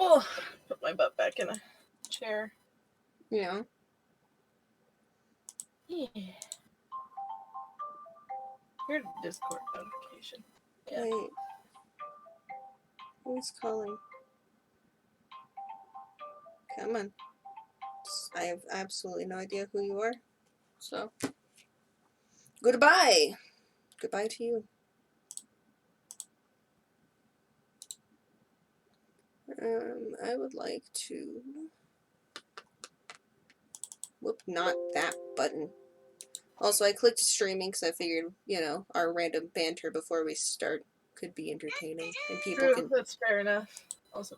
Oh, put my butt back in a chair. Yeah. Yeah. Here's Discord notification. Yeah. Wait. Who's calling? Come on. I have absolutely no idea who you are. So. Goodbye. Goodbye to you. I would like to... Whoop, not that button. Also, I clicked streaming because I figured, you know, our random banter before we start could be entertaining. And people True, can... that's fair enough. Also,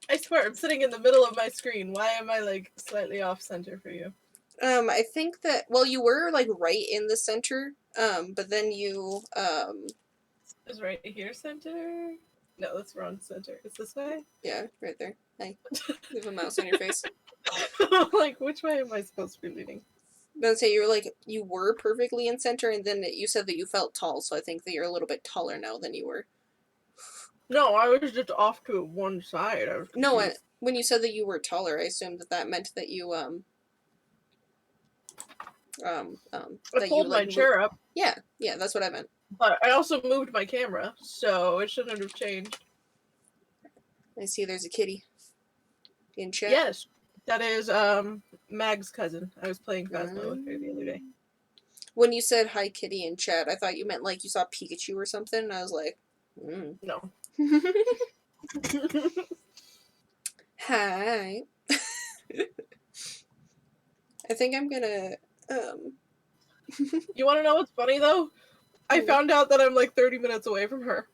I swear, I'm sitting in the middle of my screen. Why am I, like, slightly off-center for you? I think that... Well, you were, like, right in the center, but then you, Is right here center? No, that's wrong center. It's this way? Yeah, right there. Hey, you have a mouse on your face. Like, which way am I supposed to be leaning? Then say you're like, you were perfectly in center, and then you said that you felt tall, so I think that you're a little bit taller now than you were. No, I was just off to one side. I was No, when you said that you were taller, I assumed that that meant that you, I that pulled you, my like, chair up. Yeah, that's what I meant. But I also moved my camera, so it shouldn't have changed. I see there's a kitty in chat. Yes, that is Mag's cousin. I was playing Phasmo with her the other day. When you said hi kitty in chat, I thought you meant like you saw Pikachu or something, and I was like, No. Hi. I think I'm gonna, You want to know what's funny, though? I found out that I'm like 30 minutes away from her.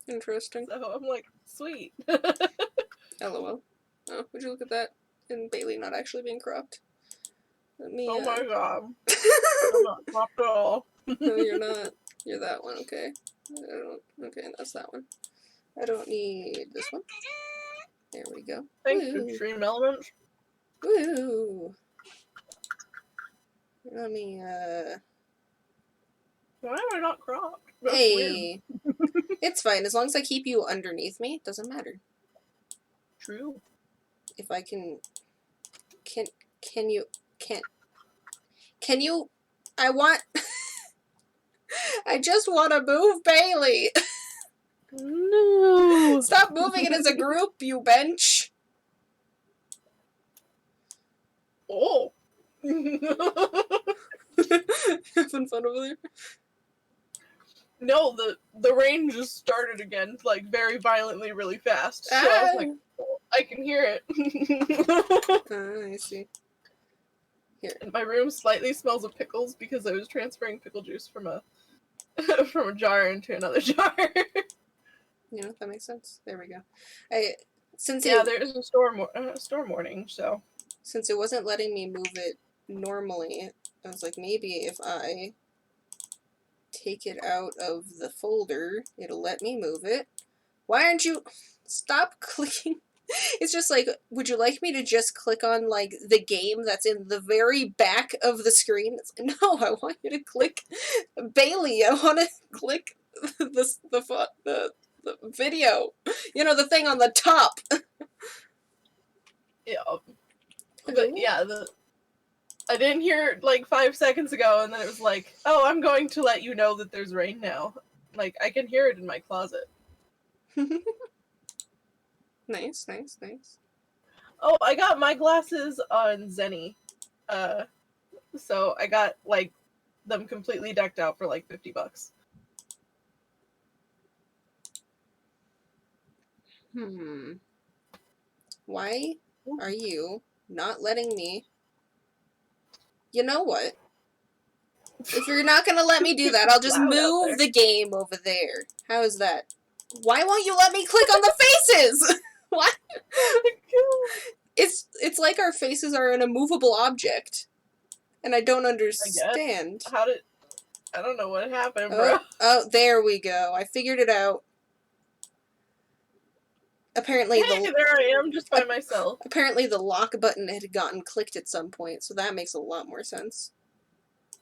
Interesting. So I'm like, sweet. LOL. Oh, would you look at that? And Bailey not actually being cropped. Let me, Oh my god. I'm not cropped at all. No, you're not. You're that one, okay. Okay, that's that one. I don't need this one. There we go. Thanks to Extreme Elements. Woo! Let me, Why am I not cropped? That's Hey! weird. It's fine. As long as I keep you underneath me, it doesn't matter. True. If I can... Can you... I want... I just want to move Bailey! No! Stop moving it as a group, you bench! Oh! Having fun over there? No, the rain just started again, like, very violently, really fast. So I was like, oh, I can hear it. I see. Here. And my room slightly smells of pickles because I was transferring pickle juice from a from a jar into another jar. Yeah, that makes sense. There we go. There's a storm warning, so. Since it wasn't letting me move it normally, I was like, maybe if I take it out of the folder, it'll let me move it. Why aren't you... Stop clicking. It's just like, would you like me to just click on, like, the game that's in the very back of the screen? It's like, no, I want you to click Bailey. I want to click the video. You know, the thing on the top. Yeah. But yeah, I didn't hear it like 5 seconds ago, and then it was like, oh, I'm going to let you know that there's rain now. Like, I can hear it in my closet. Nice. Oh, I got my glasses on Zenny. So I got, like, them completely decked out for, like, $50. Why are you not letting me... You know what? If you're not gonna let me do that, I'll just move the game over there. How is that? Why won't you let me click on the faces? What? It's like our faces are an immovable object. And I don't understand. I don't know what happened, bro. Oh, there we go. I figured it out. Apparently there I am, just by myself. Apparently the lock button had gotten clicked at some point, so that makes a lot more sense.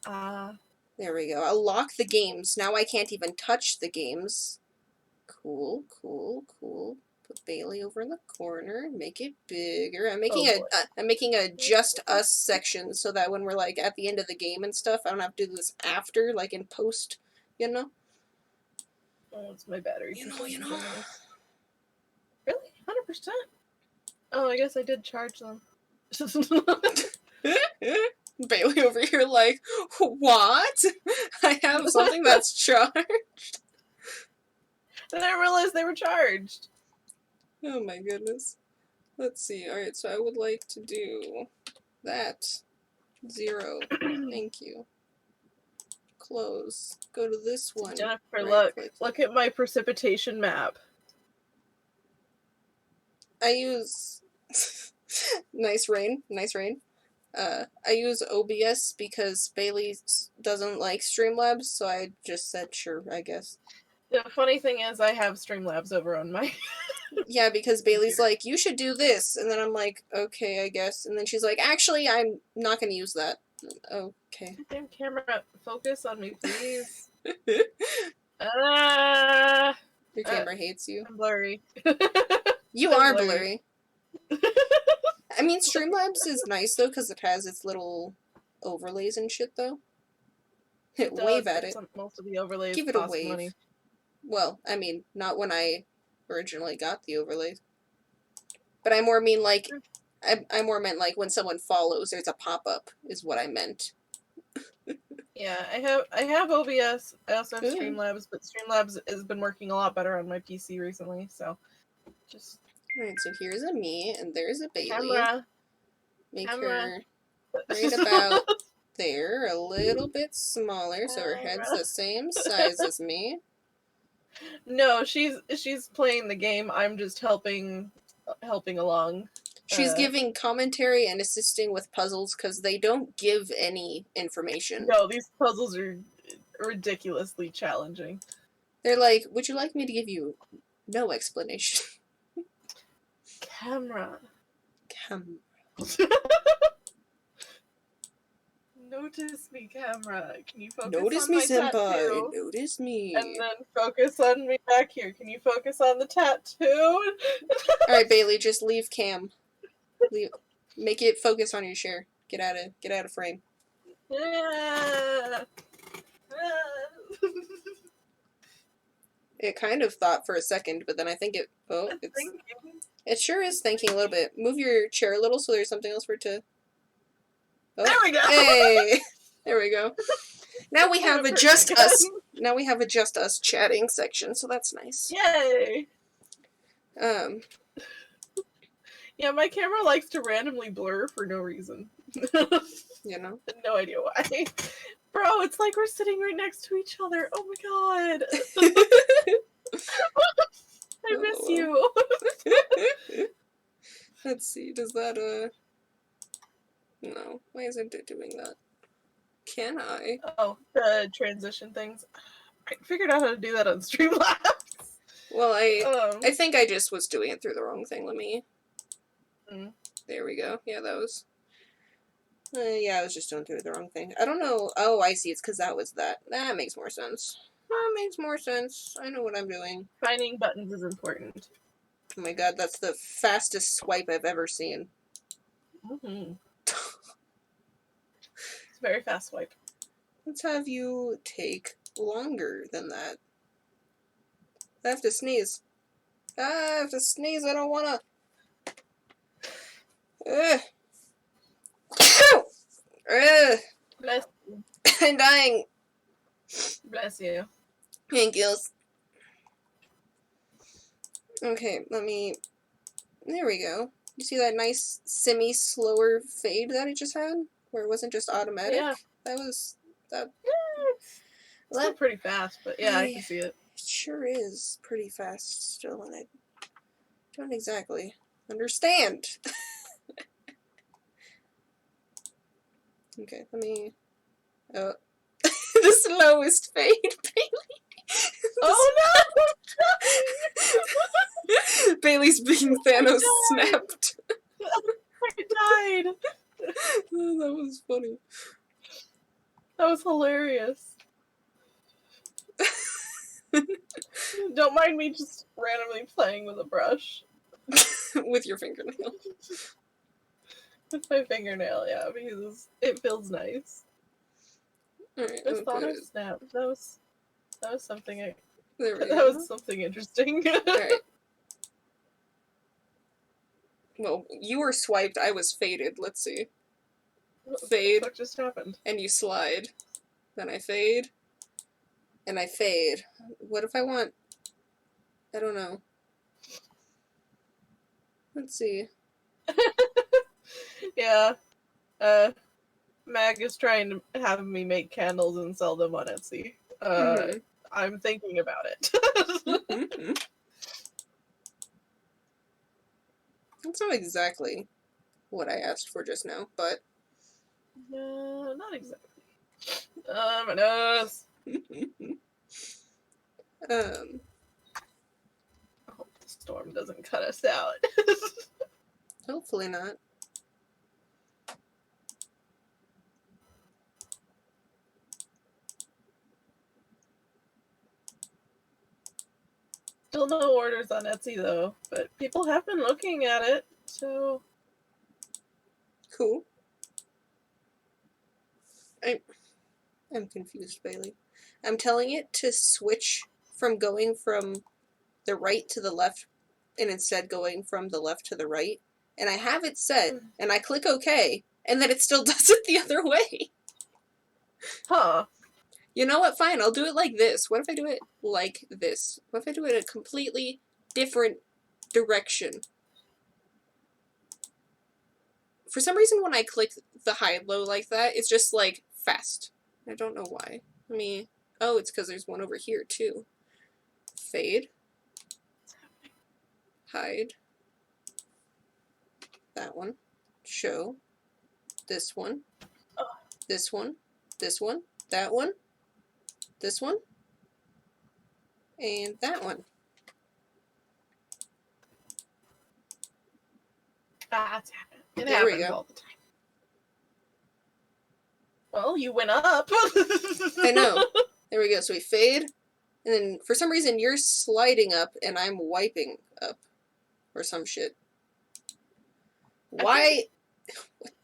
There we go. I'll lock the games. Now I can't even touch the games. Cool, cool, cool. Put Bailey over in the corner. Make it bigger. I'm Oh, making boy. I'm making a just us section so that when we're like at the end of the game and stuff, I don't have to do this after, like in post, you know? Oh, it's my battery. You know. Really? 100%? Oh, I guess I did charge them. Bailey over here like, what? I have something that's charged. Then I realized they were charged. Oh my goodness. Let's see. Alright, so I would like to do that. 0. Thank you. Close. Go to this one. Jennifer, Right click. look at my precipitation map. I use nice rain. I use OBS because Bailey doesn't like Streamlabs, so I just said sure, I guess. The funny thing is, I have Streamlabs over on my. Yeah, because Bailey's like, you should do this, and then I'm like, okay, I guess, and then she's like, actually, I'm not gonna use that. Okay. Damn camera, focus on me, please. Your camera hates you. I'm blurry. You I'm are blurry. blurry. I mean, Streamlabs is nice though because it has its little overlays and shit though. Wave at it. Most of the overlays Give it a cost wave. money. Well, I mean, not when I originally got the overlays. But I more mean like, I more meant like when someone follows, there's a pop-up, is what I meant. Yeah, I have OBS. I also have Good. Streamlabs, but Streamlabs has been working a lot better on my PC recently. So, just Alright, so here's a me, and there's a Bailey. camera. Make camera. her right about there, a little bit smaller, so her head's the same size as me. No, she's playing the game. I'm just helping along. She's giving commentary and assisting with puzzles because they don't give any information. No, these puzzles are ridiculously challenging. They're like, would you like me to give you no explanation? Camera. Notice me, camera. Can you focus Notice on me, my senpai. tattoo? Notice me. And then focus on me back here. Can you focus on the tattoo? Alright, Bailey, just leave cam. Make it focus on your share. Get out of frame. Yeah. It kind of thought for a second, but then I think it sure is thinking a little bit. Move your chair a little so there's something else for it to. Oh. There we go. Hey, there we go. Now we have a just us. Now we have a just us chatting section, so that's nice. Yay. Yeah, my camera likes to randomly blur for no reason. You know. No idea why. Bro, it's like we're sitting right next to each other. Oh my god. I miss you. Let's see. Does that No. Why isn't it doing that? Can I? Oh, the transition things. I figured out how to do that on Streamlabs. Well, I think I just was doing it through the wrong thing. Let me. There we go. Yeah, that was. Yeah, I was just doing through the wrong thing. I don't know. Oh, I see. It's because that was that. That makes more sense. That makes more sense. I know what I'm doing. Finding buttons is important. Oh my god, that's the fastest swipe I've ever seen. Mm-hmm. It's a very fast swipe. Let's have you take longer than that. I have to sneeze. I have to sneeze. I don't wanna. Bless you. I'm dying. Bless you. Thank you. Okay, let me. There we go. You see that nice semi-slower fade that I just had? Where it wasn't just automatic? Yeah. That was. That. It's still pretty fast, but yeah, I can see it. It sure is pretty fast still, and I don't exactly understand. Okay, let me. Oh. The slowest fade, Bailey. Oh no! Bailey's being Thanos snapped. I died. Oh, that was funny. That was hilarious. Don't mind me just randomly playing with a brush. With your fingernail. With my fingernail, yeah, because it feels nice. Alright, Just thought of snap. That was something there we that go. was something interesting. Alright. Well, you were swiped, I was faded. Let's see. Fade. What just happened? And you slide. Then I fade. And I fade. What if I want... I don't know. Let's see. Yeah. Mag is trying to have me make candles and sell them on Etsy. I'm thinking about it. That's not exactly what I asked for just now, but... No, not exactly. My nose. I hope the storm doesn't cut us out. Hopefully not. Still no orders on Etsy though, but people have been looking at it, so... Cool. I'm confused, Bailey. I'm telling it to switch from going from the right to the left and instead going from the left to the right. And I have it set, and I click OK, and then it still does it the other way. Huh. You know what? Fine, I'll do it like this. What if I do it like this? What if I do it a completely different direction? For some reason, when I click the high-low like that, it's just, like, fast. I don't know why. Let me... Oh, it's because there's one over here, too. Fade. Hide. That one. Show. This one. This one. This one. That one. This one. And that one. That's happened. It There we happens go. all the time. Well, you went up. I know. There we go. So we fade. And then, for some reason, you're sliding up and I'm wiping up. Or some shit. Why?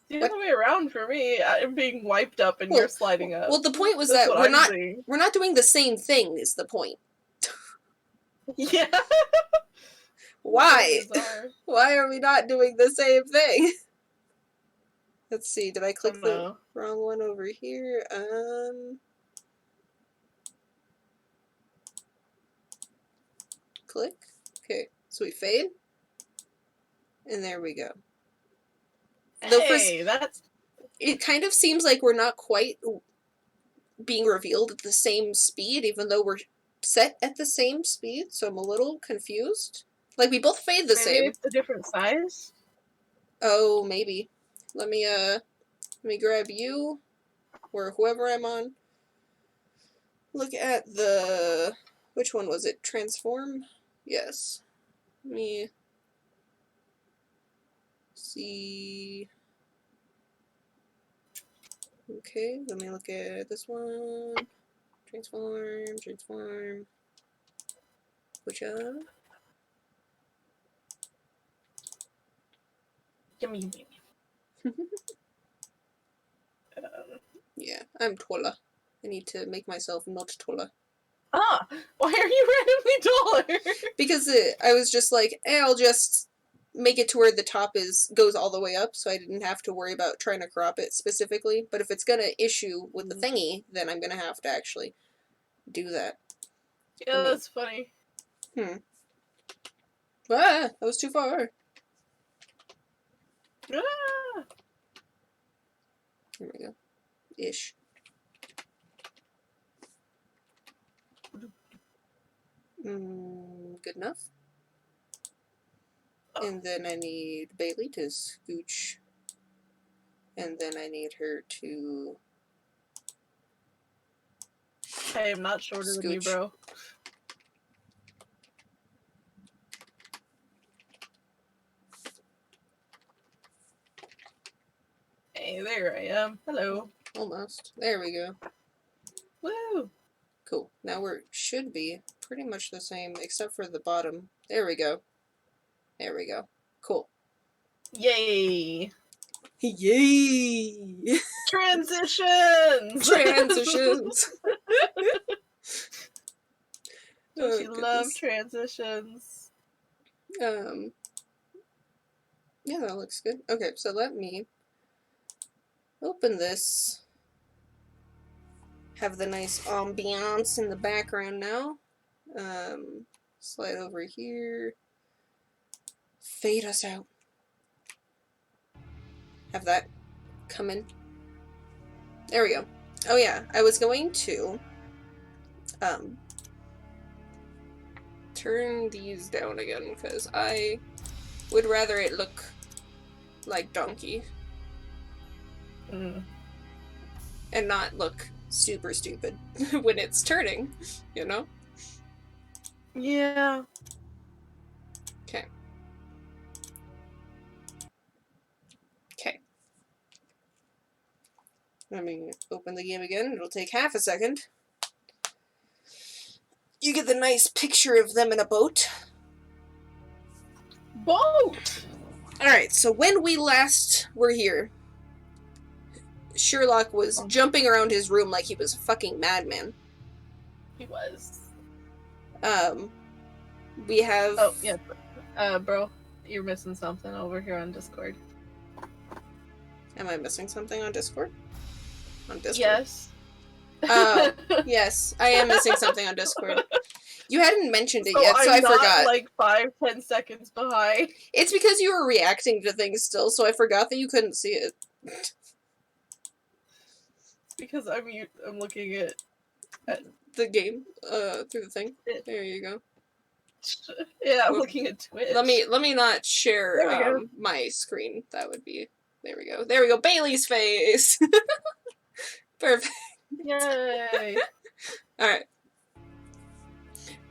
The other way around for me. I'm being wiped up and Well, you're sliding up. Well, the point was That's that what I'm seeing. we're not doing the same thing is the point. Yeah. Why? Bizarre. Why are we not doing the same thing? Let's see, did I click the wrong one over here? Click. Okay, so we fade. And there we go. Hey, that's... It kind of seems like we're not quite being revealed at the same speed, even though we're set at the same speed, so I'm a little confused. Like, we both fade the same. Maybe it's a different size? Oh, maybe. Let me grab you, or whoever I'm on. Look at the... Which one was it? Transform? Yes. Let me... see... Okay, let me look at this one. Transform. Which Gimme. Yeah, I'm taller. I need to make myself not taller. Ah! Why are you randomly taller? Because I was just like, I'll just make it to where the top goes all the way up, so I didn't have to worry about trying to crop it specifically. But if it's gonna issue with the thingy, then I'm gonna have to actually do that. Yeah, that's funny. Ah, that was too far. Ah! There we go. Ish. Good enough. Oh. And then I need Bailey to scooch. And then I need her to... Hey, I'm not shorter than you, bro. Hey, there I am. Hello. Almost. There we go. Woo! Cool. Now we should be pretty much the same, except for the bottom. There we go. There we go. Cool. Yay! Yay! Transitions! Transitions! Don't you love goodness. transitions? Yeah, that looks good. Okay, so let me open this. Have the nice ambiance in the background now. Slide over here. Fade us out. Have that come in. There we go. Oh yeah, I was going to turn these down again because I would rather it look like Donkey Mm. and not look super stupid when it's turning, you know? Yeah. Okay. Okay. Let me open the game again. It'll take half a second. You get the nice picture of them in a boat. Boat! Alright, so when we last were here, Sherlock was jumping around his room like he was a fucking madman. He was. We have... Oh, yeah. Bro, you're missing something over here on Discord. Am I missing something on Discord? On Discord? Yes. Oh, yes, I am missing something on Discord. You hadn't mentioned it So yet, so I I'm not, forgot. like 5-10 seconds behind. It's because you were reacting to things still, so I forgot that you couldn't see it. Because I'm looking at The game, through the thing. There you go. yeah, I'm looking at Twitch. Let me not share There we go. my screen. That would be... There we go. There we go. Bailey's face! Perfect. Yay. Alright.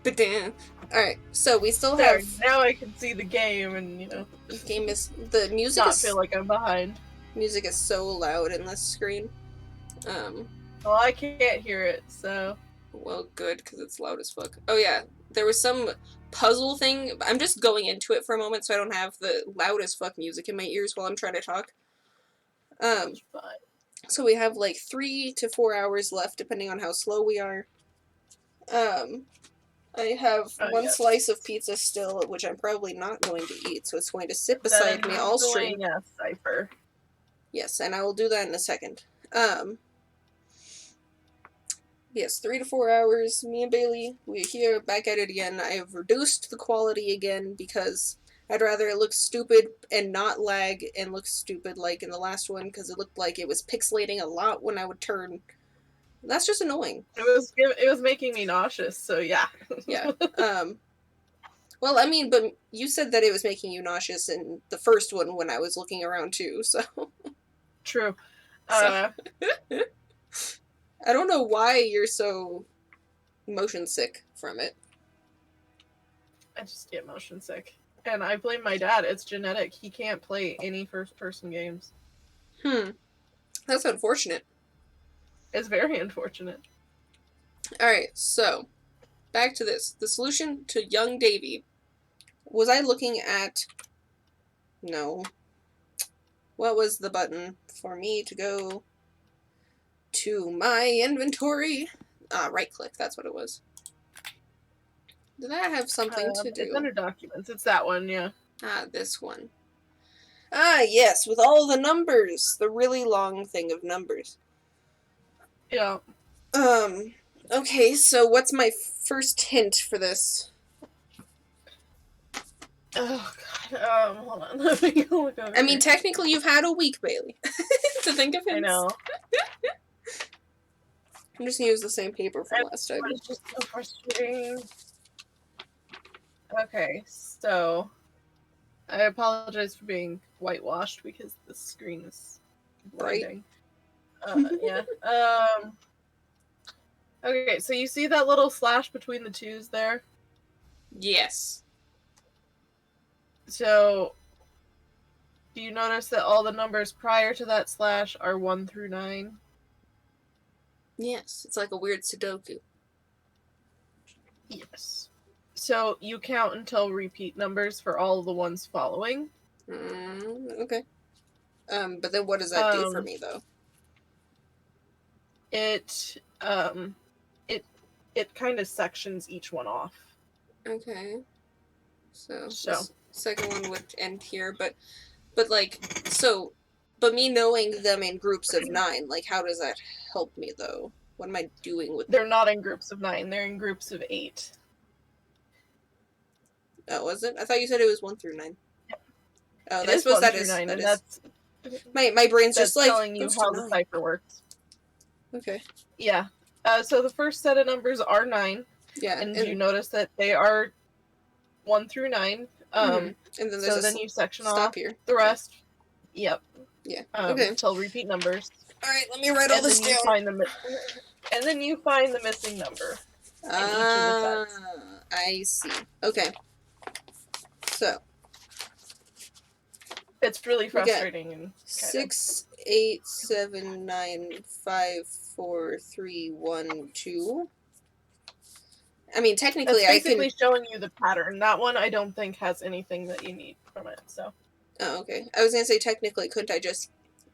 But damn. Alright, so we still There, have... now I can see the game and, This game is... The music not is... feel like I'm behind. Music is so loud in this screen. Well, I can't hear it, so... Well, good, because it's loud as fuck. Oh yeah, there was some puzzle thing. I'm just going into it for a moment so I don't have the loud as fuck music in my ears while I'm trying to talk. So we have like 3 to 4 hours left, depending on how slow we are. I have one slice of pizza still, which I'm probably not going to eat, so it's going to sit beside me all stream. Yeah, Cypher. Yes, and I will do that in a second. Yes, 3 to 4 hours. Me and Bailey, we're here, back at it again. I have reduced the quality again because I'd rather it look stupid and not lag and look stupid like in the last one because it looked like it was pixelating a lot when I would turn. That's just annoying. It was making me nauseous, so yeah. Yeah. Well, I mean, but you said that it was making you nauseous in the first one when I was looking around too, so... True. I don't know why you're so motion sick from it. I just get motion sick. And I blame my dad. It's genetic. He can't play any first-person games. That's unfortunate. It's very unfortunate. Alright, so, back to this. The solution to young Davy. Was I looking at... No. What was the button for me to go to my inventory? Right click, that's what it was. Did that have something to do? It's under documents. It's that one, yeah. This one. Yes, with all the numbers. The really long thing of numbers. Yeah. Okay, so what's my first hint for this? Oh, God. Hold on. Let me go look over I mean, here. technically you've had a week, Bailey, to think of hints. I know. I'm just gonna use the same paper from last time. It's just so frustrating. Okay, so... I apologize for being whitewashed because the screen is blinding. Yeah. Okay, so you see that little slash between the twos there? Yes. So, do you notice that all the numbers prior to that slash are 1 through 9? Yes, it's like a weird Sudoku. Yes. So you count until repeat numbers for all the ones following. Okay. But then what does that do for me, though? It it kind of sections each one off. Okay. So So this second one would end here, but me knowing them in groups of 9, like, how does that help me, though? What am I doing with... they're not in groups of 9, they're in groups of 8. Oh, was it? I thought you said it was 1 through 9. Oh, It I is suppose 1 that through is... 9, That and is... that's My brain's just like... telling you goes how to the 9. cipher works. Okay. Yeah. So the first set of numbers are 9. Yeah. And you notice that they are 1 through 9. And then there's so a then you section stop off here. the rest. Yep. Yeah. Okay. Till repeat numbers. Alright, let me write all this down. And then you find the missing number in each of the sets. I see. Okay. So It's really frustrating and 6, 8, 7, 9, 5, 4, 3, 1, 2. I mean, technically, that's basically showing you the pattern. That one I don't think has anything that you need from it. So. Oh, okay. I was gonna say technically, couldn't I just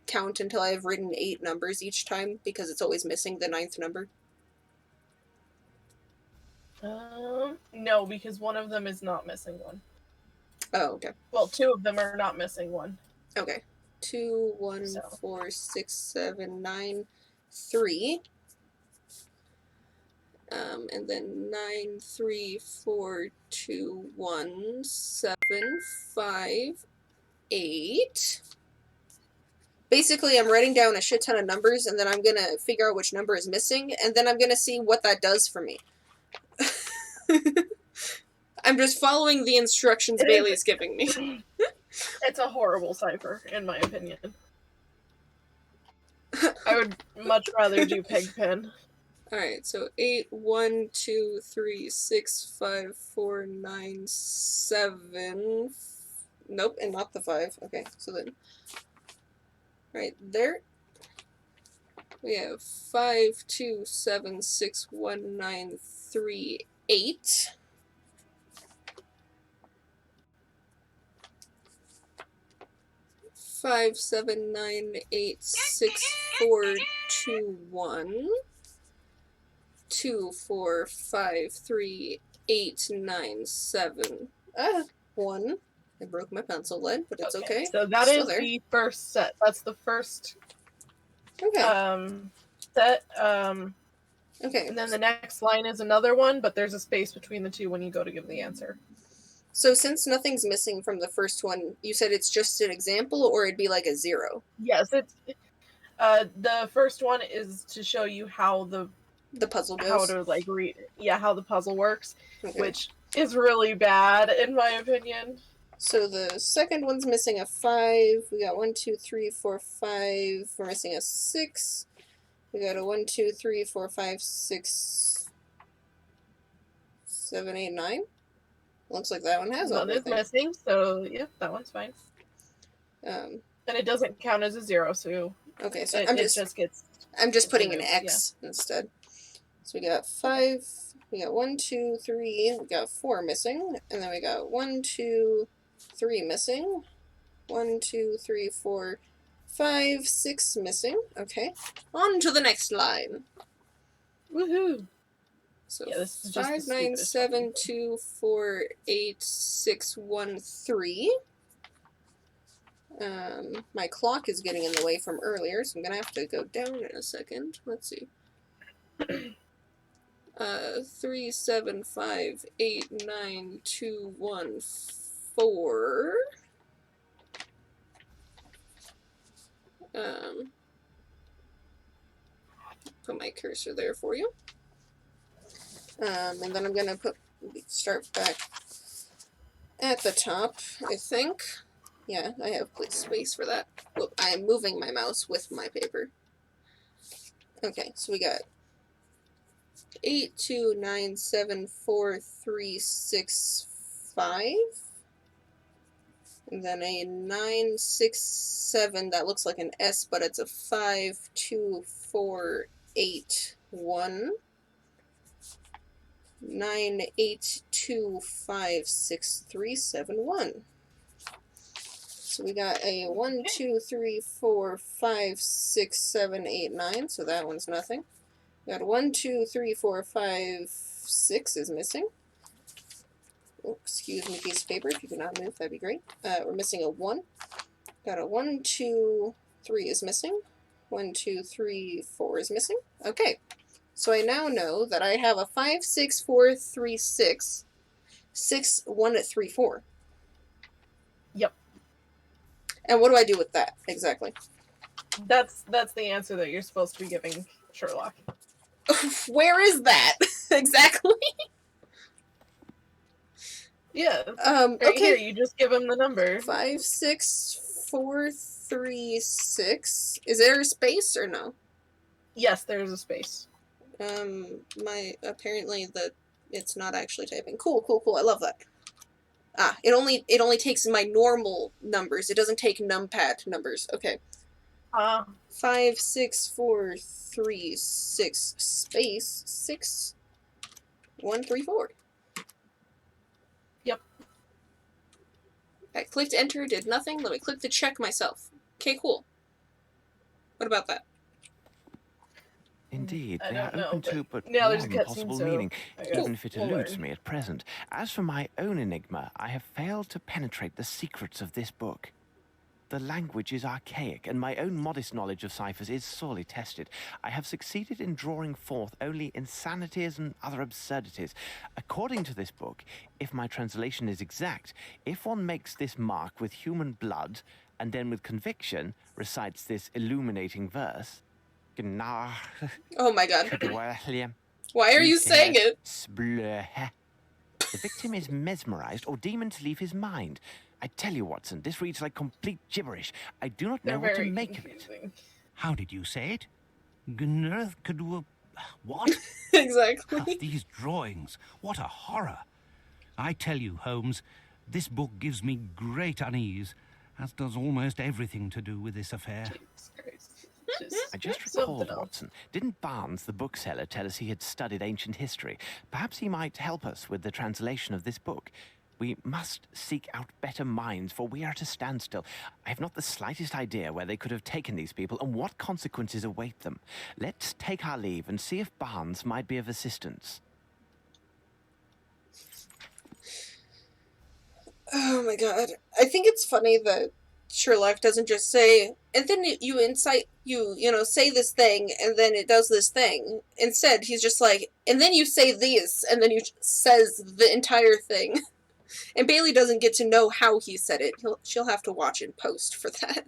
count until I've written 8 numbers each time because it's always missing the 9th number? No, because one of them is not missing one. Oh, okay. Well, 2 of them are not missing one. Okay. 2, 1, 4, 6, 7, 9, 3. And then 9, 3, 4, 2, 1, 7, 5, 8. Basically, I'm writing down a shit ton of numbers, and then I'm gonna figure out which number is missing, and then I'm gonna see what that does for me. I'm just following the instructions Bailey's giving me. It's a horrible cipher, in my opinion. I would much rather do Pigpen. Alright, so 8, 1, 2, 3, 6, 5, 4, 9, 7. Nope, and not the 5. Okay, so then. Right there. We have 5, 2, 7, 6, 1, 9, 3, 8. Five, 7, 9, 8, 6, 4, 2, 1. 2, 4, 5, 3, 8, 9, 7. 1. I broke my pencil lead, but it's okay. So that is the first set. That's the first set. Okay. And then the next line is another one, but there's a space between the two when you go to give the answer. So since nothing's missing from the first one, you said it's just an example, or it'd be like a 0? Yes, it's the first one is to show you how the puzzle goes. How to like read, how the puzzle works, which is really bad in my opinion. So the second one's missing a 5. We got 1, 2, 3, 4, 5. We're missing a 6. We got a 1, 2, 3, 4, 5, 6, 7, 8, 9. Looks like that one has everything. One is missing, so yeah, that one's fine. And it doesn't count as a 0, so okay. So I'm just putting an X instead. So we got 5. We got 1, 2, 3. We got 4 missing, and then we got 1, 2, 3 missing. 1, 2, 3, 4, 5, 6 missing. Okay. On to the next line. Woohoo! So 5, 9, 7, 2, 4, 8, 6, 1, 3. My clock is getting in the way from earlier, so I'm gonna have to go down in a second. Let's see. 3, 7, 5, 8, 9, 2, 1, 4. Put my cursor there for you. And then I'm gonna start back at the top, I think. Yeah, I have space for that. Whoop, I am moving my mouse with my paper. Okay, so we got 8, 2, 9, 7, 4, 3, 6, 5. And then a 9, 6, 7. That looks like an S, but it's a 5, 2, 4, 8, 1. 9825637. So we got a 1, 2, 3, 4, 5, 6, 7, 8, 9. So that one's nothing. We got a 1, 2, 3, 4, 5, 6 is missing. Oh, excuse me, piece of paper. If you could not move, that'd be great. We're missing a 1. Got a 1, 2, 3 is missing. 1, 2, 3, 4 is missing. Okay. So I now know that I have a 5, 6, 4, 3, 6, 6, 1, 3, 4. Yep. And what do I do with that exactly? That's the answer that you're supposed to be giving Sherlock. Where is that exactly? Yeah. Right Okay. here, you just give him the number. 5, 6, 4, 3, 6. Is there a space or no? Yes, there's a space. Apparently it's not actually typing. Cool. I love that. Ah, it only takes my normal numbers. It doesn't take numpad numbers. Okay. 5, 6, 4, 3, 6 space 6, 1, 3, 4. Yep. I clicked enter, did nothing. Let me click the check myself. Okay, cool. What about that? Indeed, I they are don't know, open to but now there's a one cutscene, possible so meaning, I guess even if it we'll eludes learn. me at present. As for my own enigma, I have failed to penetrate the secrets of this book. The language is archaic, and my own modest knowledge of ciphers is sorely tested. I have succeeded in drawing forth only insanities and other absurdities. According to this book, if my translation is exact, if one makes this mark with human blood, and then with conviction recites this illuminating verse... Oh my god. The Why are you saying it? victim is mesmerized or demons leave his mind. I tell you, Watson, this reads like complete gibberish. I do not know They're what to very make of it. confusing. How did you say it? What? Exactly. These drawings. What a horror. I tell you, Holmes, this book gives me great unease, as does almost everything to do with this affair. Jesus Christ. I just something recalled, else. Watson. Didn't Barnes, the bookseller, tell us he had studied ancient history? Perhaps he might help us with the translation of this book. We must seek out better minds, for we are at a standstill. I have not the slightest idea where they could have taken these people and what consequences await them. Let's take our leave and see if Barnes might be of assistance. Oh my god. I think it's funny that Sherlock doesn't just say, and then you say this thing, and then it does this thing. Instead, he's just like, and then you say this, and then he says the entire thing. And Bailey doesn't get to know how he said it. She'll have to watch in post for that.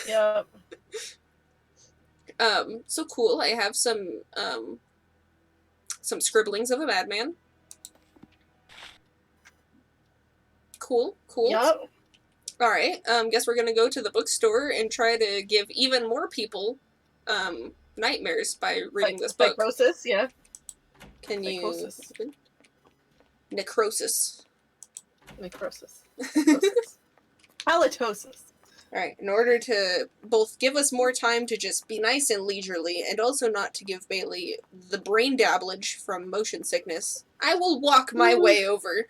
Yep. So cool. I have some scribblings of a madman. Cool. Yep. Alright, guess we're gonna go to the bookstore and try to give even more people, nightmares by reading this book. Psychosis, yeah. Can you... Psychosis. Necrosis. Necrosis. Halitosis. Alright, in order to both give us more time to just be nice and leisurely, and also not to give Bailey the brain dabblage from motion sickness, I will walk my way over,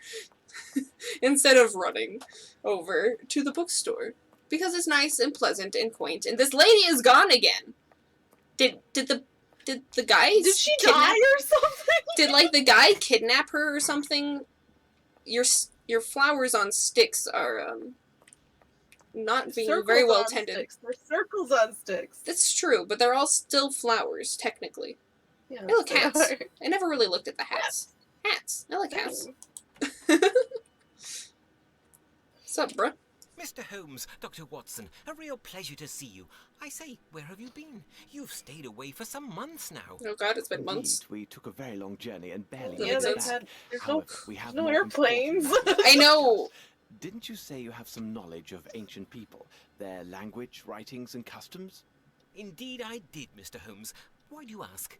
instead of running over to the bookstore. Because it's nice and pleasant and quaint, and this lady is gone again! Did the guy... Did she die or something? Did, like, the guy kidnap her or something? Your flowers on sticks are, not being Circles very well on tended. Sticks. They're circles on sticks. That's true, but they're all still flowers, technically. Yeah, I like they hats. are. I never really looked at the hats. Hats. I like hats. What's up, bruh? Mr. Holmes, Dr. Watson, a real pleasure to see you. I say, where have you been? You've stayed away for some months now. Oh god, it's been months. Indeed, we took a very long journey and barely That Yeah, makes made they've it sense. back. there's However, we have no more airplanes. important I know! Didn't you say you have some knowledge of ancient people, their language, writings, and customs? Indeed I did, Mr. Holmes. Why do you ask?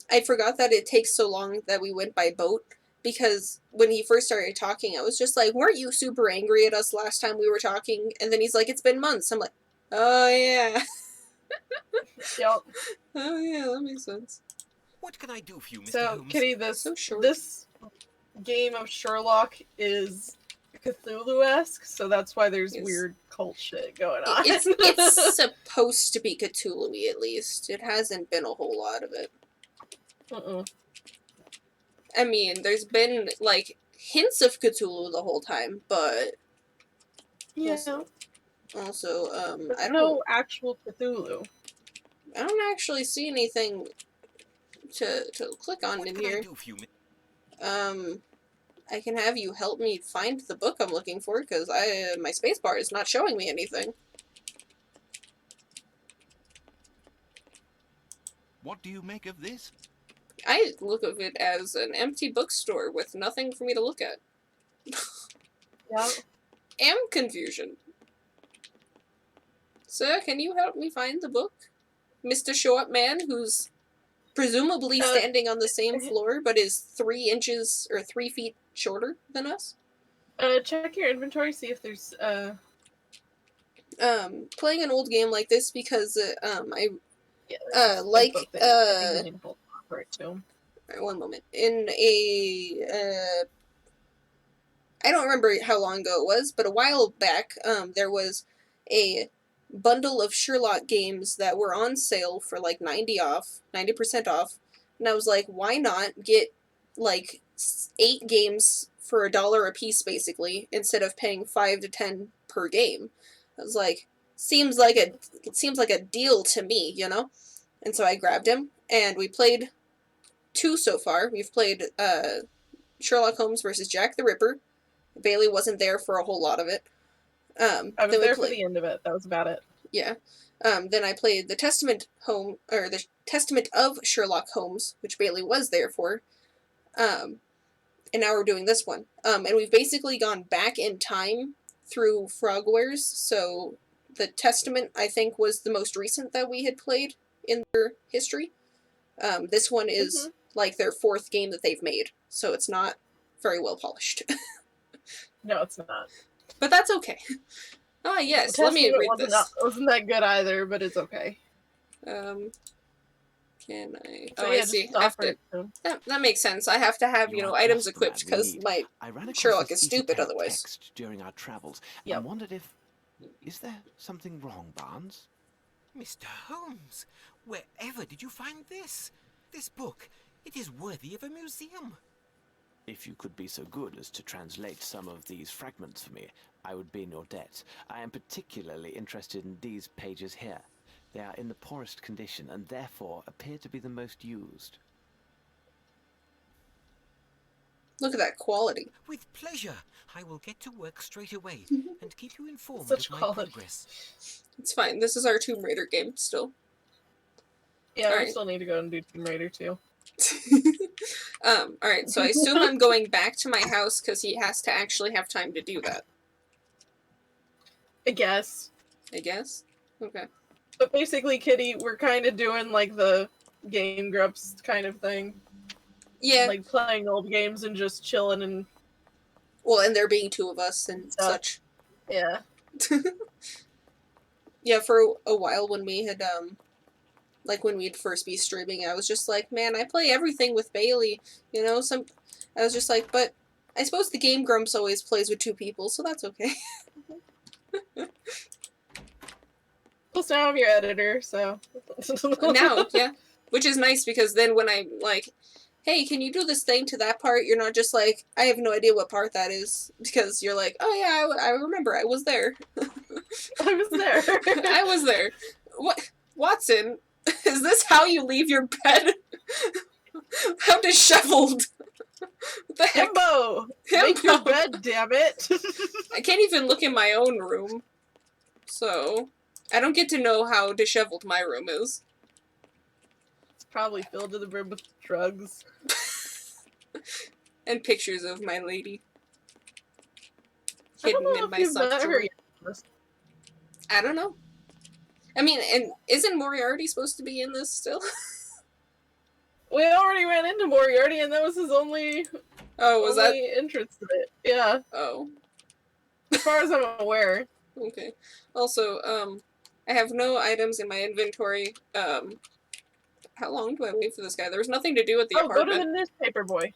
I forgot that it takes so long that we went by boat, because when he first started talking, I was just like, weren't you super angry at us last time we were talking? And then he's like, it's been months. I'm like, oh yeah. Yep. Oh yeah, that makes sense. What can I do for you, Mr. So, Holmes? Kitty, this So short. this game of Sherlock is Cthulhu-esque, so that's why there's Yes. weird cult shit going on. It's supposed to be Cthulhu-y, at least. It hasn't been a whole lot of it. Mm-mm. I mean, there's been, like, hints of Cthulhu the whole time, but Yeah, also, but I no actual Cthulhu. don't actually see anything to click on What in can I here. do for you, I can have you help me find the book I'm looking for, because my spacebar is not showing me anything. What do you make of this? I look of it as an empty bookstore with nothing for me to look at. Yeah. Confusion. Sir, can you help me find the book? Mr. Short Man, who's presumably standing on the same floor, but is 3 inches or 3 feet shorter than us. Check your inventory, see if there's Playing an old game like this because I there's a like book that you can hold for it too. one moment. In a I don't remember how long ago it was, but a while back, there was a bundle of Sherlock games that were on sale for like 90% off, and I was like, why not get like 8 games for $1 a piece, basically, instead of paying 5 to 10 per game. I was like, seems like a deal to me, you know? And so I grabbed him, and we played 2 so far. We've played Sherlock Holmes versus Jack the Ripper. Bailey wasn't there for a whole lot of it. I was there for the end of it. That was about it. Yeah. Then I played the Testament of Sherlock Holmes, which Bailey was there for. And now we're doing this one. And we've basically gone back in time through Frogwares. So the Testament, I think, was the most recent that we had played in their history. This one is like their 4th game that they've made, so it's not very well polished. No, it's not. But that's okay. Ah, yes, let me read this. Wasn't that good either, but it's okay. Can I... So Oh, yeah, I see. just I have offer to... it to him. That makes sense. I have to have, You are items just the equipped, man we because need. my I ran across Sherlock this is stupid esoteric otherwise. text during our travels Yep. and wondered if... Is there something wrong, Barnes? Mr. Holmes, wherever did you find this? This book, it is worthy of a museum. If you could be so good as to translate some of these fragments for me, I would be in your debt. I am particularly interested in these pages here. They are in the poorest condition and therefore appear to be the most used. Look at that quality. With pleasure. I will get to work straight away and keep you informed Such of my quality. progress. It's fine. This is our Tomb Raider game still. Yeah, we Alright. still need to go and do Tomb Raider too. Alright, so I assume I'm going back to my house because he has to actually have time to do that. I guess. I guess? Okay. But basically, Kitty, we're kind of doing like the Game Grumps kind of thing. Yeah. Like playing old games and just chilling and Well, and there being 2 of us and such. yeah. Yeah, for a while when we had, like when we'd first be streaming, I was just like, man, I play everything with Bailey, you know, I was just like, but I suppose the Game Grumps always plays with 2 people, so that's okay. Plus now I'm your editor, so. Now, yeah. Which is nice, because then when I'm like, hey, can you do this thing to that part, you're not just like, I have no idea what part that is, because you're like, oh yeah, I remember, I was there. I was there. I was there. What? Watson, is this how you leave your bed? How disheveled. What the heck? Himbo! Make your Himbo. bed, damn it! I can't even look in my own room. So, I don't get to know how disheveled my room is. It's probably filled to the brim with drugs. And pictures of my lady. I don't Hidden know in if my you've sock met drawer. her yet. I don't know. I mean, and isn't Moriarty supposed to be in this still? We already ran into Moriarty, and that was his only entrance to it. Yeah, Oh, as far as I'm aware. okay. Also, I have no items in my inventory. How long do I wait for this guy? There was nothing to do at the Oh, go to apartment. the newspaper boy.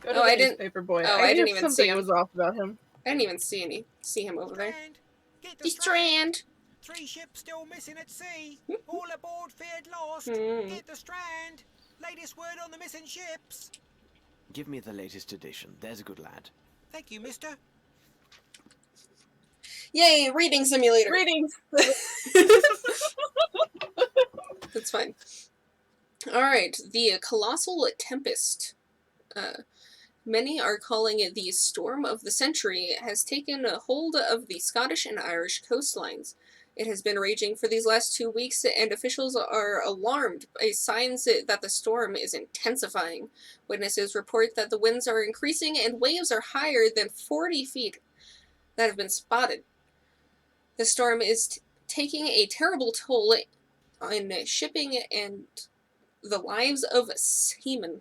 Go to Oh, the I didn't- newspaper boy. oh, I I knew didn't even see something him. was off about him. I didn't even see him over there. Strand! Get The Strand! 3 ships still missing at sea. All aboard feared lost. Hmm. Get the Strand. Latest word on the missing ships. Give me the latest edition. There's a good lad. Thank you, mister. Yay, reading simulator! Greetings. That's fine. Alright, the Colossal Tempest. Many are calling it the Storm of the Century, has taken a hold of the Scottish and Irish coastlines. It has been raging for these last 2 weeks, and officials are alarmed by signs that the storm is intensifying. Witnesses report that the winds are increasing and waves are higher than 40 feet that have been spotted. The storm is taking a terrible toll on shipping and the lives of seamen.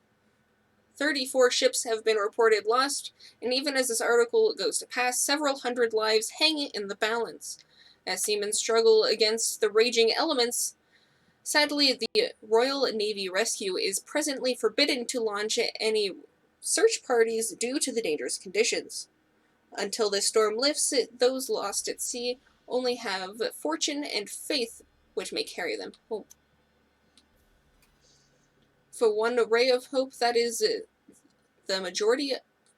34 ships have been reported lost, and even as this article goes to pass, several hundred lives hang in the balance. As seamen struggle against the raging elements, sadly, the Royal Navy Rescue is presently forbidden to launch any search parties due to the dangerous conditions. Until this storm lifts, those lost at sea only have fortune and faith which may carry them home. For one ray of hope, that is, the majority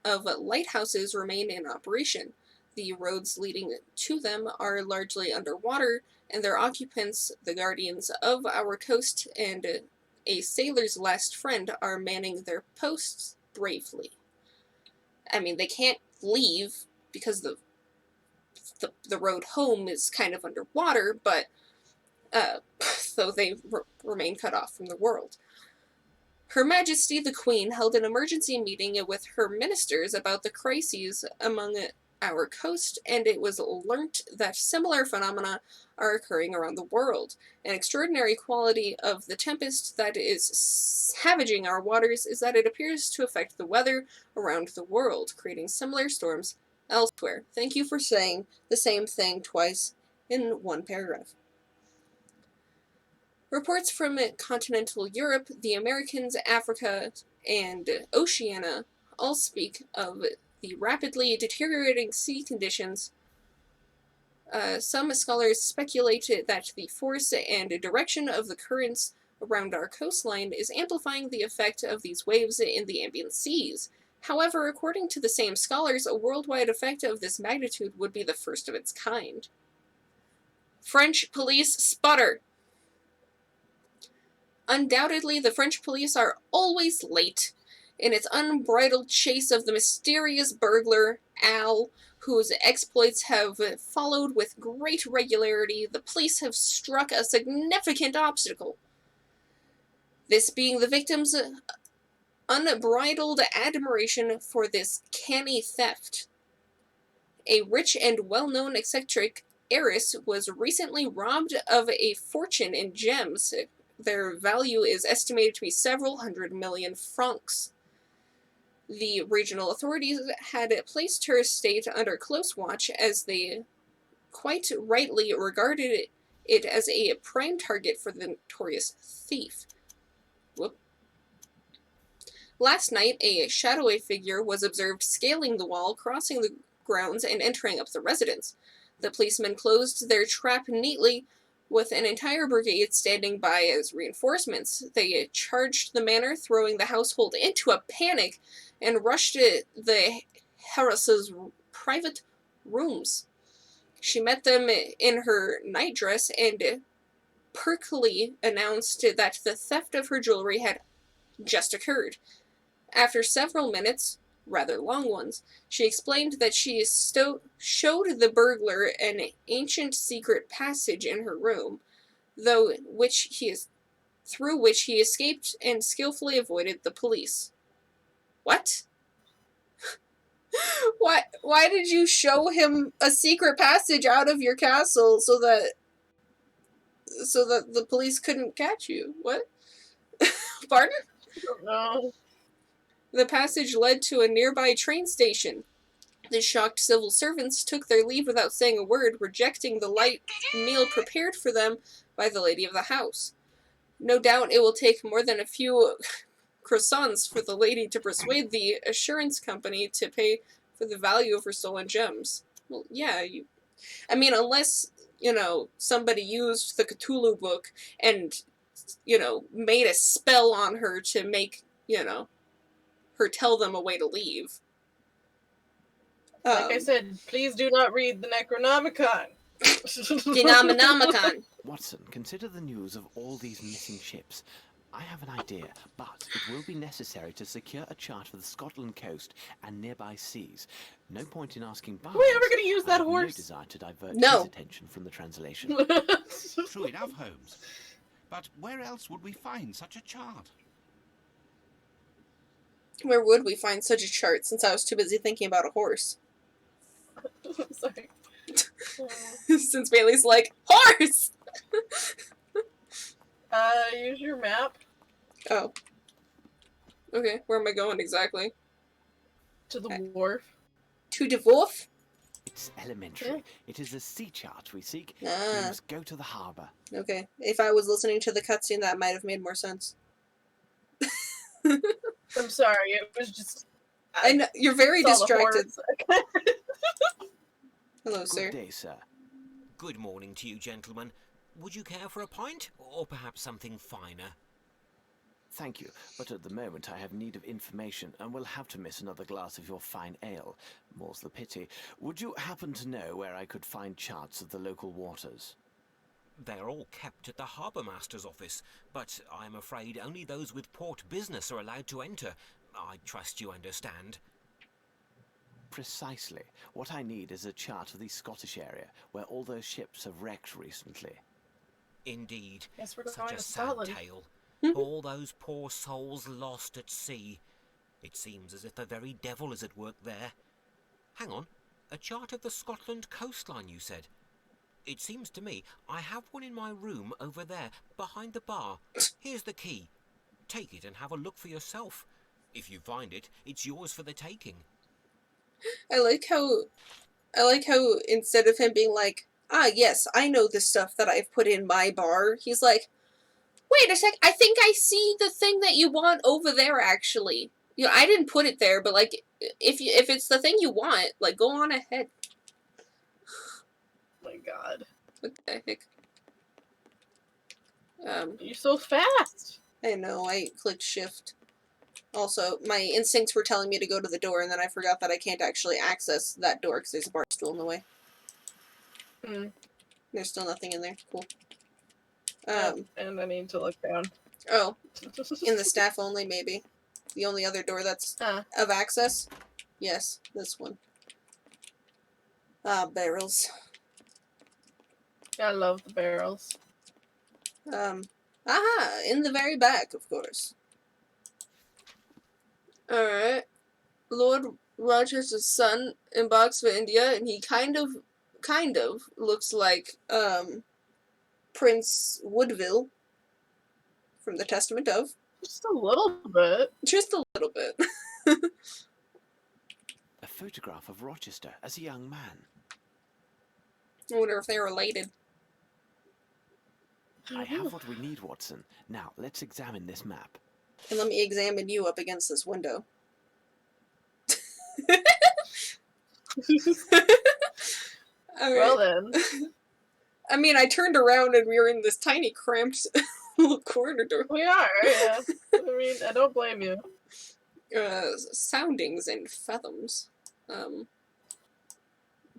of lighthouses remain in operation. The roads leading to them are largely underwater, and their occupants, the guardians of our coast and a sailor's last friend, are manning their posts bravely. I mean, they can't leave because the road home is kind of underwater, but so they remain cut off from the world. Her Majesty the Queen held an emergency meeting with her ministers about the crises among our coast, and it was learnt that similar phenomena are occurring around the world. An extraordinary quality of the tempest that is savaging our waters is that it appears to affect the weather around the world, creating similar storms elsewhere. Thank you for saying the same thing twice in one paragraph. Reports from continental Europe, the Americas, Africa, and Oceania all speak of the rapidly deteriorating sea conditions. Some scholars speculate that the force and direction of the currents around our coastline is amplifying the effect of these waves in the ambient seas. However, according to the same scholars, a worldwide effect of this magnitude would be the first of its kind. French police sputter. Undoubtedly, the French police are always late. In its unbridled chase of the mysterious burglar, Al, whose exploits have followed with great regularity, the police have struck a significant obstacle. This being the victim's unbridled admiration for this canny theft. A rich and well-known eccentric heiress was recently robbed of a fortune in gems. Their value is estimated to be several hundred million francs. The regional authorities had placed her estate under close watch as they quite rightly regarded it as a prime target for the notorious thief. Whoop. Last night, a shadowy figure was observed scaling the wall, crossing the grounds, and entering up the residence. The policemen closed their trap neatly, with an entire brigade standing by as reinforcements. They charged the manor, throwing the household into a panic, and rushed the heiress's private rooms. She met them in her nightdress and perkily announced that the theft of her jewelry had just occurred. After several minutes, rather long ones, she explained that she showed the burglar an ancient secret passage in her room, through which he escaped and skillfully avoided the police. What? Why did you show him a secret passage out of your castle so that the police couldn't catch you? What? Pardon? I don't know. The passage led to a nearby train station. The shocked civil servants took their leave without saying a word, rejecting the light meal prepared for them by the lady of the house. No doubt it will take more than a few croissants for the lady to persuade the assurance company to pay for the value of her stolen gems. Well, yeah, I mean, unless, somebody used the Cthulhu book and, made a spell on her to make, her tell them a way to leave. Like I said, please do not read the Necronomicon. Denominanomicon. Watson, consider the news of all these missing ships. I have an idea, but it will be necessary to secure a chart for the Scotland coast and nearby seas. No point in asking Barnes. Are we ever going to use I that have horse? No desire to divert No. his attention from the translation. True enough, Holmes. But where else would we find such a chart? Where would we find such a chart since I was too busy thinking about a horse? Sorry. Since Bailey's like, horse! Use your map Oh. Okay, where am I going exactly? to the wharf. To the wharf? It's elementary. Yeah. It is a sea chart we seek. We Ah, must go to the harbour. okay. If I was listening to the cutscene, that might have made more sense. I'm sorry, it was just... I know, you're very saw the distracted. horse. Hello, Good sir. day, sir. Good morning to you, gentlemen. Would you care for a pint? Or perhaps something finer? Thank you, but at the moment I have need of information and will have to miss another glass of your fine ale. More's the pity. Would you happen to know where I could find charts of the local waters? They're all kept at the harbour master's office, but I'm afraid only those with port business are allowed to enter. I trust you understand. Precisely. What I need is a chart of the Scottish area, where all those ships have wrecked recently. Indeed. Guess we're Such going a to sad Scotland. tale. All those poor souls lost at sea. It seems as if the very devil is at work there. Hang on. A chart of the Scotland coastline, you said? It seems to me I have one in my room over there, behind the bar. Here's the key. Take it and have a look for yourself. If you find it, it's yours for the taking. I like how instead of him being like, ah, yes, I know the stuff that I've put in my bar, he's like, wait a sec, I think I see the thing that you want over there, actually. I didn't put it there, but, like, if it's the thing you want, like, go on ahead. Oh my god. What the heck? You're so fast! I know, I clicked shift. Also, my instincts were telling me to go to the door, and then I forgot that I can't actually access that door because there's a bar stool in the way. Hmm. There's still nothing in there. Cool. And I need to look down. Oh, in the staff only, maybe. The only other door that's of access? Yes, this one. Ah, barrels. I love the barrels. Aha! In the very back, of course. Alright. Lord Rochester's son embarks for India, and he kind of looks like, Prince Woodville from the Testament of. Just a little bit. Just a little bit. A photograph of Rochester as a young man. I wonder if they're related. I have what we need, Watson. Now, let's examine this map. And let me examine you up against this window. Alright. Well then. I mean, I turned around and we were in this tiny, cramped little corner door. We are, yeah. I mean, I don't blame you. Soundings and fathoms.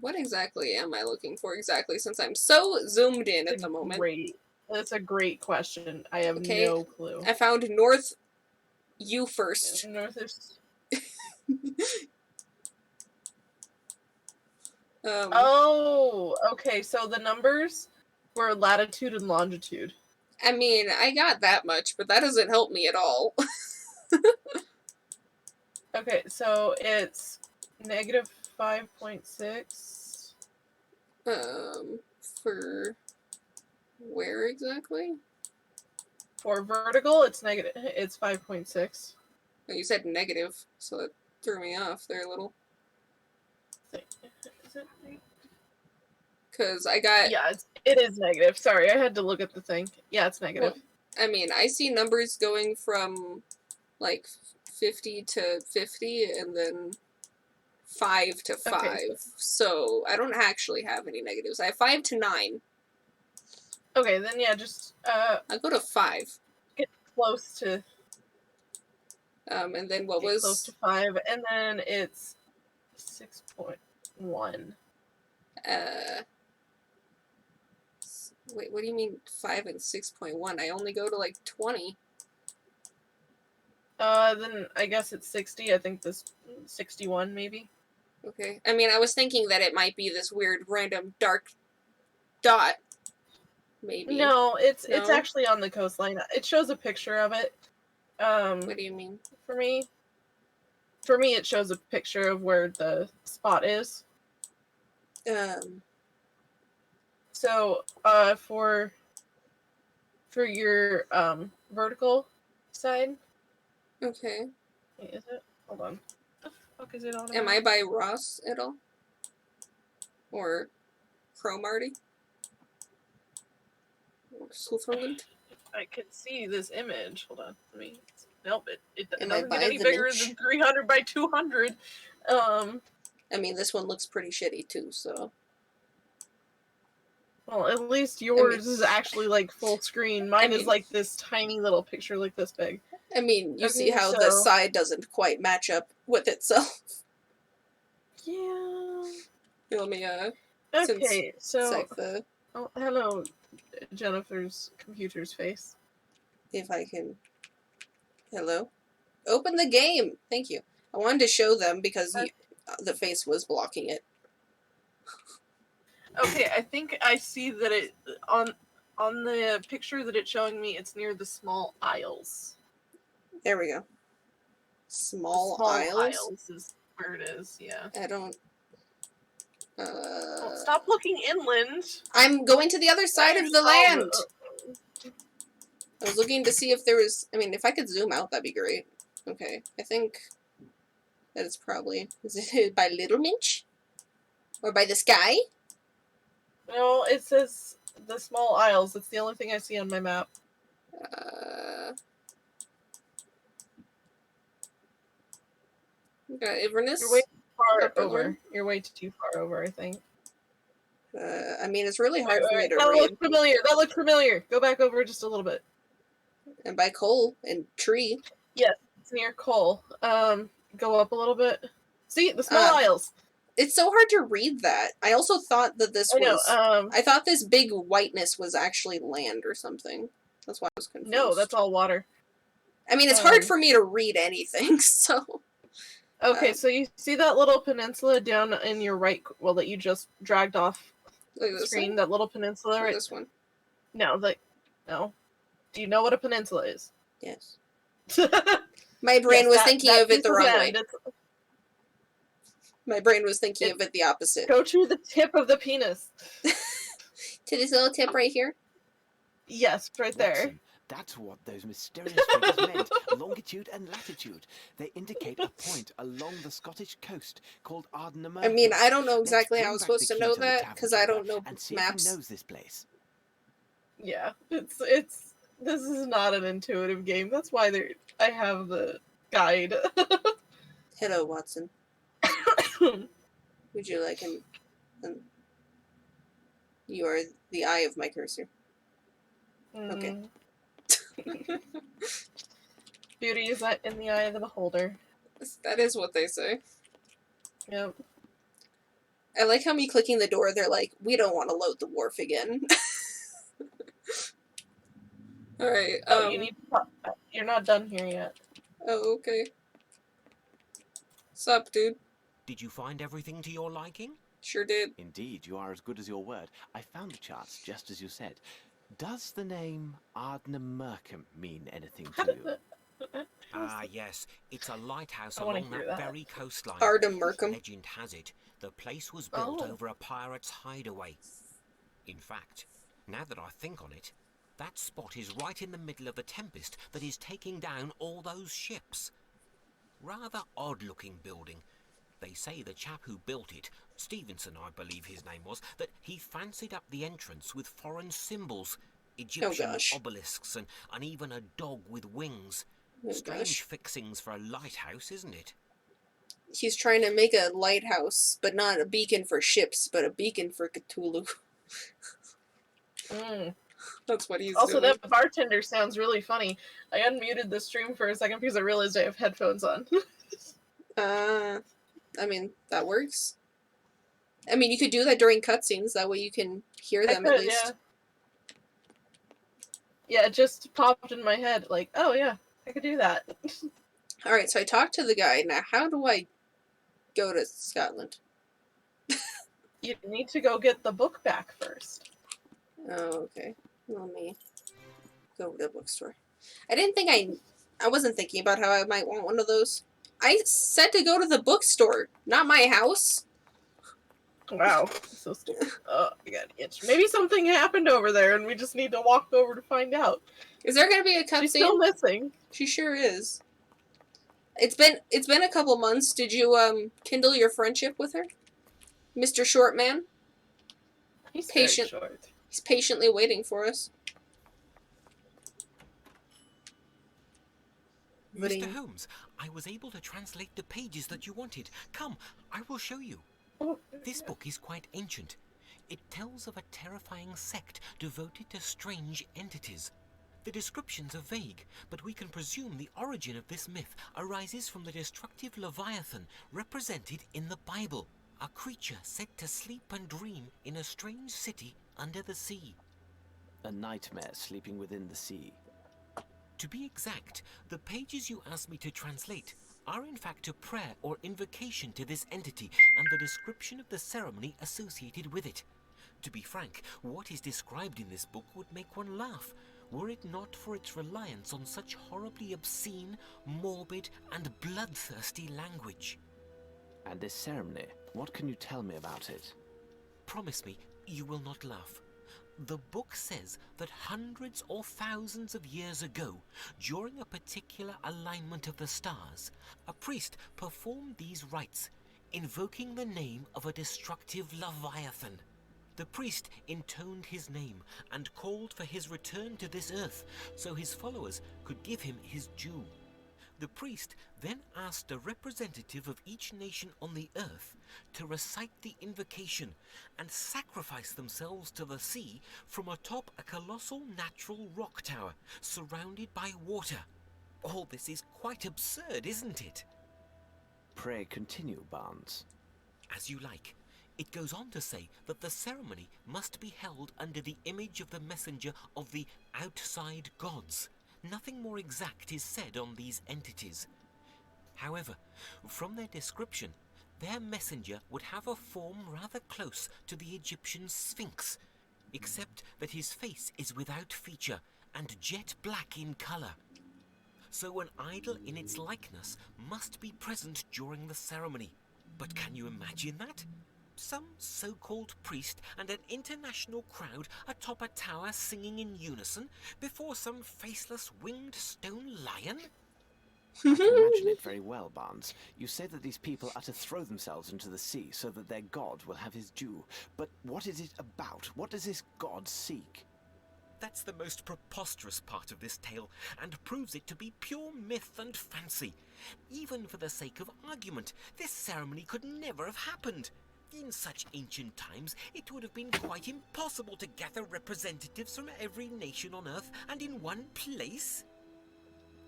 What exactly am I looking for exactly, since I'm so zoomed in at the moment? That's a great question. I have Okay. no clue. I found North U first. North is... Oh, okay, so the numbers were latitude and longitude. I mean, I got that much, but that doesn't help me at all. Okay, so it's negative 5.6. For where exactly? For vertical, it's 5.6. Oh, you said negative, so that threw me off there a little. Is it? Because I got... Yeah, it is negative. Sorry, I had to look at the thing. Yeah, it's negative. Well, I mean, I see numbers going from, like, 50 to 50, and then 5 to 5. Okay, So I don't actually have any negatives. I have 5 to 9. Okay, then yeah, just I'll go to 5. get close to And then what get was... close to 5, and then it's 6.1. Wait, what do you mean 5 and 6.1? I only go to like 20. Then I guess it's 60. I think this 61 maybe. Okay. I mean, I was thinking that it might be this weird random dark dot. Maybe. No, it's No? actually on the coastline. It shows a picture of it. What do you mean? For me, it shows a picture of where the spot is. So, for your vertical side. Okay. Wait, is it? Hold on. The fuck is it on? Am I by Ross at all? Or Cromarty? Or Sutherland? I can see this image. Hold on. Let me. Nope. It Am I doesn't by get any the bigger Minch? than 300 by 200. I mean, this one looks pretty shitty too, so... Well, at least yours is actually like full screen. Mine mean- is like this tiny little picture, like this big. I mean, you see Okay, how the so- side doesn't quite match up with itself. Yeah. Let me, Okay, so sec the... oh, hello, Jennifer's computer's face. If I can... Hello? Open the game! Thank you. I wanted to show them because the face was blocking it. Okay, I think I see that it on the picture that it's showing me. It's near the small aisles. There we go. The Small small aisles? is where it is. Yeah. I don't... Oh, stop looking inland. I'm going to the other side of the Oh, land! I was looking to see if there was... I mean, if I could zoom out, that'd be great. Okay, I think that it's probably... Is it by Little Minch? Or by the sky? No, it says the small aisles. That's the only thing I see on my map. We got Inverness. You're way too far Upper over. one? You're way too far over, I think. I mean, it's really hard for me to That read. looked familiar. That looked familiar. Go back over just a little bit. And by coal and tree. Yes, it's near Cole. Go up a little bit. See the small aisles. It's so hard to read that. I also thought that this I know. was... I thought this big whiteness was actually land or something. That's why I was confused. No, that's all water. I mean, it's hard for me to read anything, so... Okay, so you see that little peninsula down in your right, well, that you just dragged off Like the this screen, one? that little peninsula, Or right? this one? No, no. Do you know what a peninsula is? Yes. My brain was thinking of it the wrong way. My brain was thinking of it the opposite. Go to the tip of the penis. To this little tip right here? Yes, right there. Watson, that's what those mysterious figures meant. Longitude and latitude. They indicate a point along the Scottish coast called Ardnamurchan. I mean, I don't know Let's exactly bring how I was back supposed the to key know the that, tavern because I keeper don't know and see if he maps. knows this place. Yeah, it's this is not an intuitive game. That's why I have the guide. Hello, Watson. Would you like an... You are the eye of my cursor. Okay. Beauty is in the eye of the beholder. That is what they say. Yep. I like how me clicking the door, they're like, we don't want to load the wharf again. Alright, Oh, you're not done here yet. Oh, okay. Sup, dude? Did you find everything to your liking? Sure did. Indeed, you are as good as your word. I found the charts just as you said. Does the name Ardnamurchan mean anything to you? Ah, yes. It's a lighthouse I wanna along hear that that. very coastline. Ardnamurchan. Legend has it, the place was built Oh. over a pirate's hideaway. In fact, now that I think on it, that spot is right in the middle of the tempest that is taking down all those ships. Rather odd-looking building. They say the chap who built it, Stevenson I believe his name was, that he fancied up the entrance with foreign symbols, Egyptian gosh. obelisks and even a dog with wings. Oh, Strange gosh. fixings for a lighthouse, isn't it? He's trying to make a lighthouse, but not a beacon for ships, but a beacon for Cthulhu. Mm. That's what he's Also, doing. that bartender sounds really funny. I unmuted the stream for a second because I realized I have headphones on. I mean, that works. I mean, you could do that during cutscenes. That way you can hear them at least. Yeah. Yeah, it just popped in my head. Like, oh yeah, I could do that. Alright, so I talked to the guy. Now, how do I go to Scotland? You need to go get the book back first. Oh, okay. Let me go to the bookstore. I wasn't thinking about how I might want one of those. I said to go to the bookstore, not my house. Wow, so stupid. Oh, I got an itch. Maybe something happened over there, and we just need to walk over to find out. Is there gonna be a She's still cutscene? missing. She sure is. It's been a couple months. Did you kindle your friendship with her, Mr. Shortman? He's Patient. very short. He's patiently waiting for us. Mr. Holmes, I was able to translate the pages that you wanted. Come, I will show you. Oh, This book is quite ancient. It tells of a terrifying sect devoted to strange entities. The descriptions are vague, but we can presume the origin of this myth arises from the destructive Leviathan represented in the Bible, a creature said to sleep and dream in a strange city under the sea. A nightmare sleeping within the sea. To be exact, the pages you asked me to translate are in fact a prayer or invocation to this entity and the description of the ceremony associated with it. To be frank, what is described in this book would make one laugh, were it not for its reliance on such horribly obscene, morbid, and bloodthirsty language. And this ceremony, what can you tell me about it? Promise me you will not laugh. The book says that hundreds or thousands of years ago, during a particular alignment of the stars, a priest performed these rites, invoking the name of a destructive Leviathan. The priest intoned his name and called for his return to this earth so his followers could give him his due. The priest then asked a representative of each nation on the earth to recite the invocation and sacrifice themselves to the sea from atop a colossal natural rock tower surrounded by water. All this is quite absurd, isn't it? Pray continue, Barnes. As you like. It goes on to say that the ceremony must be held under the image of the messenger of the outside gods. Nothing more exact is said on these entities. However, from their description, their messenger would have a form rather close to the Egyptian Sphinx, except that his face is without feature and jet black in colour. So an idol in its likeness must be present during the ceremony. But can you imagine that? Some so-called priest and an international crowd atop a tower singing in unison before some faceless winged stone lion? I can imagine it very well, Barnes. You say that these people are to throw themselves into the sea so that their god will have his due. But what is it about? What does this god seek? That's the most preposterous part of this tale, and proves it to be pure myth and fancy. Even for the sake of argument, this ceremony could never have happened. In such ancient times, it would have been quite impossible to gather representatives from every nation on Earth and in one place.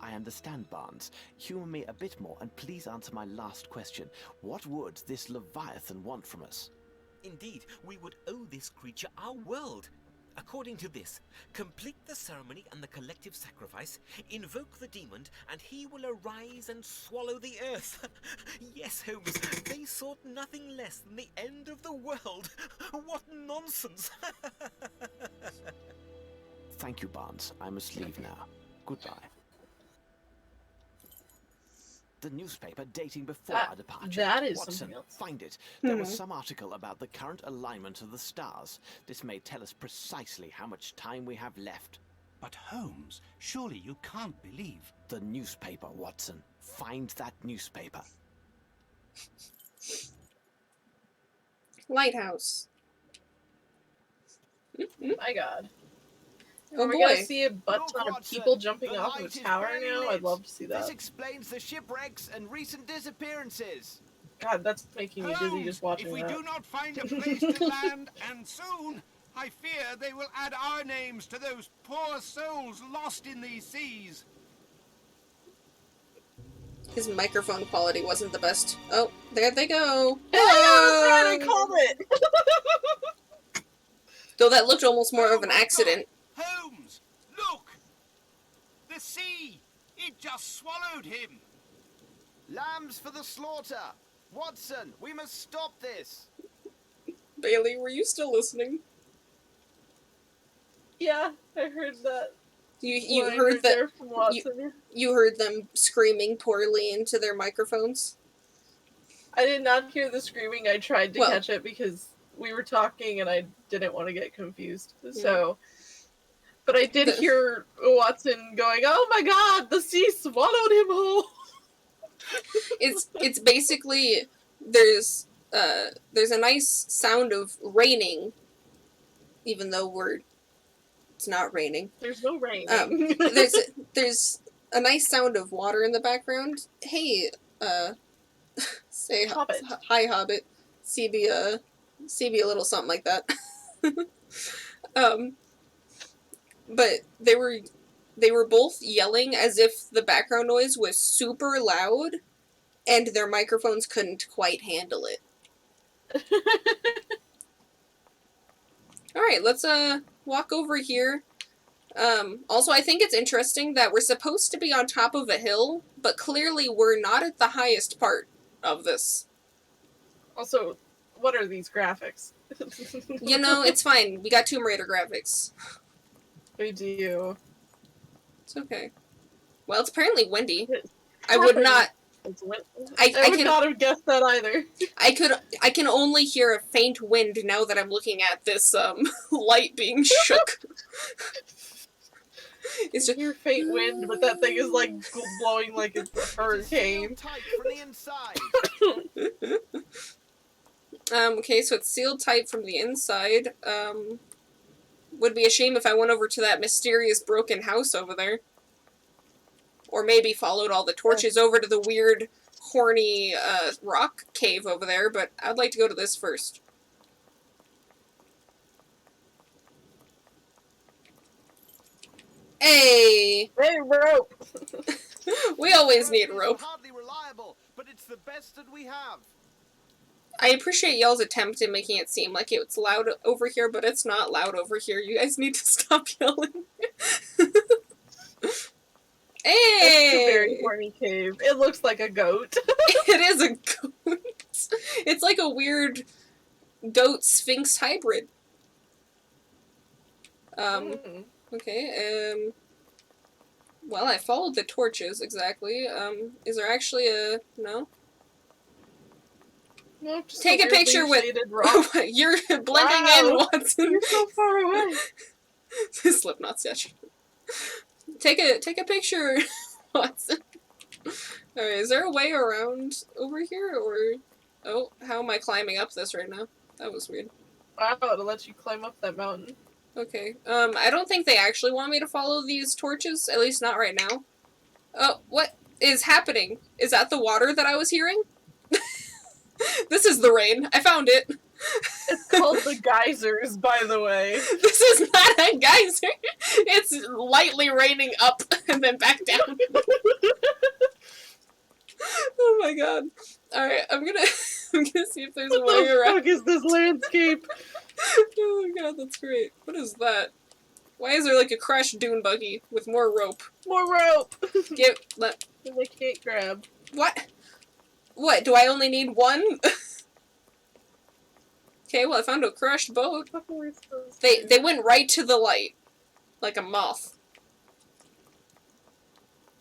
I understand, Barnes. Humour me a bit more and please answer my last question. What would this Leviathan want from us? Indeed, we would owe this creature our world. According to this, complete the ceremony and the collective sacrifice, invoke the demon, and he will arise and swallow the earth. Yes, Holmes, they sought nothing less than the end of the world. What nonsense! Thank you, Barnes. I must leave now. Goodbye. The newspaper dating before our departure. that is Watson, something else. find it. There was some article about the current alignment of the stars. This may tell us precisely how much time we have left. But Holmes, surely you can't believe... The newspaper, Watson. Find that newspaper. lighthouse. My god. Oh Are we gonna boy. see a butt Look, ton of Watson, people jumping the off of light a is tower barely now? lit. I'd love to see This that. explains the shipwrecks and recent disappearances. God, that's making me dizzy Holmes, just watching if we that. do not find a place to land, and soon, I fear they will add our names to those poor souls lost in these seas. His microphone quality wasn't the best. Oh, there they go. Yeah, that's right, I Hello! called it! Though that looked almost more of Oh an my accident. God. Holmes, look! The sea! It just swallowed him! Lambs for the slaughter. Watson, we must stop this. Bailey, were you still listening? Yeah, I heard that. You line heard right that there from Watson. you heard them screaming poorly into their microphones? I did not hear the screaming. I tried to Well- catch it because we were talking and I didn't want to get confused. So, but I did hear Watson going, "Oh my God, the sea swallowed him whole." It's basically there's a nice sound of raining, even though it's not raining. There's no rain. There's a nice sound of water in the background. Hey, say Hobbit. hi, Hobbit. CB a little something like that. But they were both yelling as if the background noise was super loud, and their microphones couldn't quite handle it. All right, let's walk over here. Also, I think it's interesting that we're supposed to be on top of a hill, but clearly we're not at the highest part of this. Also, what are these graphics? You know, it's fine. We got Tomb Raider graphics. We do. It's okay. Well, it's apparently windy. It's I would not. It's win- I I would can- not have guessed that either. I can only hear a faint wind now that I'm looking at this light being shook. It's just Your faint wind, but that thing is like blowing like it's a hurricane. It's sealed tight from the inside. okay, so it's sealed tight from the inside. Would be a shame if I went over to that mysterious broken house over there. Or maybe followed all the torches over to the weird, horny, rock cave over there, but I'd like to go to this first. Hey! Hey, rope! We always need rope. Hardly reliable, but it's the best that we have. I appreciate y'all's attempt in making it seem like it's loud over here, but it's not loud over here. You guys need to stop yelling. Hey! It's a very horny cave. It looks like a goat. It is a goat. It's like a weird goat sphinx hybrid. Mm. Okay, well, I followed the torches, exactly. Is there actually a... no? No, just Take a weirdly picture with- shaded rock. You're blending in, Wow. Watson. You're so far away. Slipknot sketch. Take a picture, Watson. Alright, is there a way around over here, or... oh, how am I climbing up this right now? That was weird. Wow, to let you climb up that mountain. Okay, I don't think they actually want me to follow these torches, at least not right now. Oh, what is happening? Is that the water that I was hearing? This is the rain. I found it. It's called the geysers, by the way. This is not a geyser. It's lightly raining up and then back down. Oh my god. Alright, I'm gonna see if there's a What way the around. fuck is this landscape? Oh my god, that's great. What is that? Why is there like a crashed dune buggy with more rope? More rope! Let... They can't grab. what? What, do I only need one? Okay, well I found a crashed boat. What are we supposed They to do? went right to the light. Like a moth.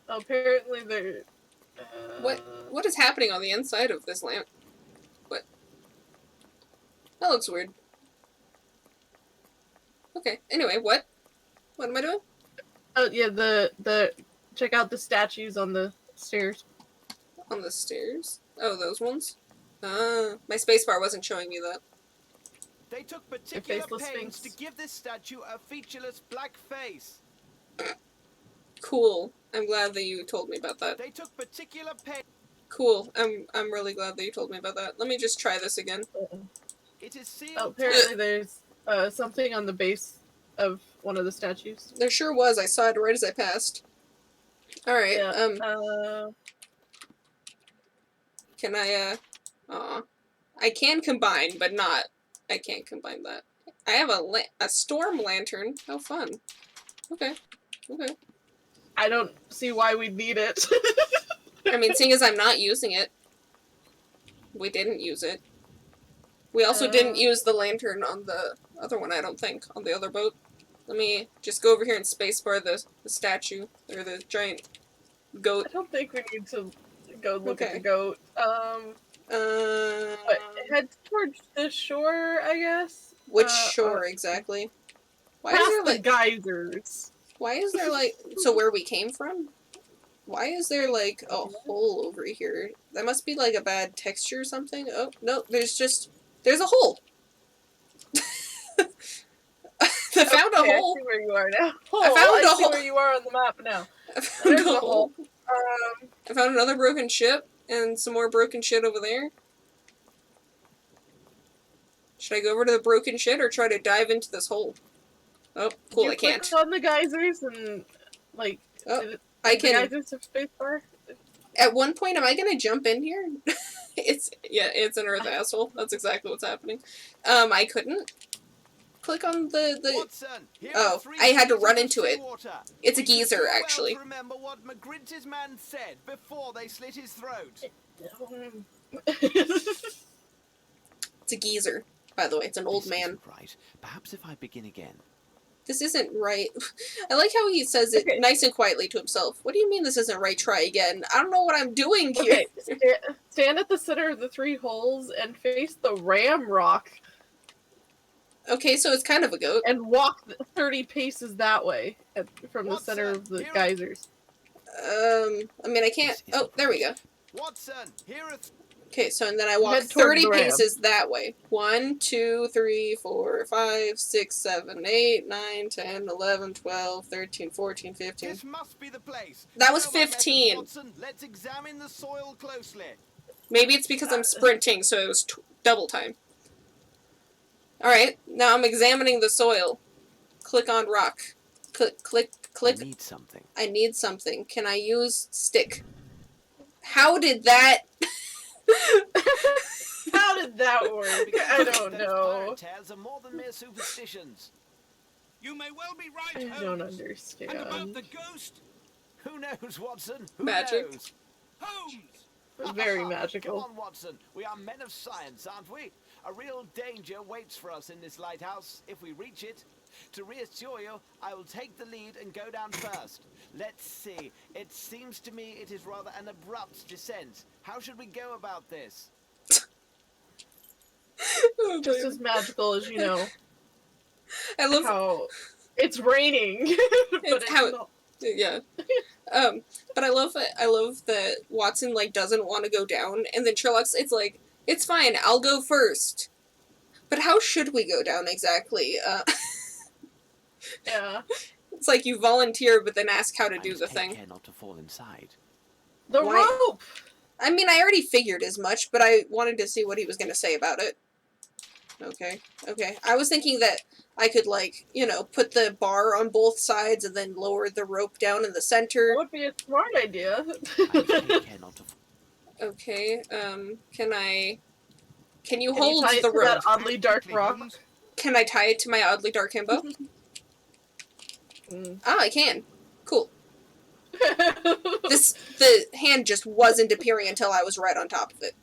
Apparently they're... What is happening on the inside of this lamp? What? That looks weird. Okay, anyway, what? What am I doing? Oh, yeah, the... Check out the statues on the stairs. On the stairs? Oh, those ones? My spacebar wasn't showing me that. They took particular faceless pains sphinx. to give this statue a featureless black face. Cool. I'm glad that you told me about that. They took particular pains. Cool. I'm really glad that you told me about that. Let me just try this again. It is sealed. Oh, apparently there's something on the base of one of the statues. There sure was. I saw it right as I passed. Alright, Yeah. can I, I can combine, but not. I can't combine that. I have a storm lantern. How fun. Okay. Okay. I don't see why we'd need it. I mean, seeing as I'm not using it. We didn't use it. We also didn't use the lantern on the other one, I don't think, on the other boat. Let me just go over here and spacebar the statue, or the giant goat. I don't think we need to go look at Okay. the goat. But head towards the shore, I guess. Which shore exactly? Why is Past there the like? geysers. Why is there like? So where we came from? Why is there like a hole over here? That must be like a bad texture or something. Oh no, there's a hole. I found a Okay, hole. I see where you are now. I see hole. where you are on the map now. I found There's a a hole. hole. I found another broken ship and some more broken shit over there. Should I go over to the broken shit or try to dive into this hole? Oh, cool, you I can't. click on the geysers and like. Oh, did I the can. geysers have spacebar? At one point, am I gonna jump in here? It's an earth asshole. That's exactly what's happening. I couldn't click on the. Watson, here Oh, are 3 I had to meters run of into it. seawater. It's a We should geezer, do well actually. to remember what McGrinty's man said before they slit his throat. It's a geezer, by the way. It's an old This man. isn't right. Perhaps if I begin again. This isn't right. I like how he says it Okay. nice and quietly to himself. What do you mean this isn't right? Try again. I don't know what I'm doing here. Okay, stand at the center of the 3 holes and face the ram rock Okay, so it's kind of a goat. and walk 30 paces that way from the Watson, center of the here- geysers. I mean, I can't. This Oh, isn't there we go. Watson, here are Okay, so and then I walk Head towards 30 the ram. paces that way. 1, 2, 3, 4, 5, 6, 7, 8, 9, 10, 11, 12, 13, 14, 15. This must be the place. That was Know my method, 15. Watson. Let's examine the soil closely. Maybe it's because I'm sprinting, so it was double time. Alright, now I'm examining the soil. Click on rock. Click, click, click. I need something. I need something. Can I use stick? How did that... How did that work? I don't Those know. pirate tales are more than mere superstitions. You may well be I right, don't Holmes. And about understand. the ghost, Who knows, Watson? Who Magic. knows? Holmes! Very Come magical. on, Watson. We are men of science, aren't we? A real danger waits for us in this lighthouse if we reach it. To reassure you, I will take the lead and go down first. Let's see. It seems to me it is rather an abrupt descent. How should we go about this? Oh, Just boy. as magical as, you know, I love... how it's raining. But it's how- not. Yeah. But I love that Watson, like, doesn't want to go down, and then Sherlock's, it's like, it's fine, I'll go first. But how should we go down exactly? Yeah. It's like you volunteer, but then ask how to I do must the take thing. care not to fall inside. The Why- rope! I mean, I already figured as much, but I wanted to see what he was going to say about it. Okay, okay. I was thinking that I could, like, you know, put the bar on both sides and then lower the rope down in the That center. would be a smart idea. I must take care not to fall. Okay, can you Can you hold tie it the to that rope? oddly dark Quickly, rock? Holmes. Can I tie it to my oddly dark himbo? Mm. Ah, I can. Cool. The hand just wasn't appearing until I was right on top of it.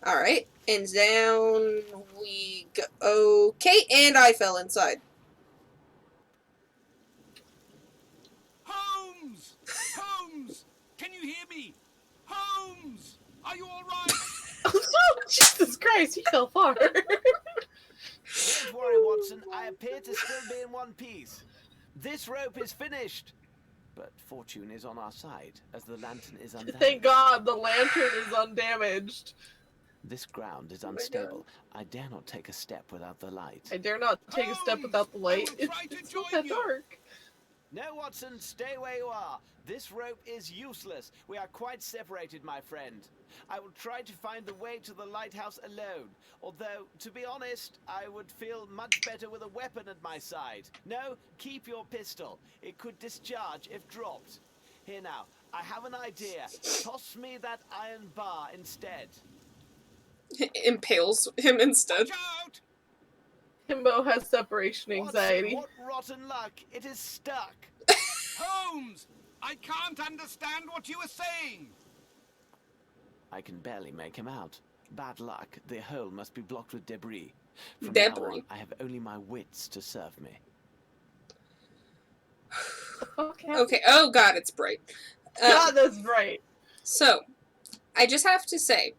Alright, and down we go. Okay, and I fell inside. Holmes! Holmes! Can you hear me? Holmes! Are you all right? Oh, Jesus Christ, he fell far. Don't worry, Watson. I appear to still be in one piece. This rope is finished. But fortune is on our side, as the lantern is undamaged. Thank God the lantern is undamaged. This ground is Oh my unstable. I dare not take a step without the light. I dare not take a step without the light. I'll It's, try to it's not join that you. dark. No, Watson, stay where you are. This rope is useless. We are quite separated, my friend. I will try to find the way to the lighthouse alone. Although, to be honest, I would feel much better with a weapon at my side. No, keep your pistol. It could discharge if dropped. Here now, I have an idea. Toss me that iron bar instead. Impales him instead. Watch out! Himbo has separation Watson, anxiety. what rotten luck. It is stuck. Holmes! I can't understand what you are saying! I can barely make him out. Bad luck. The hole must be blocked with debris. From Debris. now on, I have only my wits to serve me. Okay. Okay, oh god, it's bright. God, that's right. So, I just have to say,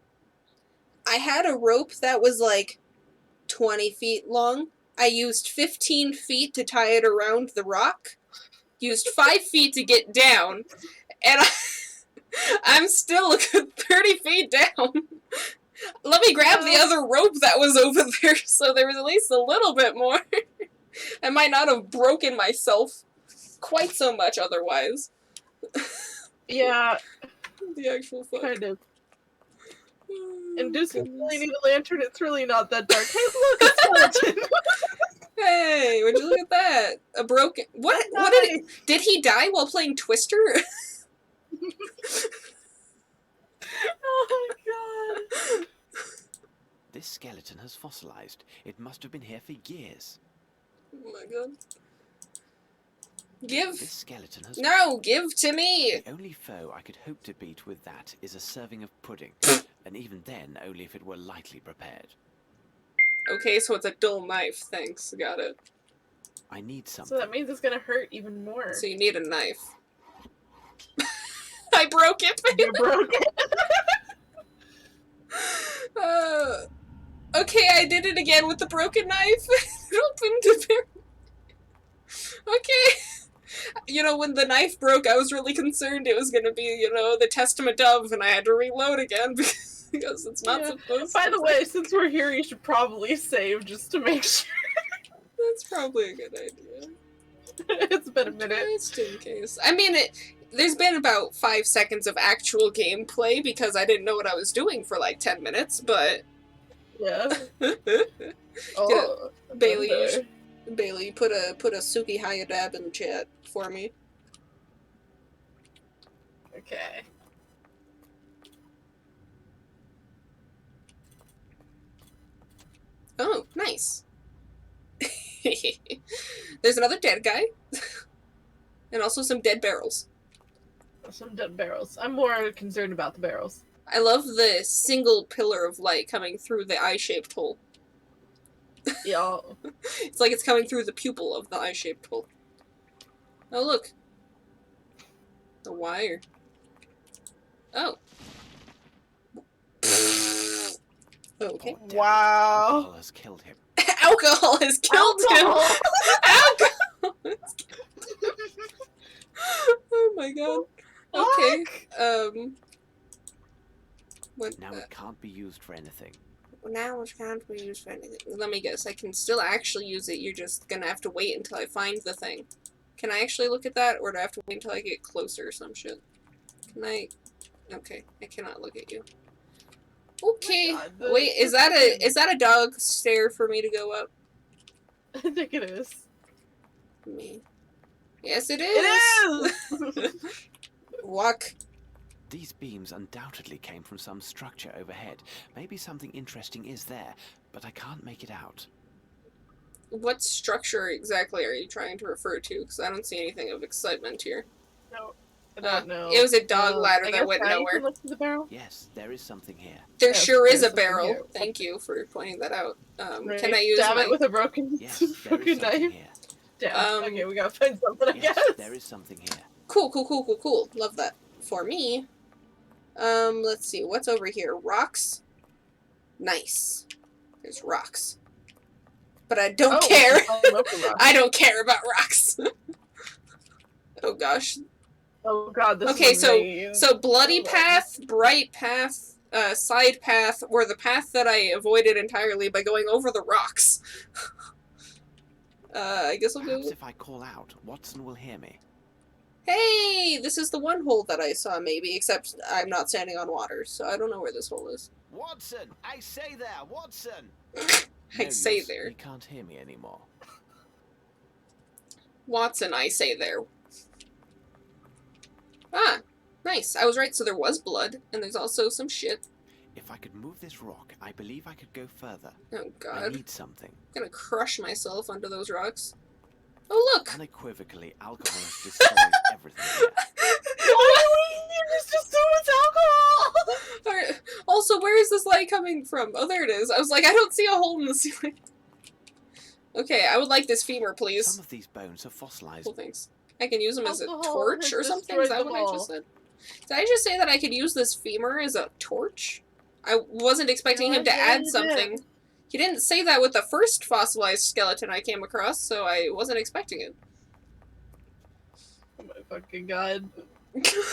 I had a rope that was like 20 feet long. I used 15 feet to tie it around the rock, used 5 feet to get down, and I'm still a good 30 feet down. Let me grab the other rope that was over there so there was at least a little bit more. I might not have broken myself quite so much otherwise. Yeah, The actual fuck. kind of. Oh, And Deuce goodness. really need a lantern. It's really not that dark. Hey, look, a skeleton. Hey, would you look at that? A broken. What? What did he die while playing Twister? Oh my god. This skeleton has fossilized. It must have been here for years. Oh my god. This Give. skeleton has... No, give to me. The only foe I could hope to beat with that is a serving of pudding. And even then, only if it were lightly prepared. Okay, so it's a dull knife. Thanks, got it. I need So something. that means it's gonna hurt even more. So you need a knife. I broke it. You broke it. Okay, I did it again with the broken knife. It opened the barrel. Okay. You know, when the knife broke, I was really concerned it was gonna be, you know, the Testament of, and I had to reload again because it's not Yeah. supposed By to. the way, since we're here, you should probably save just to make sure. That's probably a good idea. It's been a minute. Just in case. I mean, there's been about 5 seconds of actual gameplay because I didn't know what I was doing for like 10 minutes, but... Yeah. Oh, Bailey, you okay. should- Bailey, put a Suki Hayadab in the chat for me. Okay. Oh, nice. There's another dead guy. And also some dead barrels. Some dead barrels. I'm more concerned about the barrels. I love the single pillar of light coming through the eye-shaped hole. Yeah. It's like it's coming through the pupil of the eye-shaped hole. Oh, look. The wire. Oh. Okay. Poor devil. Wow. Alcohol has killed him. Alcohol has killed him! Alcohol has killed him! Oh my god. Okay. What? Now it can't be used for anything. Now it can't be used for anything. Let me guess. I can still actually use it. You're just gonna have to wait until I find the thing. Can I actually look at that, or do I have to wait until I get closer or some shit? Can I? Okay, I cannot look at you. Okay. God, the- Wait, is that a dog stair for me to go up? I think it is. Me. Yes, it It is. is! Walk. These beams undoubtedly came from some structure overhead. Maybe something interesting is there, but I can't make it out. What structure exactly are you trying to refer to? Because I don't see anything of excitement here. No, I don't know. It was a dog ladder I that guess went now you nowhere. can look through the barrel. Yes, there is something here. There Yes, sure is there's a something barrel. here. Thank you for pointing that out. Right. Can I use Stab my... it with a broken, Yes, there is broken something knife? here. Damn. Okay, we gotta find something, I Yes, guess. there is something here. Cool. Love that. For me, let's see. What's over here? Rocks? Nice. There's rocks. But I don't care. I love the rock. I don't care about rocks. Oh gosh. Oh god, this Okay, is a maze. so bloody Hold on. path, bright path, side path, or the path that I avoided entirely by going over the rocks. I guess I'll Perhaps go... if I call out, Watson will hear me. Hey! This is the one hole that I saw, maybe, except I'm not standing on water, so I don't know where this hole is. Watson! I say there, Watson! I No say use. there. He can't hear me anymore. Watson, I say there. Ah, nice. I was right, so there was blood, and there's also some shit. If I could move this rock, I believe I could go further. Oh I god. need something. I'm gonna crush myself under those rocks. Oh look! Unequivocally, alcohol has destroyed everything here. There's just so much alcohol! Alright. Also, where is this light coming from? Oh, there it is. I was like, I don't see a hole in the ceiling. Okay, I would like this femur, please. Some of these bones are fossilized. Cool, thanks. I can use them as a Alcohol torch has or something? Is that destroyed what them I all. just said? Did I just say that I could use this femur as a torch? I wasn't expecting No, him to I add did. something. He didn't say that with the first fossilized skeleton I came across, so I wasn't expecting it. Oh my fucking god.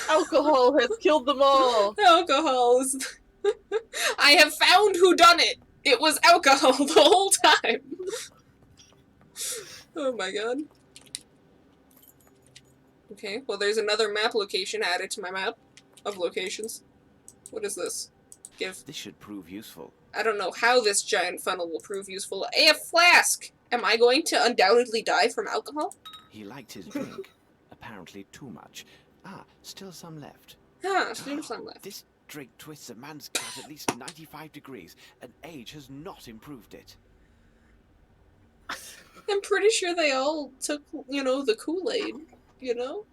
Alcohol has killed them all! Alcohol is... I have found who done it! It was alcohol the whole time! Oh my god. Okay, well there's another map location added to my map of locations. What is this? Give. This should prove useful. I don't know how this giant funnel will prove useful. A flask! Am I going to undoubtedly die from alcohol? He liked his drink. Apparently too much. Ah, still some left. Ah, still some left. This drink twists a man's gut at least 95 degrees, and age has not improved it. I'm pretty sure they all took, you know, the Kool-Aid, you know?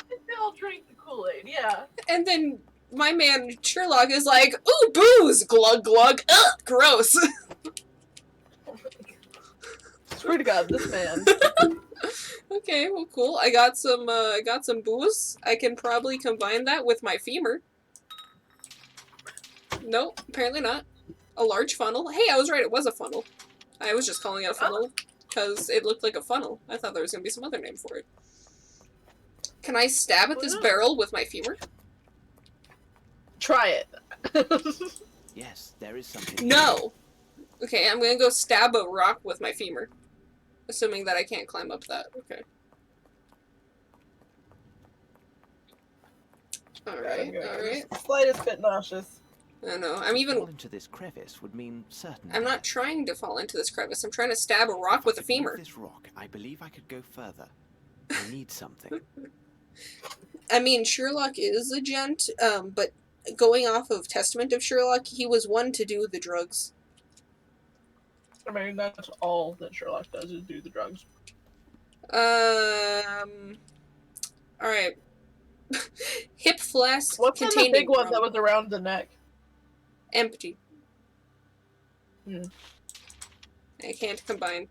They all drank the Kool-Aid, yeah. And then my man Sherlock is like, ooh, booze! Glug glug! Ugh, gross! Oh my god. Swear to god, this man. Okay, well cool. I got some booze. I can probably combine that with my femur. Nope, apparently not. A large funnel. Hey, I was right, it was a funnel. I was just calling it a funnel because it looked like a funnel. I thought there was gonna be some other name for it. Can I stab at this barrel with my femur? Try it. Yes, there is something. No! Okay, I'm gonna go stab a rock with my femur. Assuming that I can't climb up that. Okay. Alright, alright. Slightest bit nauseous. I know. I'm Fall even... into this crevice would mean certain. I'm not trying to fall into this crevice. I'm trying to stab a rock with a femur. This rock, I believe I could go further. I need something. I mean, Sherlock is a gent, but going off of Testament of Sherlock, he was one to do the drugs. I mean, that's all that Sherlock does is do the drugs. Alright. Hip flask What's in the containing big one rum. that was around the neck? Empty. Hmm. I can't combine.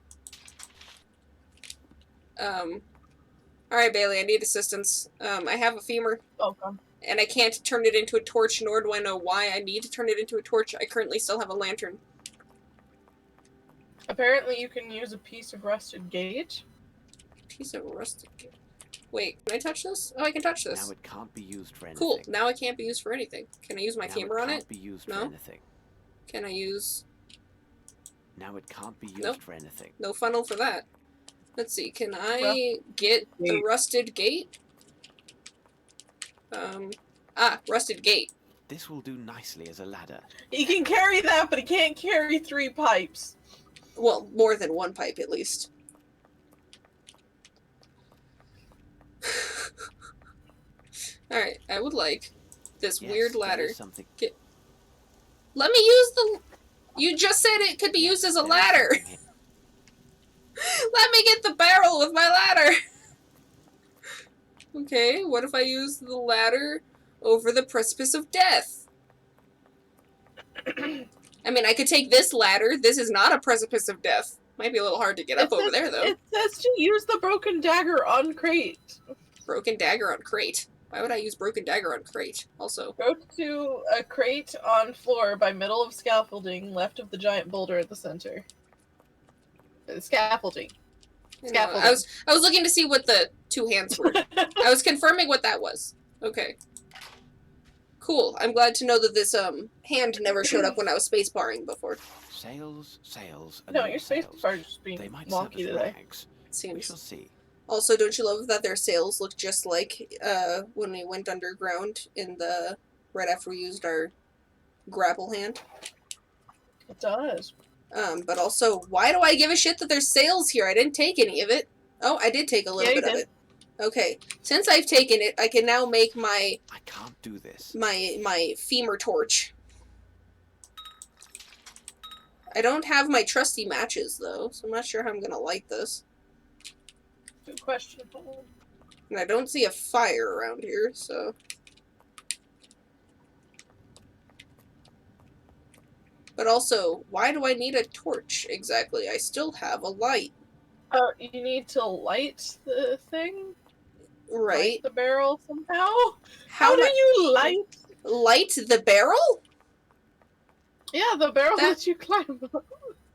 Alright, Bailey, I need assistance. I have a femur, Welcome. and I can't turn it into a torch, nor do I know why I need to turn it into a torch. I currently still have a lantern. Apparently you can use a piece of rusted gate. Piece of rusted. Wait, can I touch this? Oh, I can touch this. Now it can't be used for anything. Cool. Now it can't be used for anything. Can I use my Now femur on can't it? be used No? for anything. Can I use... Now it can't be used Nope. for anything. No funnel for that. Let's see, can I get the rusted gate? Rusted gate. This will do nicely as a ladder. He can carry that, but he can't carry 3 pipes. Well, more than one pipe at least. Alright, I would like this Yes, weird there ladder. is something. Let me use the... You just said it could be used as a There is ladder! something here. Let me get the barrel with my ladder! Okay, what if I use the ladder over the precipice of death? I mean, I could take this ladder. This is not a precipice of death. Might be a little hard to get up over there, though. It says to use the broken dagger on crate. Broken dagger on crate. Why would I use broken dagger on crate? Also, Go to a crate on floor by middle of scaffolding, left of the giant boulder at the center. Scaffolding. I know, Scaffolding. I was looking to see what the two hands were. I was confirming what that was. Okay. Cool. I'm glad to know that this hand never showed up when I was spacebarring before. Sails, sails, and No, more your space sails. bar just being They might serve wonky as today. rags. We Seems. shall see. Also, don't you love that their sails look just like when we went underground in the right after we used our grapple hand? It does. But also, why do I give a shit that there's sails here? I didn't take any of it. Oh, I did take a little Yeah, you bit of did. it. Okay, since I've taken it, I can now make my I can't do this. my femur torch. I don't have my trusty matches though, so I'm not sure how I'm gonna light this. Good question. And I don't see a fire around here, so. But also, why do I need a torch exactly? I still have a light. Oh, you need to light the thing? Right? Light the barrel somehow? How do do you light? light the barrel? Yeah, the barrel That- that you climb up.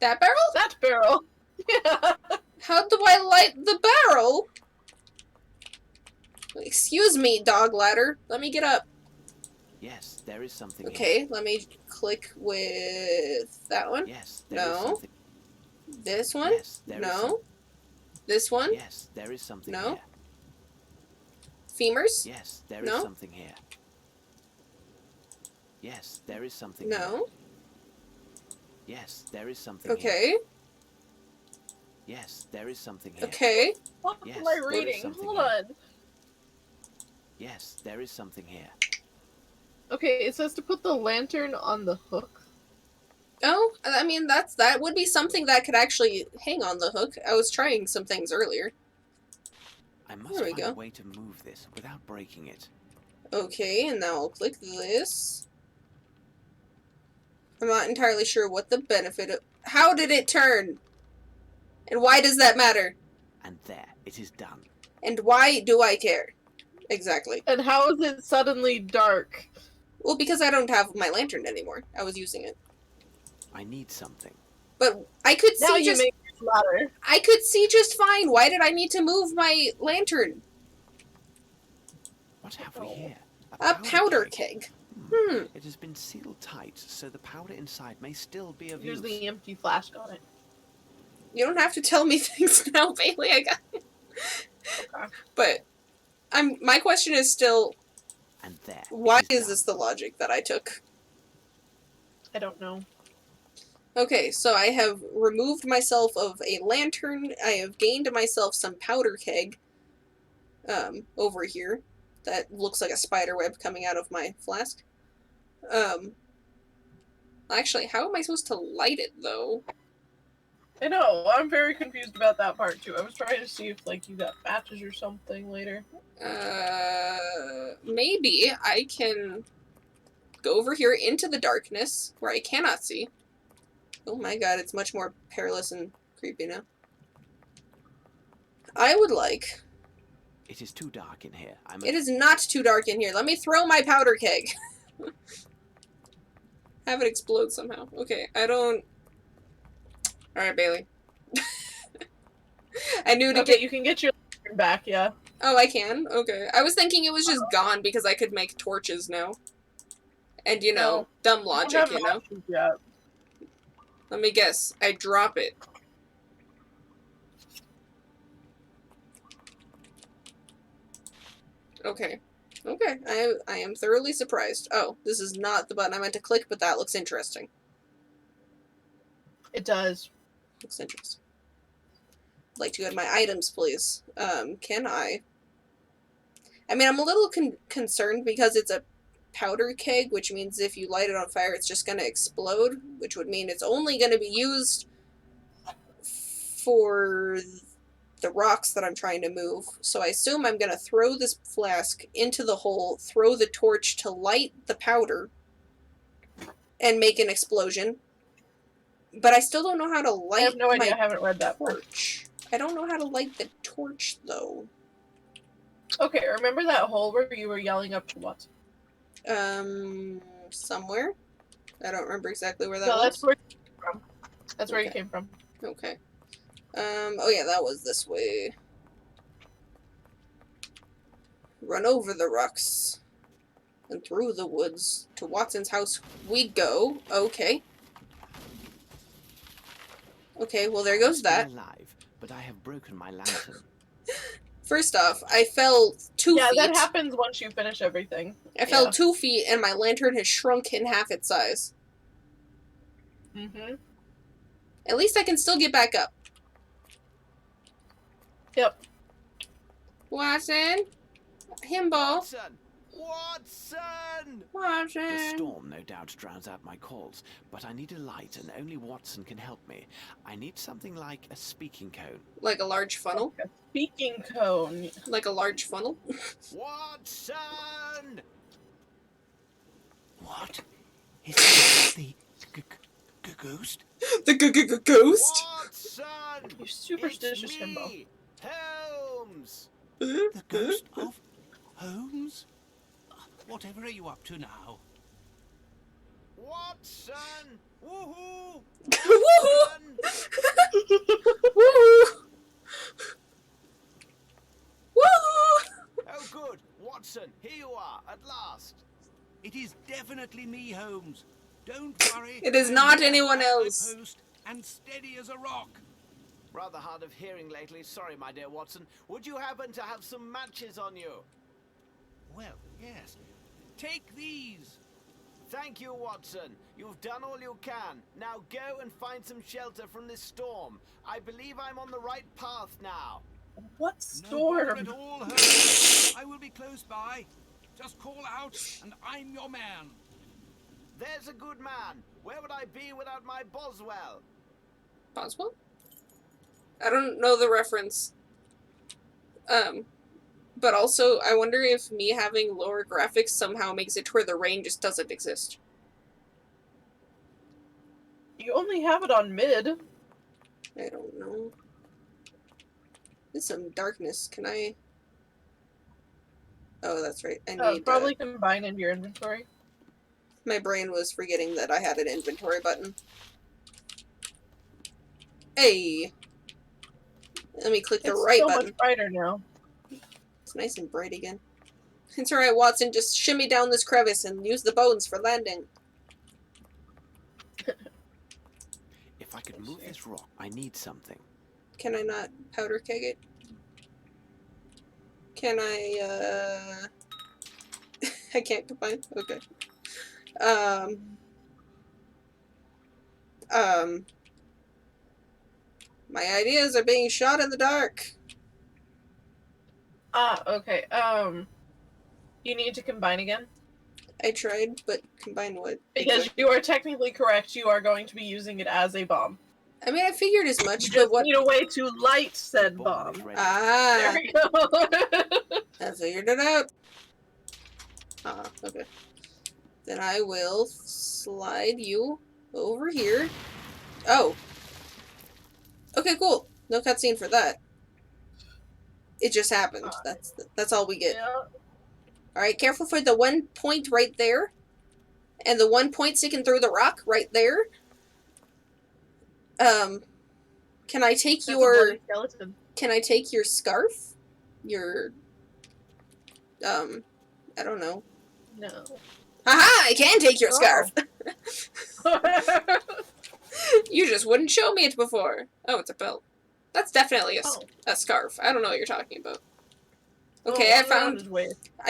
That barrel? That barrel. Yeah. How do I light the barrel? Excuse me, dog ladder. Let me get up. Yes, there is something here. Okay, let me click with that one. Yes, there is No. something. This one? Yes, there is No. This one? Yes, there is something No. here. Femurs? Yes, there is No. something here. Yes, there is something here. No. Yes, there is something here. Okay. Yes, there is something here. Okay. What Yes, am I there is reading? something Hold here. on. Yes, there is something here. Okay, it says to put the lantern on the hook. Oh, I mean, that would be something that could actually hang on the hook. I was trying some things earlier. I must There we find a go. way to move this without breaking it. Okay, and now I'll click this. I'm not entirely sure what the benefit of... How did it turn? And why does that matter? And there, it is done. And why do I care? Exactly. And how is it suddenly dark? Well, because I don't have my lantern anymore. I was using it. I need something. But I could Now see you just... make it ladder. I could see just fine. Why did I need to move my lantern? What have we here? A powder keg. Hmm. It has been sealed tight, so the powder inside may still be of Here's use. the empty flask on it. You don't have to tell me things now, Bailey. I got it. Okay. But my question is still, And there. why it is done. this the logic that I took? I don't know. Okay, so I have removed myself of a lantern. I have gained myself some powder keg over here that looks like a spider web coming out of my flask. Actually, how am I supposed to light it, though? I know, I'm very confused about that part too. I was trying to see if like you got matches or something later. Maybe I can go over here into the darkness where I cannot see. Oh my god, it's much more perilous and creepy now. I would like... It is too dark in here. It is not too dark in here. Let me throw my powder keg. Have it explode somehow. Okay, I don't... Alright, Bailey. I knew to Okay, get... you can get your lantern back, yeah. Oh, I can? Okay. I was thinking it was just gone because I could make torches now. And, you know, dumb I don't logic, have you know? matches yet. Let me guess. I drop it. Okay. Okay. I am thoroughly surprised. Oh, this is not the button I meant to click, but that looks interesting. It does. Looks interesting. I'd like to go to my items, please. Can I? I mean, I'm a little concerned because it's a powder keg, which means if you light it on fire, it's just going to explode, which would mean it's only going to be used for the rocks that I'm trying to move. So I assume I'm going to throw this flask into the hole, throw the torch to light the powder, and make an explosion. But I still don't know how to light I have no idea. my I haven't read that part. torch. I don't know how to light the torch, though. Okay, remember that hole where you were yelling up to what? Somewhere. I don't remember exactly where that No, was. that's where you came from. That's where you Okay. came from. Okay. Oh yeah, that was this way. Run over the rocks. And through the woods to Watson's house we go. Okay. Okay, well there goes I'm still that. alive, but I have broken my lantern. First off, I fell 2 Yeah, feet. that happens once you finish everything. I fell Yeah. 2 feet and my lantern has shrunk in half its size. Mm-hmm. At least I can still get back up. Yep. Watson? Himbo? Watson! Watson! The Watson? storm no doubt drowns out my calls, but I need a light and only Watson can help me. I need something like a speaking cone. Like a large funnel? A speaking cone. Like a large funnel? Watson! What? Is that the ghost? The ghost? Watson! You're superstitious, It's Himbo. me, Holmes! The ghost of Holmes? Whatever are you up to now? Watson! Woohoo! Woohoo! Watson! Woo! Woo! Oh, good. Watson, here you are, at last. It is definitely me, Holmes. Don't worry. It is I'm not here anyone at my else. post and steady as a rock. Rather hard of hearing lately. Sorry, my dear Watson. Would you happen to have some matches on you? Well, yes. Take these. Thank you, Watson. You've done all you can. Now go and find some shelter from this storm. I believe I'm on the right path now. What No bother storm? at all, Holmes. I will be close by. Just call out, and I'm your man. There's a good man. Where would I be without my Boswell? Boswell? I don't know the reference. But also, I wonder if me having lower graphics somehow makes it to where the rain just doesn't exist. You only have it on mid. I don't know. There's some darkness. Can I... Oh, that's right. I need... Probably combine into your inventory. My brain was forgetting that I had an inventory button. Hey! Let me click the It's right so button. much brighter now. It's nice and bright again. It's alright, Watson. Just shimmy down this crevice and use the bones for landing. If I could move this rock, I need something. Can I not powder keg it? Can I, I can't combine? Okay. My ideas are being shot in the dark. Okay. You need to combine again. I tried, but combine what? Because you are technically correct, you are going to be using it as a bomb. I mean, I figured as much, You but just what? need a way to light said Bomb is bomb. ready. Ah, There we go. I figured it out. Ah, okay. Then I will slide you over here. Oh. Okay, cool. No cutscene for that. It just happened. That's all we get. Yeah. Alright, careful for the 1 point right there. And the 1 point sticking through the rock right there. Can I take That's a your... bloody skeleton. Can I take your scarf? Your... I don't know. No. Haha! I can take your Oh. scarf! You just wouldn't show me it before. Oh, it's a belt. That's definitely a scarf. I don't know what you're talking about. Okay, I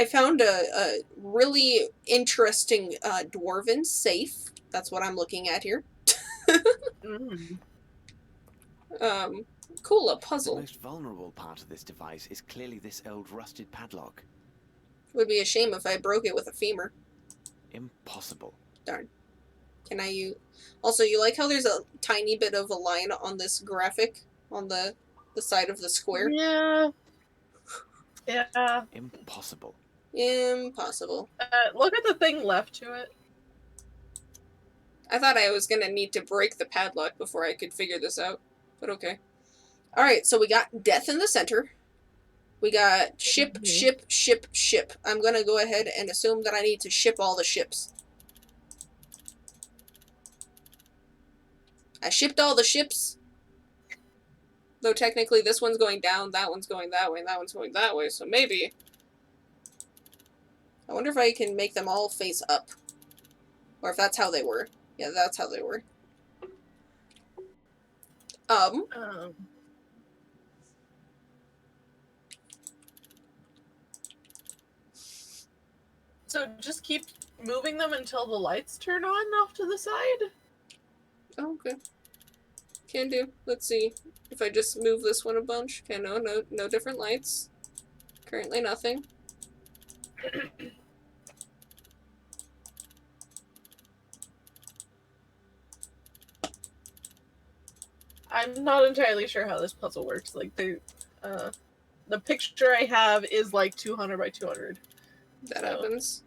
found a really interesting dwarven safe. That's what I'm looking at here. Mm. Cool, a The puzzle. most vulnerable part of this device is clearly this old rusted padlock. Would be a shame if I broke it with a femur. Impossible. Darn. Can I use... Also, you like how there's a tiny bit of a line on this graphic? On the side of the square? Yeah. Yeah. Impossible. Impossible. Look at the thing left to it. I thought I was gonna need to break the padlock before I could figure this out. But okay. Alright, so we got death in the center. We got ship, Mhm. ship, ship, ship. I'm gonna go ahead and assume that I need to ship all the ships. I shipped all the ships. Though technically this one's going down, that one's going that way, and that one's going that way, so maybe... I wonder if I can make them all face up. Or if that's how they were. Yeah, that's how they were. So just keep moving them until the lights turn on off to the side? Oh, okay. Can do. Let's see. If I just move this one a bunch. Okay, no different lights. Currently nothing. I'm not entirely sure how this puzzle works. Like, the picture I have is like 200 by 200. That happens.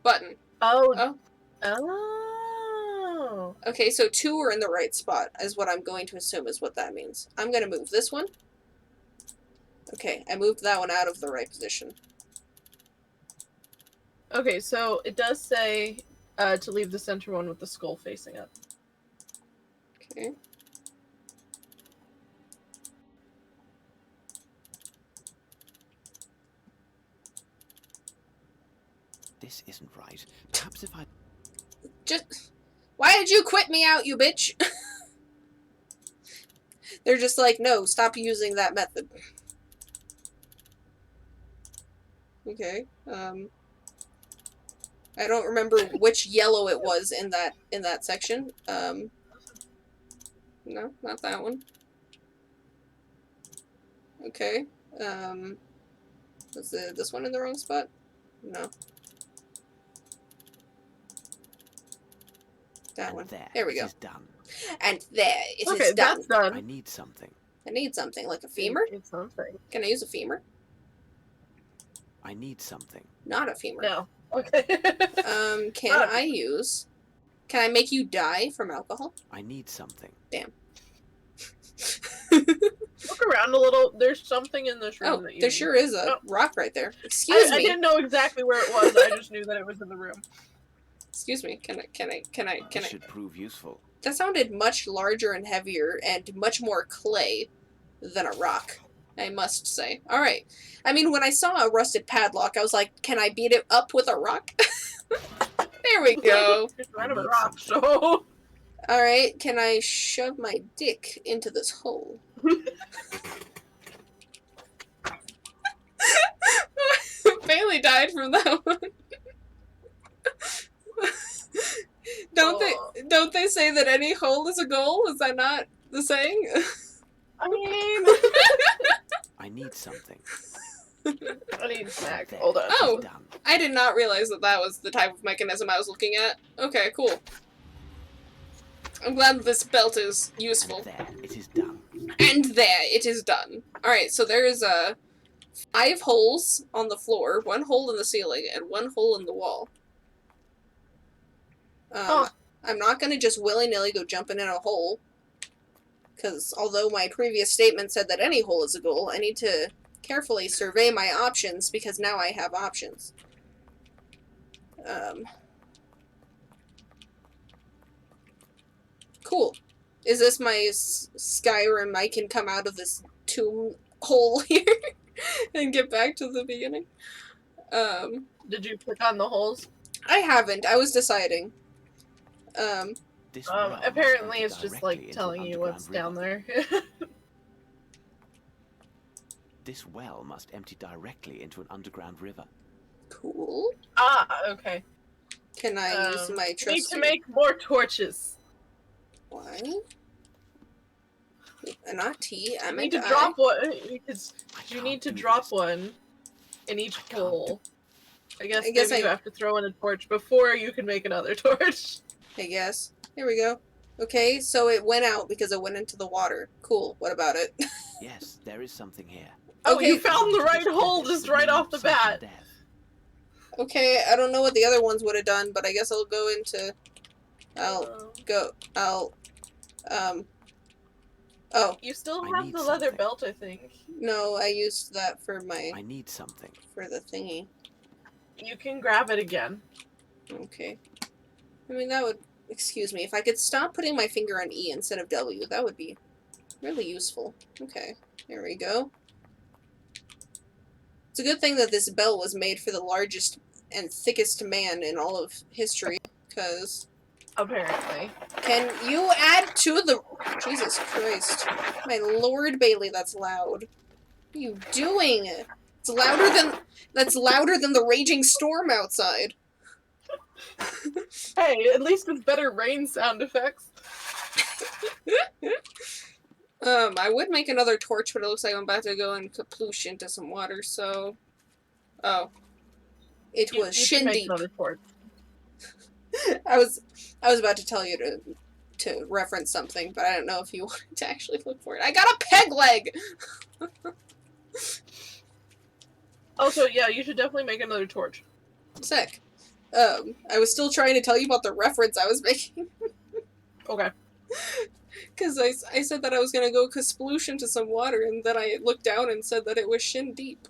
Button. Oh. Okay, so 2 are in the right spot, is what I'm going to assume is what that means. I'm going to move this one. Okay, I moved that one out of the right position. Okay, so it does say to leave the center one with the skull facing up. Okay. This isn't right. Perhaps if I... Just... Why did you quit me out, you bitch? They're just like, no, stop using that method. Okay, I don't remember which yellow it was in that section. No, not that one. Okay, was this one in the wrong spot? No. That one. There we go. Done. And there it Okay, is done. that's done. I need something. I need something, like a femur? Need something. Can I use a femur? I need something. Not a femur. No. Okay. Can I make you die from alcohol? I need something. Damn. Look around a little. There's something in this room Oh, that you there need. sure is a Oh. rock right there. Excuse I me. didn't know exactly where it was. I just knew that it was in the room. Excuse me. Can I? This should prove useful. That sounded much larger and heavier and much more clay than a rock, I must say. Alright. I mean, when I saw a rusted padlock, I was like, can I beat it up with a rock? There we go. It's kind of a rock, so. Alright, can I shove my dick into this hole? Bailey died from that one. Don't they say that any hole is a goal? Is that not the saying? I mean, I need something. I need a snack. Hold on. Oh. Done. I did not realize that that was the type of mechanism I was looking at. Okay, cool. I'm glad this belt is useful. And there, it is done. And there, it is done. Alright, so there is 5 holes on the floor, 1 hole in the ceiling, and 1 hole in the wall. I'm not gonna just willy-nilly go jumping in a hole. Because although my previous statement said that any hole is a goal, I need to carefully survey my options because now I have options. Cool. Is this my Skyrim? I can come out of this tomb hole here and get back to the beginning. Did you click on the holes? I haven't. I was deciding. This well must Apparently lead it's just directly like into telling an you what's underground down there. This well must empty directly into an underground river. Cool. Okay. Can I use my Need trusty... to make more torches. Why? Not T. I You meant need to I. drop one because I you can't need to do drop this. one in each can't hole. I guess I- you have to throw in a torch before you can make another torch. I guess. Here we go. Okay, so it went out because it went into the water. Cool. What about it? Yes, there is something here. Oh, Okay. you found the right hole just right off the bat. Okay, I don't know what the other ones would have done, but I guess I'll go into... Oh, You still I have need the leather something. belt, I think. no, I used that for I need something. for the thingy. You can grab it again. Okay. I mean, that would... Excuse me. If I could stop putting my finger on E instead of W, that would be really useful. Okay. There we go. It's a good thing that this bell was made for the largest and thickest man in all of history, because... Apparently. Can you add to the... Jesus Christ. My Lord Bailey, that's loud. What are you doing? It's louder than... That's louder than the raging storm outside. Hey, at least with better rain sound effects. I would make another torch, but it looks like I'm about to go and kaploosh into some water, so... Oh. It was You shin can make deep. another torch. I was about to tell you to reference something, but I don't know if you wanted to actually look for it. I got a peg leg! Also, yeah, you should definitely make another torch. Sick. I was still trying to tell you about the reference I was making. Okay. Because I said that I was going to go kasploosh into some water, and then I looked down and said that it was shin deep.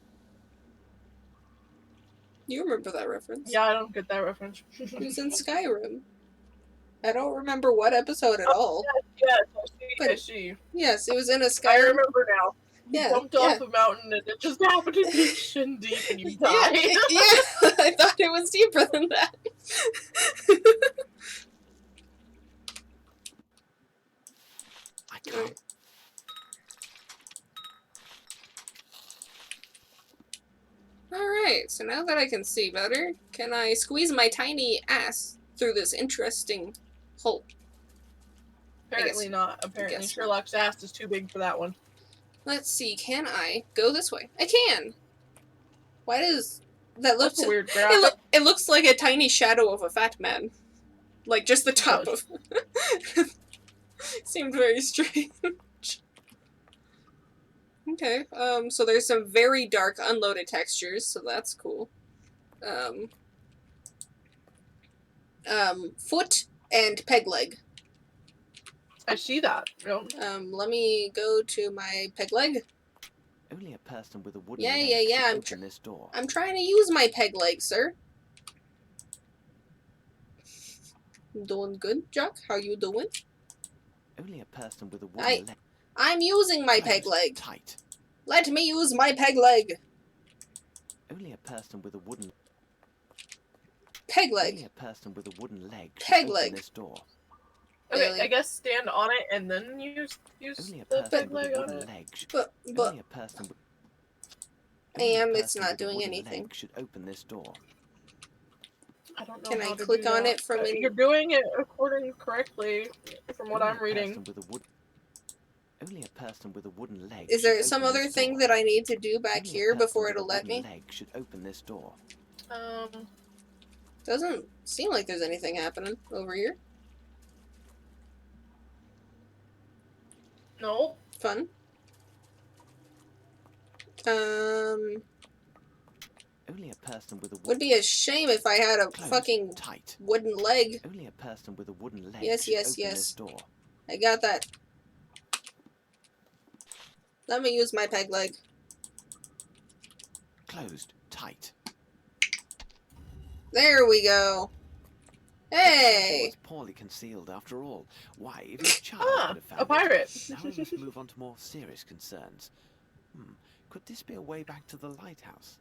You remember that reference? Yeah, I don't get that reference. It was in Skyrim. I don't remember what episode at all. Yes, But- I see. Yes, it was in a I Skyrim. remember now. You Yeah, jumped off a mountain and it just happened to be shin deep and you Yeah, died. I thought it was deeper than that. I can't. Alright, so now that I can see better, can I squeeze my tiny ass through this interesting hole? Apparently not. Apparently guess not. Sherlock's ass is too big for that one. Let's see, can I go this way? I can! Why does that look... That's a weird graphic. It looks like a tiny shadow of a fat man. Like, just the top of... Seemed very strange. Okay, so there's some very dark unloaded textures, so that's cool. Foot and peg leg. I see that. Yep. Let me go to my peg leg. Only a person with a wooden Yeah, leg yeah, yeah, could I'm open this door. I'm trying to use my peg leg, sir. Doing good, Jack? How you doing? Only a person with a I- wooden leg. I'm using my peg closed leg. Tight. Let me use my peg leg. Only a person with a wooden Peg Only leg. a person with a wooden leg should Peg open leg. this door. Okay, Really? I guess stand on it and then use Only a the person peg with leg a on wooden it. leg should But Only a person with it's person not with a doing wooden anything. leg should open this door. I don't know Can how I to click do on that. it from in- You're doing it according correctly from what Only I'm a reading. person with a wood- Only a person with a wooden leg. is should there some open other this thing door. that I need to do back Only a here person before with a it'll let wooden me? leg should open this door. Doesn't seem like there's anything happening over here. No. Fun. Only a person with a Would be a shame if I had a Closed. fucking tight. wooden leg. Only a person with a wooden leg Yes, should yes, open yes. this door. I got that. Let me use my peg leg. Closed. Tight. There we go. The treasure Hey! was poorly concealed after all. Why, if your child Ah, could have found a pirate. it. Now we must move on to more serious concerns. Could this be a way back to the lighthouse?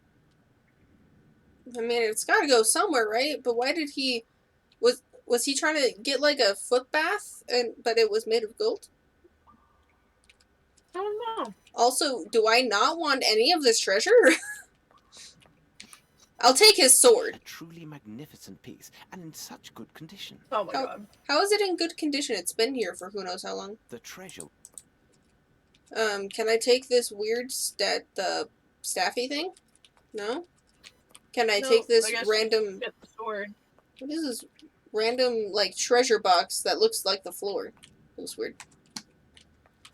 I mean, it's gotta go somewhere, right? But why did he... Was he trying to get, like, a foot bath, but it was made of gold? I don't know. Also, do I not want any of this treasure? I'll take his sword. A truly magnificent piece, and in such good condition. Oh my Oh. god. How is it in good condition? It's been here for who knows how long. The treasure. Can I take this weird the staffy thing? No? Can I No, take this I guess random... Get the sword. What is this random, like, treasure box that looks like the floor? Looks weird.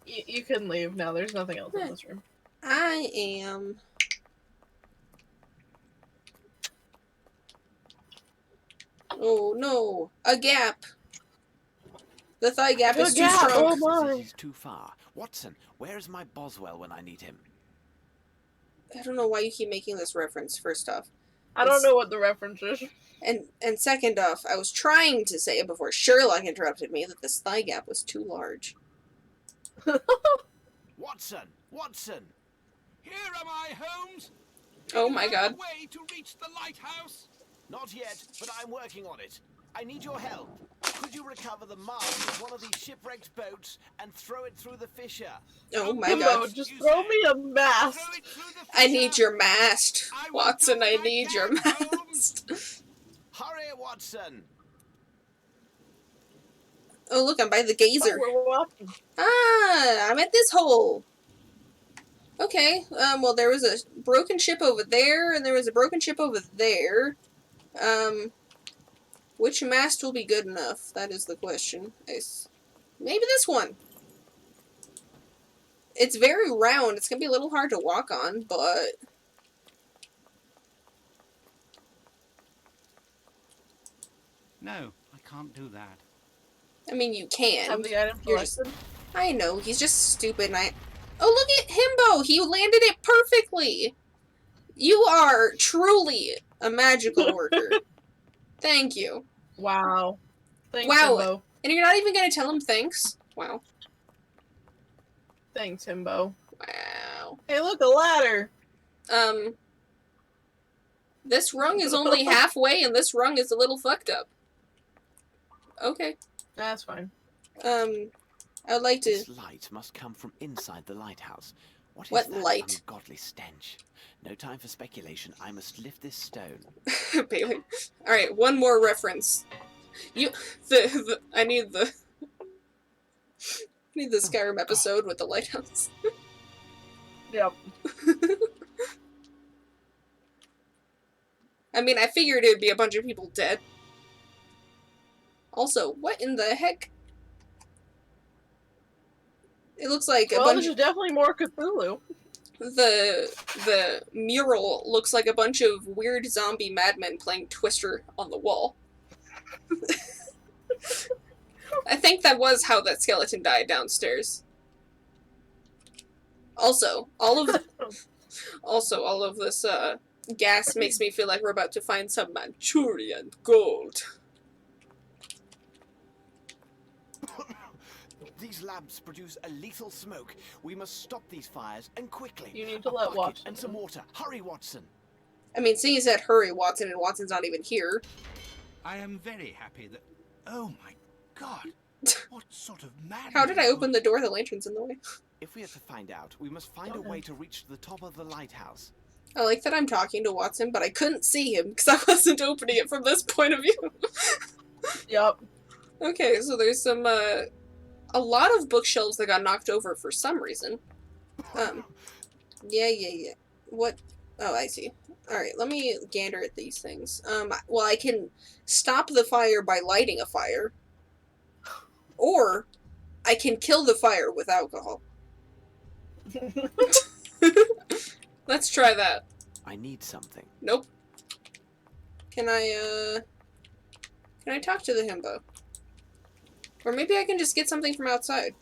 You can leave now. There's nothing else in this room. I am... Oh no! A gap! The thigh gap is too gap, strong. oh my. This is too far. Watson, where is my Boswell when I need him? I don't know why you keep making this reference, first off. I don't know what the reference is. And second off, I was trying to say it before Sherlock interrupted me that this thigh gap was too large. Watson! Watson! Here am I, Holmes. Oh my god. way to reach the lighthouse? Not yet, but I'm working on it. I need your help. Could you recover the mast of one of these shipwrecked boats and throw it through the fissure? Oh my Himbo, god. just throw me a mast. Throw it through the I need fissure. your mast. I will Watson, do what I I need your can, Holmes. mast. Hurry, Watson! Oh, look, I'm by the Oh, geyser. we're walking. Ah, I'm at this hole. Okay, well, there was a broken ship over there, and there was a broken ship over there. Which mast will be good enough? That is the question. Maybe this one. It's very round. It's gonna be a little hard to walk on, but... No, I can't do that. I mean, you can. Have the item You're just- selected. I know, he's just stupid, and I... Oh, look at Himbo! He landed it perfectly! You are truly a magical worker. Thank you. Wow. Thanks, Wow. Himbo. And you're not even gonna tell him thanks? Wow. Thanks, Himbo. Wow. Hey, look, a ladder. This rung is only halfway, and this rung is a little fucked up. Okay. That's fine. I would like to... This light must come from inside the lighthouse. What What is that light? ungodly stench? No time for speculation. I must lift this stone. Bailey. Alright, one more reference. I need the Skyrim episode with the lighthouse. Yep. I mean, I figured it'd be a bunch of people dead. Also, what in the heck? It looks like a Well, bunch this is definitely more Cthulhu. the mural looks like a bunch of weird zombie madmen playing Twister on the wall. I think that was how that skeleton died downstairs. Also, all of this gas makes me feel like we're about to find some Manchurian gold. These lamps produce a lethal smoke. We must stop these fires, and quickly. You need to A let bucket Watson and some in. water. Hurry, Watson. I mean, seeing you said hurry, Watson, and Watson's not even here. I am very happy that... Oh my god! What sort of madman... How did I open the door? The lantern's in the way. If we are to find out, we must find a way to reach the top of the lighthouse. I like that I'm talking to Watson, but I couldn't see him because I wasn't opening it from this point of view. Yep. Okay, so there's some, a lot of bookshelves that got knocked over for some reason. Yeah. What? Oh, I see. Alright, let me gander at these things. Well, I can stop the fire by lighting a fire. Or, I can kill the fire with alcohol. Let's try that. I need something. Nope. Can I talk to the himbo? Or maybe I can just get something from outside.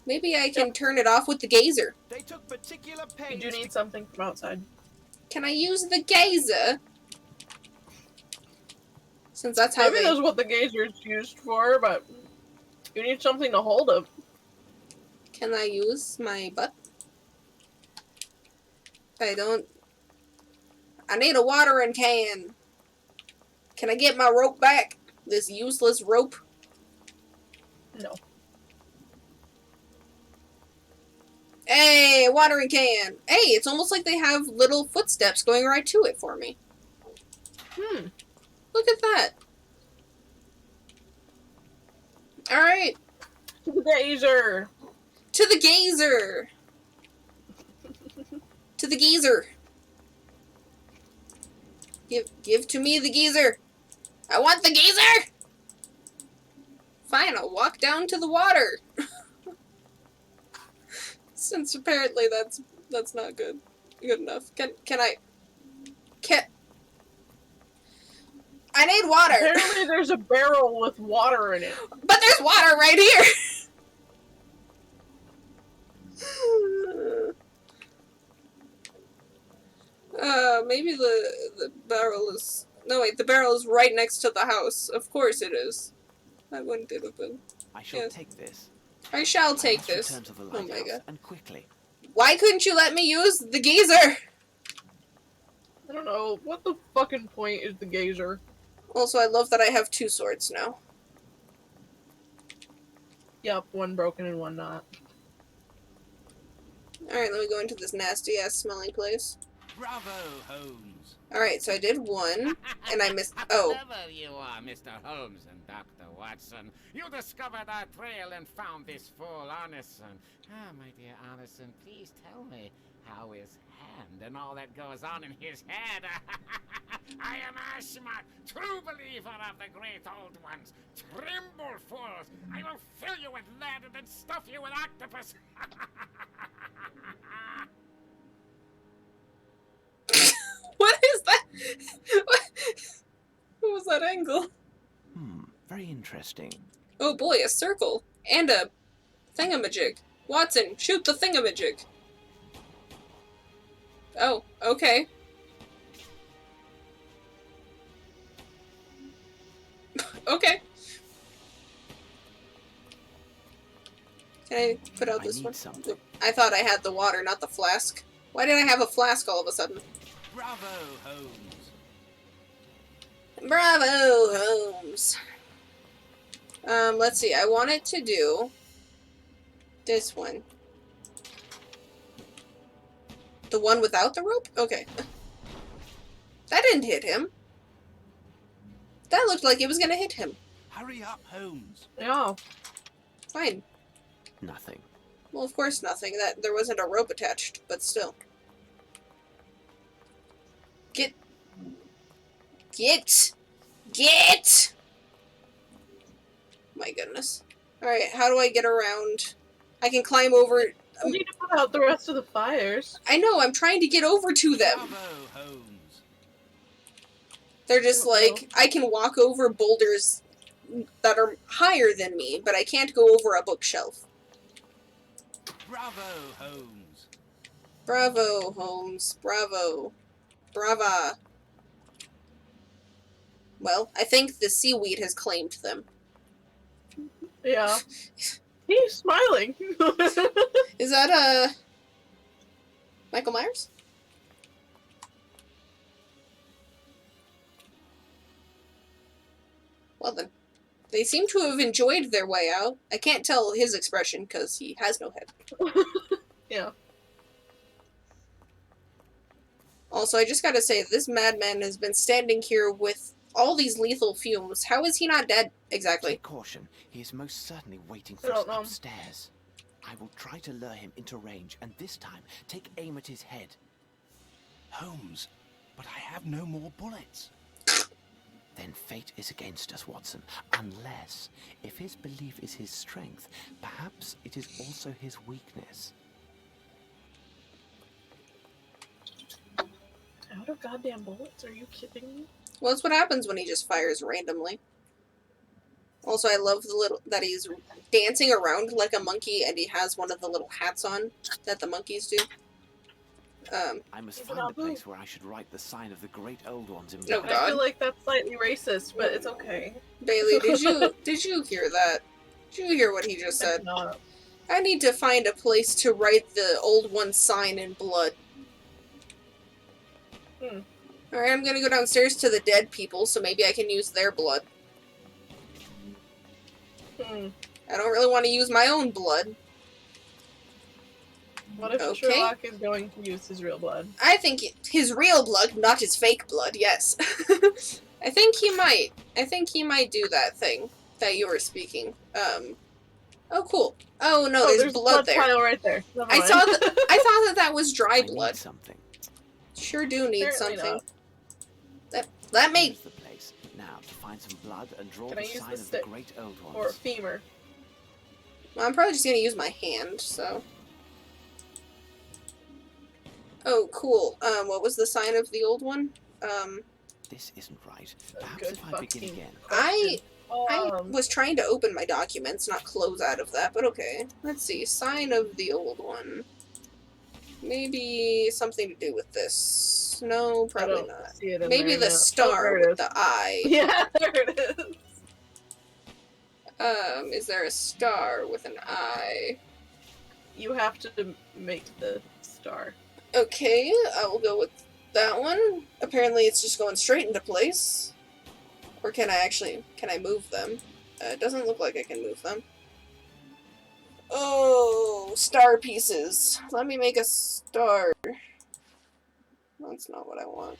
Maybe I can turn it off with the geyser. They took particular You pains do to need something from outside. Can I use the geyser? Since that's how Maybe that's what the geyser is used for, but you need something to hold it. Can I use my butt? I need a watering can. Can I get my rope back? This useless rope? No. Hey, watering can. Hey, it's almost like they have little footsteps going right to it for me. Look at that. Alright. To the geyser. To the geyser. To the geezer. Give to me the geezer. I want the geezer! Fine, I'll walk down to the water. Since apparently that's not good enough. I need water! Apparently there's a barrel with water in it. But there's water right here! Maybe the barrel is... No, wait, the barrel is right next to the house. Of course it is. I wouldn't it have been. I shall Yes. take this. I shall I take must this. return to the Oh my lighthouse, god. and quickly. Why couldn't you let me use the geyser? I don't know. What the fucking point is the geyser? Also, I love that I have 2 swords now. Yep, one broken and one not. Alright, let me go into this nasty-ass smelling place. Bravo, Holmes. Alright, so I did 1, and I missed... Oh. Clever you are, Mr. Holmes and Dr. Watson. You discovered our trail and found this fool Arneson. Ah, my dear Arneson, please tell me how his hand and all that goes on in his head. I am Ashma, true believer of the great old ones. Tremble, fools! I will fill you with lead and then stuff you with octopus. What is that? What was that angle? Very interesting. Oh boy, a circle. And a thingamajig. Watson, shoot the thingamajig. Oh, okay. Okay. Can I put out this need one? something. I thought I had the water, not the flask. Why did I have a flask all of a sudden? Bravo, Holmes. Bravo, Holmes. Let's see. I wanted to do this one. The one without the rope? Okay. That didn't hit him. That looked like it was gonna hit him. Hurry up, Holmes. Yeah. Fine. Nothing. Well, of course nothing. That there wasn't a rope attached, but still. Get. My goodness. Alright, how do I get around? I can climb over. We need to put out the rest of the fires. I know, I'm trying to get over to them. Bravo, Holmes. They're just Oh, like, I can walk over boulders that are higher than me, but I can't go over a bookshelf. Bravo, Holmes. Bravo, Holmes. Bravo. Brava. Well, I think the seaweed has claimed them. Yeah. He's smiling. Is that, Michael Myers? Well then. They seem to have enjoyed their way out. I can't tell his expression because he has no head. Yeah. Also, I just gotta say, this madman has been standing here with all these lethal fumes. How is he not dead? Exactly. Take caution. He is most certainly waiting I for us don't know. upstairs. I will try to lure him into range, and this time take aim at his head. Holmes, but I have no more bullets. Then fate is against us, Watson. Unless, if his belief is his strength, perhaps it is also his weakness. Out of goddamn bullets? Are you kidding me? Well, that's what happens when he just fires randomly. Also, I love the little that he's dancing around like a monkey, and he has one of the little hats on that the monkeys do. I must Is it find all the place where I should write the sign of the great old ones in Oh, blood. I feel like that's slightly racist, but it's okay. Bailey, did you hear that? Did you hear what he just said? No. I need to find a place to write the old one's sign in blood. Alright, I'm gonna go downstairs to the dead people, so maybe I can use their blood. I don't really want to use my own blood. What if Okay. Sherlock is going to use his real blood? I think his real blood, not his fake blood, yes. I think he might. I think he might do that thing that you were speaking. Oh, cool. Oh, no, there's blood there. Pile right there. Never I mind. thought that was dry I blood. need something. Sure do need Apparently something. not. That made... Here's the place. Now, to find some blood and draw Can I the use sign the of the stick? great old ones. Or a femur. Well, I'm probably just gonna use my hand, so... Oh, cool. What was the sign of the old one? This isn't right. A Perhaps good if I begin fucking again. I Um, was trying to open my documents, not close out of that, but okay. Let's see. Sign of the old one. Maybe something to do with this. No, I probably don't not. see it in Maybe there, the no. star Oh, there it with is. the eye. Yeah, there it is. Is there a star with an eye? You have to make the star. Okay, I will go with that one. Apparently it's just going straight into place. Or can I move them? It doesn't look like I can move them. Oh, star pieces. Let me make a star. That's not what I want.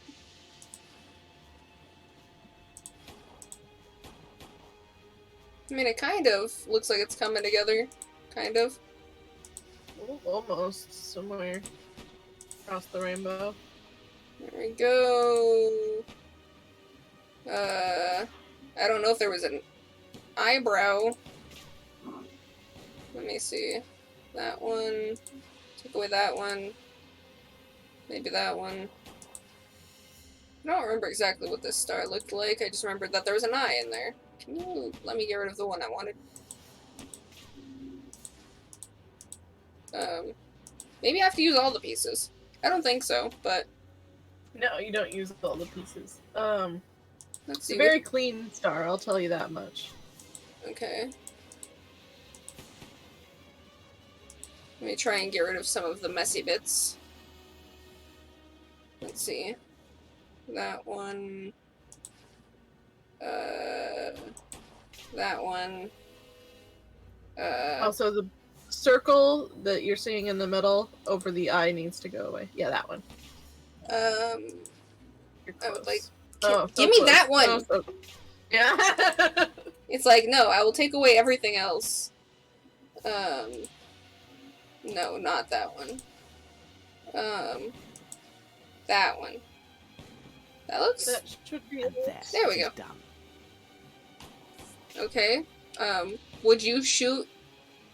I mean, it kind of looks like it's coming together. Kind of. Almost somewhere across the rainbow. There we go. I don't know if there was an eyebrow. Let me see. That one. Take away that one. Maybe that one. I don't remember exactly what this star looked like. I just remembered that there was an eye in there. Can you let me get rid of the one I wanted? Maybe I have to use all the pieces. I don't think so, but... No, you don't use all the pieces. Let's It's see. a very clean star, I'll tell you that much. Okay. Let me try and get rid of some of the messy bits. Let's see. That one. That one. Also, the circle that you're seeing in the middle over the eye needs to go away. Yeah, that one. You're I would close. like. Oh, Give me close. that one! Oh, yeah. It's like, no, I will take away everything else. No, not that one. That one. That looks... That should be And it. There we it is go. done. Okay. Would you shoot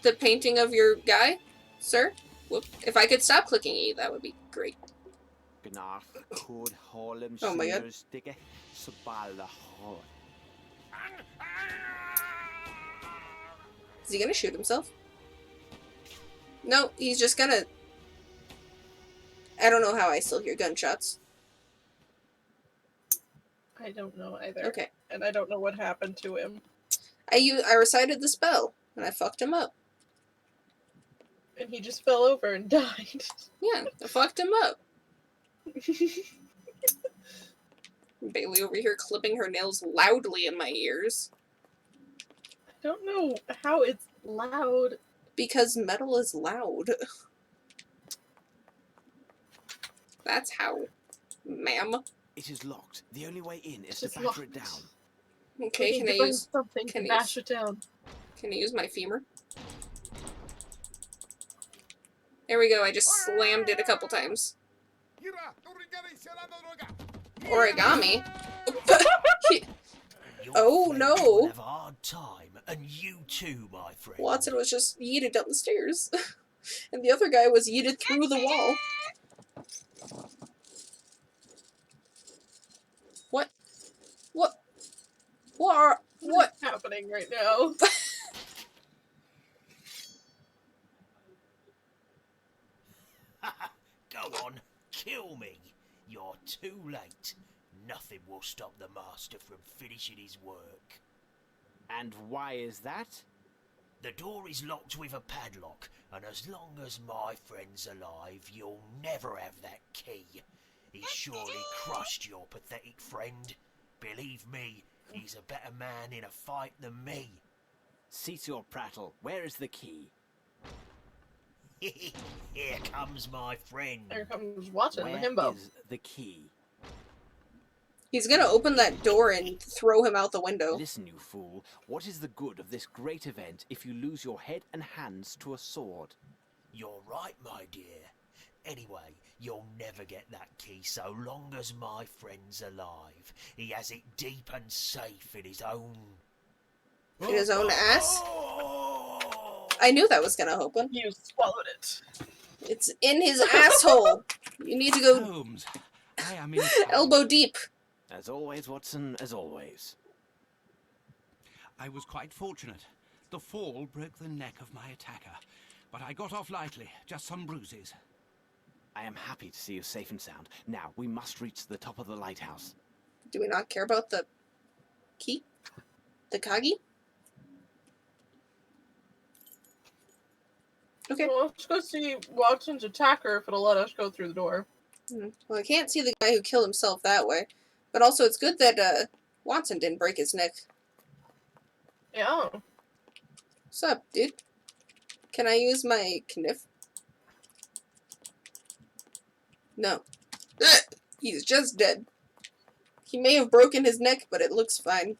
the painting of your guy, sir? Whoop. If I could stop clicking E, that would be great. Oh my god. Is he gonna shoot himself? No, he's just gonna... I don't know how I still hear gunshots. I don't know either. Okay. And I don't know what happened to him. I recited the spell, and I fucked him up. And he just fell over and died. Yeah, I fucked him up. Bailey over here clipping her nails loudly in my ears. I don't know how it's loud. Because metal is loud. That's how, ma'am. It is locked. The only way in is It's to batter it locked. down. Okay, We can need I to find use something can to I bash it down? can I use my femur? There we go, I just slammed it a couple times. Origami? Your Oh, friend no. will have a hard time, and you too, my friend. Watson was just yeeted down the stairs. And the other guy was yeeted through the wall. What? What? What? What's happening right now? Go on, kill me. You're too late. Nothing will stop the master from finishing his work. And why is that? The door is locked with a padlock, and as long as my friend's alive, you'll never have that key. He surely crushed your pathetic friend. Believe me, he's a better man in a fight than me. Cease your prattle. Where is the key? Here comes my friend. Here comes Watson, the Where himbo. is the key? He's gonna open that door and throw him out the window. Listen, you fool. What is the good of this great event if you lose your head and hands to a sword? You're right, my dear. Anyway, you'll never get that key so long as my friend's alive. He has it deep and safe in his own... In his own ass? Oh! I knew that was gonna open. You swallowed it. It's in his asshole. You need to go Holmes, I am in elbow deep. As always, Watson, as always. I was quite fortunate. The fall broke the neck of my attacker, but I got off lightly, just some bruises. I am happy to see you safe and sound. Now, we must reach the top of the lighthouse. Do we not care about the key? The Kagi? Okay. Well, let's go see Watson's attacker if it'll let us go through the door. Well, I can't see the guy who killed himself that way. But also, it's good that, Watson didn't break his neck. Yeah. What's up, dude? Can I use my kniff? No. He's just dead. He may have broken his neck, but it looks fine.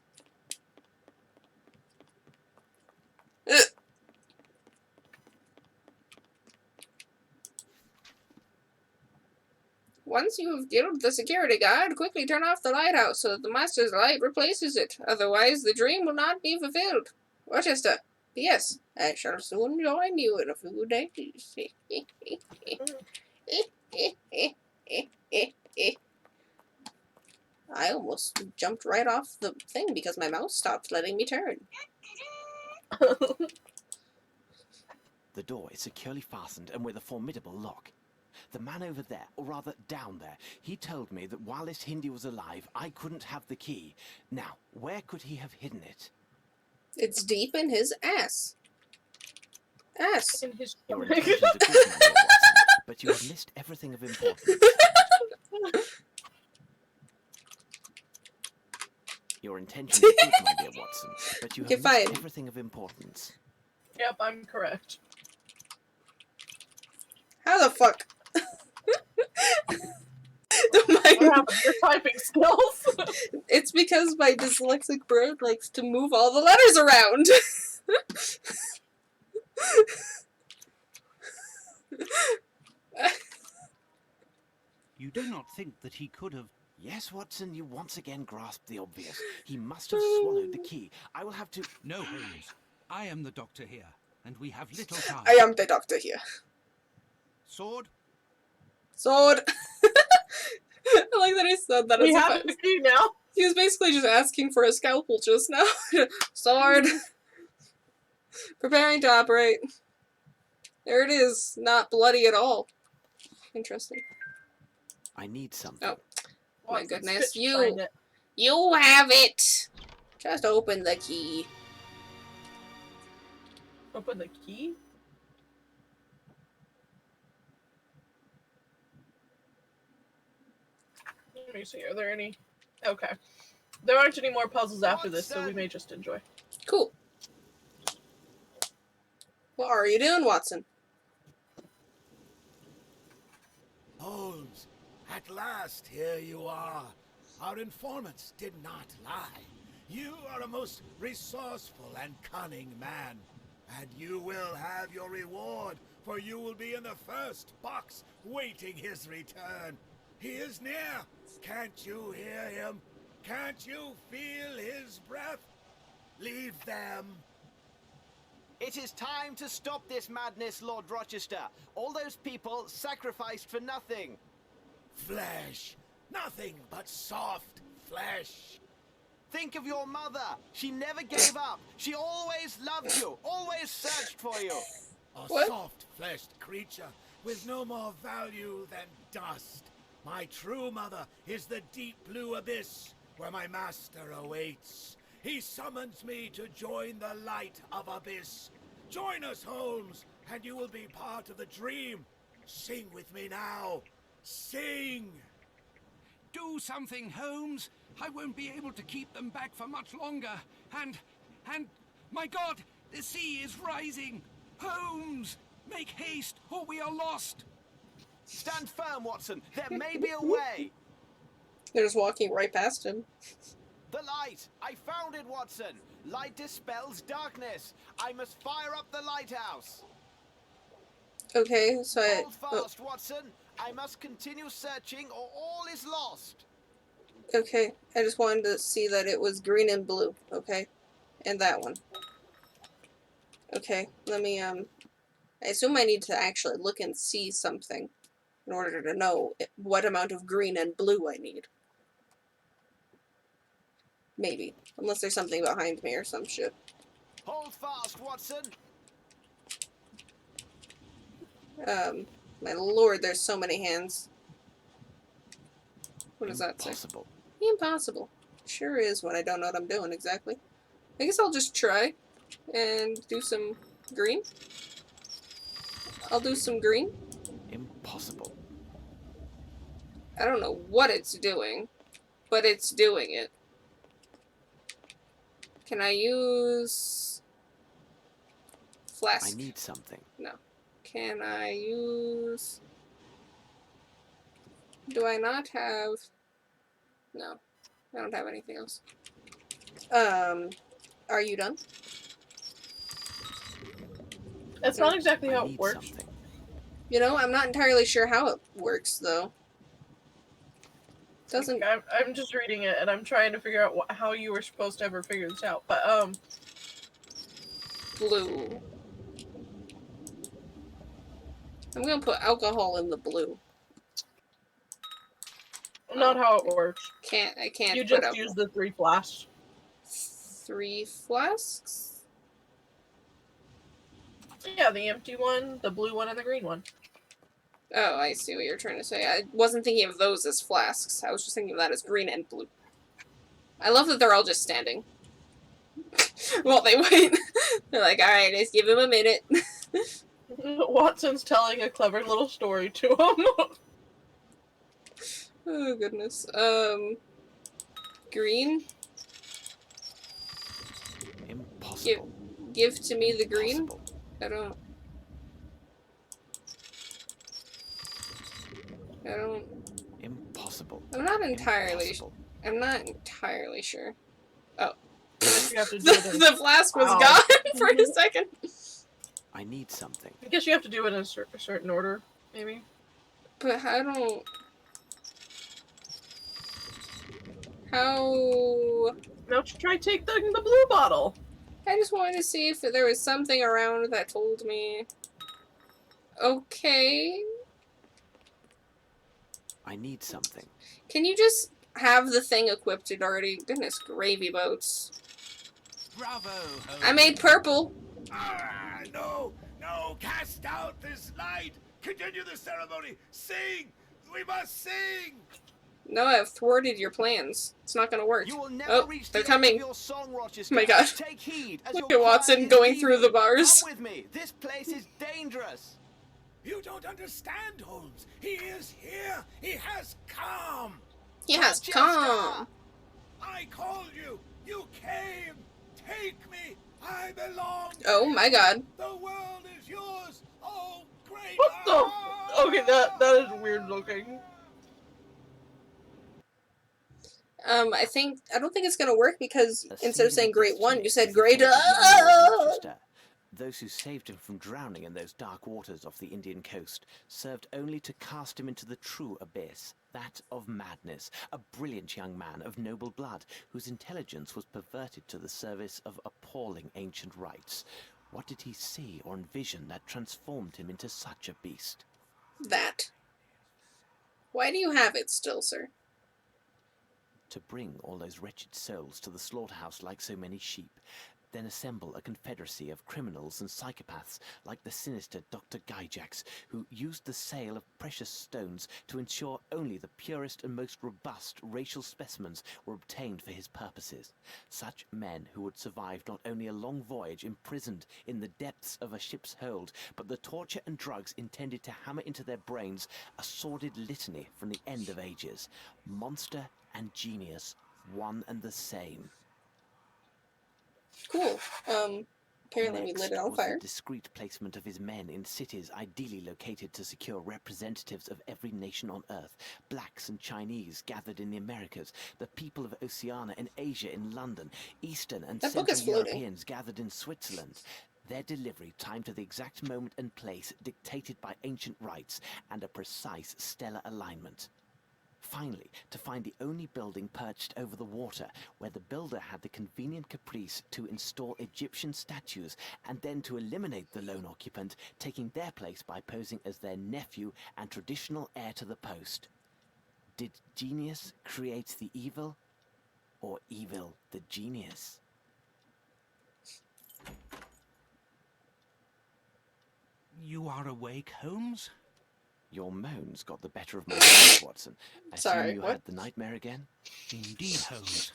Once you have killed the security guard, quickly turn off the lighthouse so that the master's light replaces it. Otherwise, the dream will not be fulfilled. Rochester. P.S. I shall soon join you in a few days. I almost jumped right off the thing because my mouse stopped letting me turn. The door is securely fastened and with a formidable lock. The man over there, or rather down there, he told me that while this Hindi was alive, I couldn't have the key. Now, where could he have hidden it? It's deep in his ass. Ass. In his Your stomach. intentions are good, my dear Watson, but you have missed everything of importance. Your intentions are good, my dear Watson, but you have Okay, missed fine. everything of importance. Yep, I'm correct. How the fuck? Don't What mind. happened to your typing skills? It's because my dyslexic brain likes to move all the letters around. You do not think that he could have... Yes, Watson, you once again grasped the obvious. He must have swallowed the key. I will have to... No, Holmes. I am the doctor here, and we have little time. I am the doctor here. Sword? Sword. I like that I said that. We as if have the key now. He was basically just asking for a scalpel just now. Sword. Preparing to operate. There it is. Not bloody at all. Interesting. I need something. Oh. My Watson, goodness, spit you. find it. You have it. Just open the key. Open the key? Let me see, are there any? Okay. There aren't any more puzzles after this, so we may just enjoy. Cool. What are you doing, Watson? Holmes, at last here you are. Our informants did not lie. You are a most resourceful and cunning man. And you will have your reward, for you will be in the first box waiting his return. He is near. Can't you hear him? Can't you feel his breath? Leave them. It is time to stop this madness, Lord Rochester. All those people sacrificed for nothing. Flesh. Nothing but soft flesh. Think of your mother. She never gave up. She always loved you, always searched for you. A What? soft-fleshed creature with no more value than dust. My true mother is the deep blue abyss where my master awaits. He summons me to join the light of abyss. Join us, Holmes, and you will be part of the dream. Sing with me now. Sing! Do something, Holmes. I won't be able to keep them back for much longer. And, my God, the sea is rising. Holmes, make haste, or we are lost. Stand firm, Watson. There may be a way. They're just walking right past him. The light! I found it, Watson! Light dispels darkness! I must fire up the lighthouse! Okay, so I... Hold fast, Watson! I must continue searching or all is lost! Okay, I just wanted to see that it was green and blue, okay? And that one. Okay, let me, I assume I need to actually look and see something in order to know what amount of green and blue I need. Maybe. Unless there's something behind me or some shit. Hold fast, Watson! My lord, there's so many hands. What does that say? Impossible. Impossible. Sure is when I don't know what I'm doing exactly. I guess I'll just try and do some green. I'll do some green. Impossible. I don't know what it's doing, but it's doing it. Can I use flask? I need something. No. Can I use... Do I not have... No. I don't have anything else. Are you done? That's not exactly I how it need works. something. You know, I'm not entirely sure how it works, though. Doesn't... I'm just reading it, and I'm trying to figure out how you were supposed to ever figure this out. But, Blue. I'm gonna put alcohol in the blue. not how it works. I can't You put just alcohol. use the 3 flasks. 3 flasks? Yeah, the empty one, the blue one, and the green one. Oh, I see what you're trying to say. I wasn't thinking of those as flasks. I was just thinking of that as green and blue. I love that they're all just standing. While they wait. They're like, alright, let's give him a minute. Watson's telling a clever little story to him. Oh, goodness. Green? Impossible. Give to me the green? Impossible. I don't... Impossible. I'm not entirely... Impossible. I'm not entirely sure. Oh. You have to do it in, The flask was Wow. gone for a second. I need something. I guess you have to do it in a certain order, maybe. But I don't... How... Now try take the blue bottle. I just wanted to see if there was something around that told me... Okay. I need something. Can you just have the thing equipped already? Goodness gravy boats. Bravo, Holmes. I made purple. Ah, no, no, cast out this light. Continue the ceremony. Sing. We must sing. No, I've thwarted your plans. It's not gonna work. You will never Oh, reach they're the end coming. of your song, Rochester. Oh my God. Take heed as Look your at Watson cry is going evil. through the bars. Come with me. This place is dangerous. You don't understand, Holmes. He is here. He has come. He has Rochester! calm. I called you. You came. Take me. I belong to Oh you. my God. The world is yours. Oh, great. What the? Okay, that is weird looking. I don't think it's gonna work because A instead of scene saying great one, destiny you said is great. the fate of young Lord Rochester. Those who saved him from drowning in those dark waters off the Indian coast served only to cast him into the true abyss, that of madness, a brilliant young man of noble blood whose intelligence was perverted to the service of appalling ancient rites. What did he see or envision that transformed him into such a beast? That. Why do you have it still, sir? To bring all those wretched souls to the slaughterhouse like so many sheep, then assemble a confederacy of criminals and psychopaths like the sinister Dr. Gyjax, who used the sale of precious stones to ensure only the purest and most robust racial specimens were obtained for his purposes. Such men who would survive not only a long voyage imprisoned in the depths of a ship's hold, but the torture and drugs intended to hammer into their brains a sordid litany from the end of ages. Monster and genius, one and the same. Cool. Apparently we Next lit it on was fire. the discreet placement of his men in cities ideally located to secure representatives of every nation on Earth. Blacks and Chinese gathered in the Americas, the people of Oceania and Asia in London, Eastern and That book is Central floating. Europeans gathered in Switzerland. Their delivery timed to the exact moment and place dictated by ancient rites and a precise stellar alignment. Finally, to find the only building perched over the water, where the builder had the convenient caprice to install Egyptian statues, and then to eliminate the lone occupant, taking their place by posing as their nephew and traditional heir to the post. Did genius create the evil, or evil the genius? You are awake, Holmes? Your moans got the better of my voice, Watson. I Sorry, assume you what? had the nightmare again? Indeed, Holmes.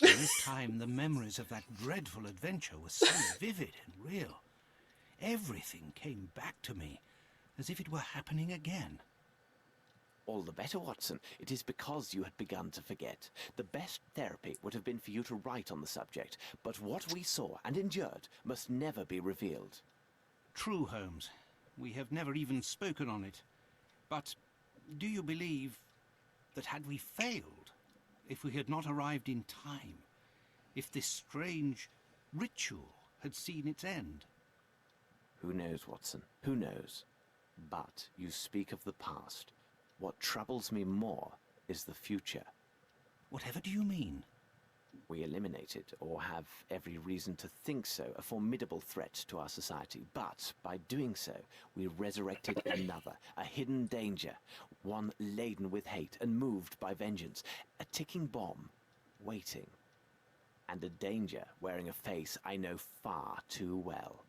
This time the memories of that dreadful adventure were so vivid and real. Everything came back to me as if it were happening again. All the better, Watson. It is because you had begun to forget. The best therapy would have been for you to write on the subject, but what we saw and endured must never be revealed. True, Holmes. We have never even spoken on it. But do you believe that had we failed, if we had not arrived in time, if this strange ritual had seen its end? Who knows, Watson? Who knows? But you speak of the past. What troubles me more is the future. Whatever do you mean? We eliminated, or have every reason to think so, a formidable threat to our society. But by doing so, we resurrected another, a hidden danger, one laden with hate and moved by vengeance, a ticking bomb, waiting, and a danger wearing a face I know far too well.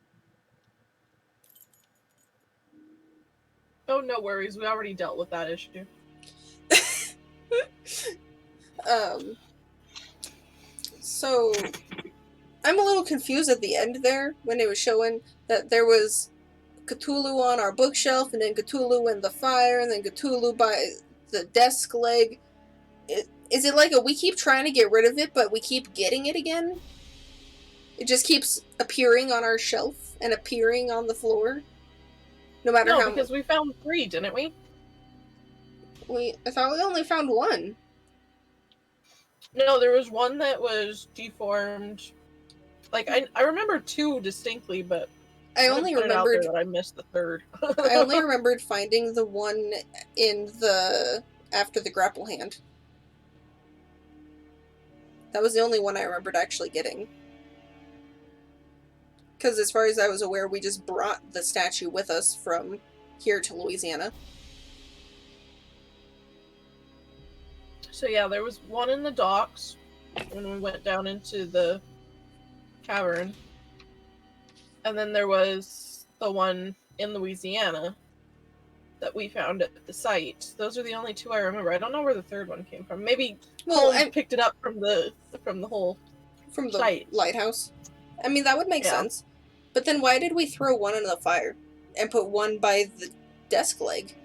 Oh, no worries. We already dealt with that issue. So, I'm a little confused at the end there, when it was showing that there was Cthulhu on our bookshelf, and then Cthulhu in the fire, and then Cthulhu by the desk leg. Is it like we keep trying to get rid of it, but we keep getting it again? It just keeps appearing on our shelf, and appearing on the floor? No matter how... No, because we found 3, didn't we? I thought we only found 1. No, there was one that was deformed. Like, I remember 2 distinctly, but I only remembered that I missed the 3rd. I only remembered finding the one in the... after the grapple hand. That was the only one I remembered actually getting. Because as far as I was aware, we just brought the statue with us from here to Louisiana. So yeah, there was one in the docks when we went down into the cavern. And then there was the one in Louisiana that we found at the site. Those are the only 2 I remember. I don't know where the 3rd one came from. Maybe Holmes picked it up from the whole from the site. Lighthouse. I mean, that would make sense. But then why did we throw one in the fire and put one by the desk leg?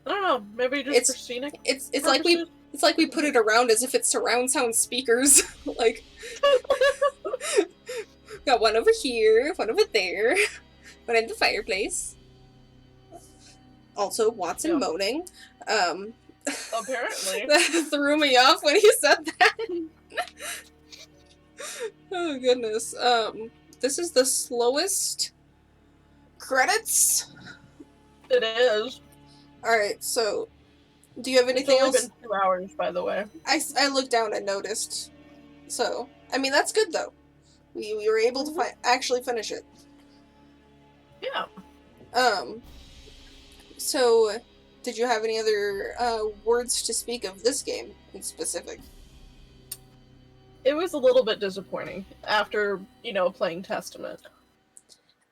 I don't know. Maybe just for scenic. It's like we put it around as if it's surround sound speakers. Like, got one over here, one over there, one in the fireplace. Also, Watson moaning. Apparently. That threw me off when he said that. Oh goodness. This is the slowest credits? It is. Alright, so do you have anything else? It's only been 2 hours, by the way. I looked down and noticed. So, I mean, that's good though. We were able to actually finish it. Yeah. So, did you have any other words to speak of this game in specific? It was a little bit disappointing after, playing Testament.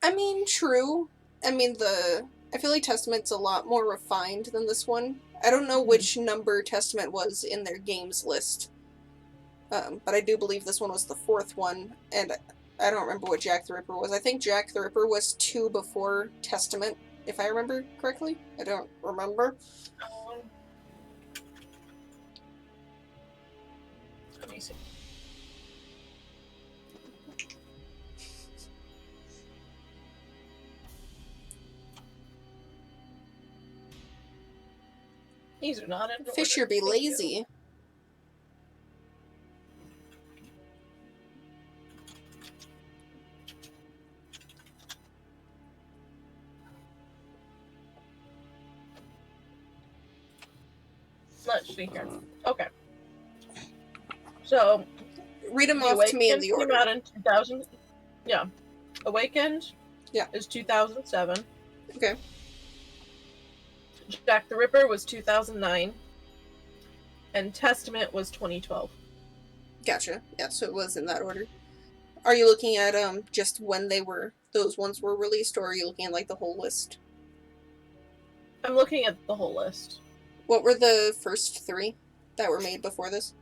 I mean, true. I mean, I feel like Testament's a lot more refined than this one. I don't know which number Testament was in their games list. But I do believe this one was the 4th one, and I don't remember what Jack the Ripper was. I think Jack the Ripper was 2 before Testament, if I remember correctly. I don't remember. Let me see. These are not in order. Fisher be lazy. Let's see here. Okay. So, read them off to me in the order. Came out in 2000. Yeah. Awakened. Yeah. Is 2007. Okay. Jack the Ripper was 2009. And Testament was 2012. Gotcha. Yeah, so it was in that order. Are you looking at just when those ones were released, or are you looking at like the whole list? I'm looking at the whole list. What were the first 3 that were made before this?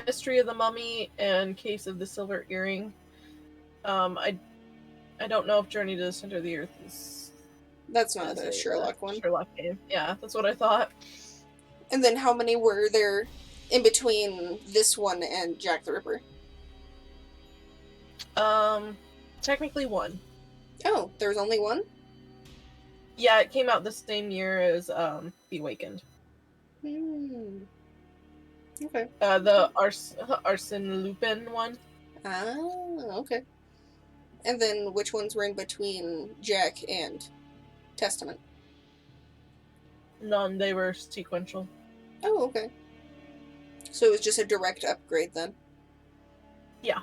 Mystery of the Mummy and Case of the Silver Earring. I don't know if Journey to the Center of the Earth is That's not as the a Sherlock one. Sherlock game. Yeah, that's what I thought. And then how many were there in between this one and Jack the Ripper? Technically one. Oh, there's only one? Yeah, it came out the same year as The Awakened. Hmm. Okay. The Arsène Lupin one. Ah, okay. And then which ones were in between Jack and Testament? None. They were sequential. Oh, okay. So it was just a direct upgrade then? Yeah.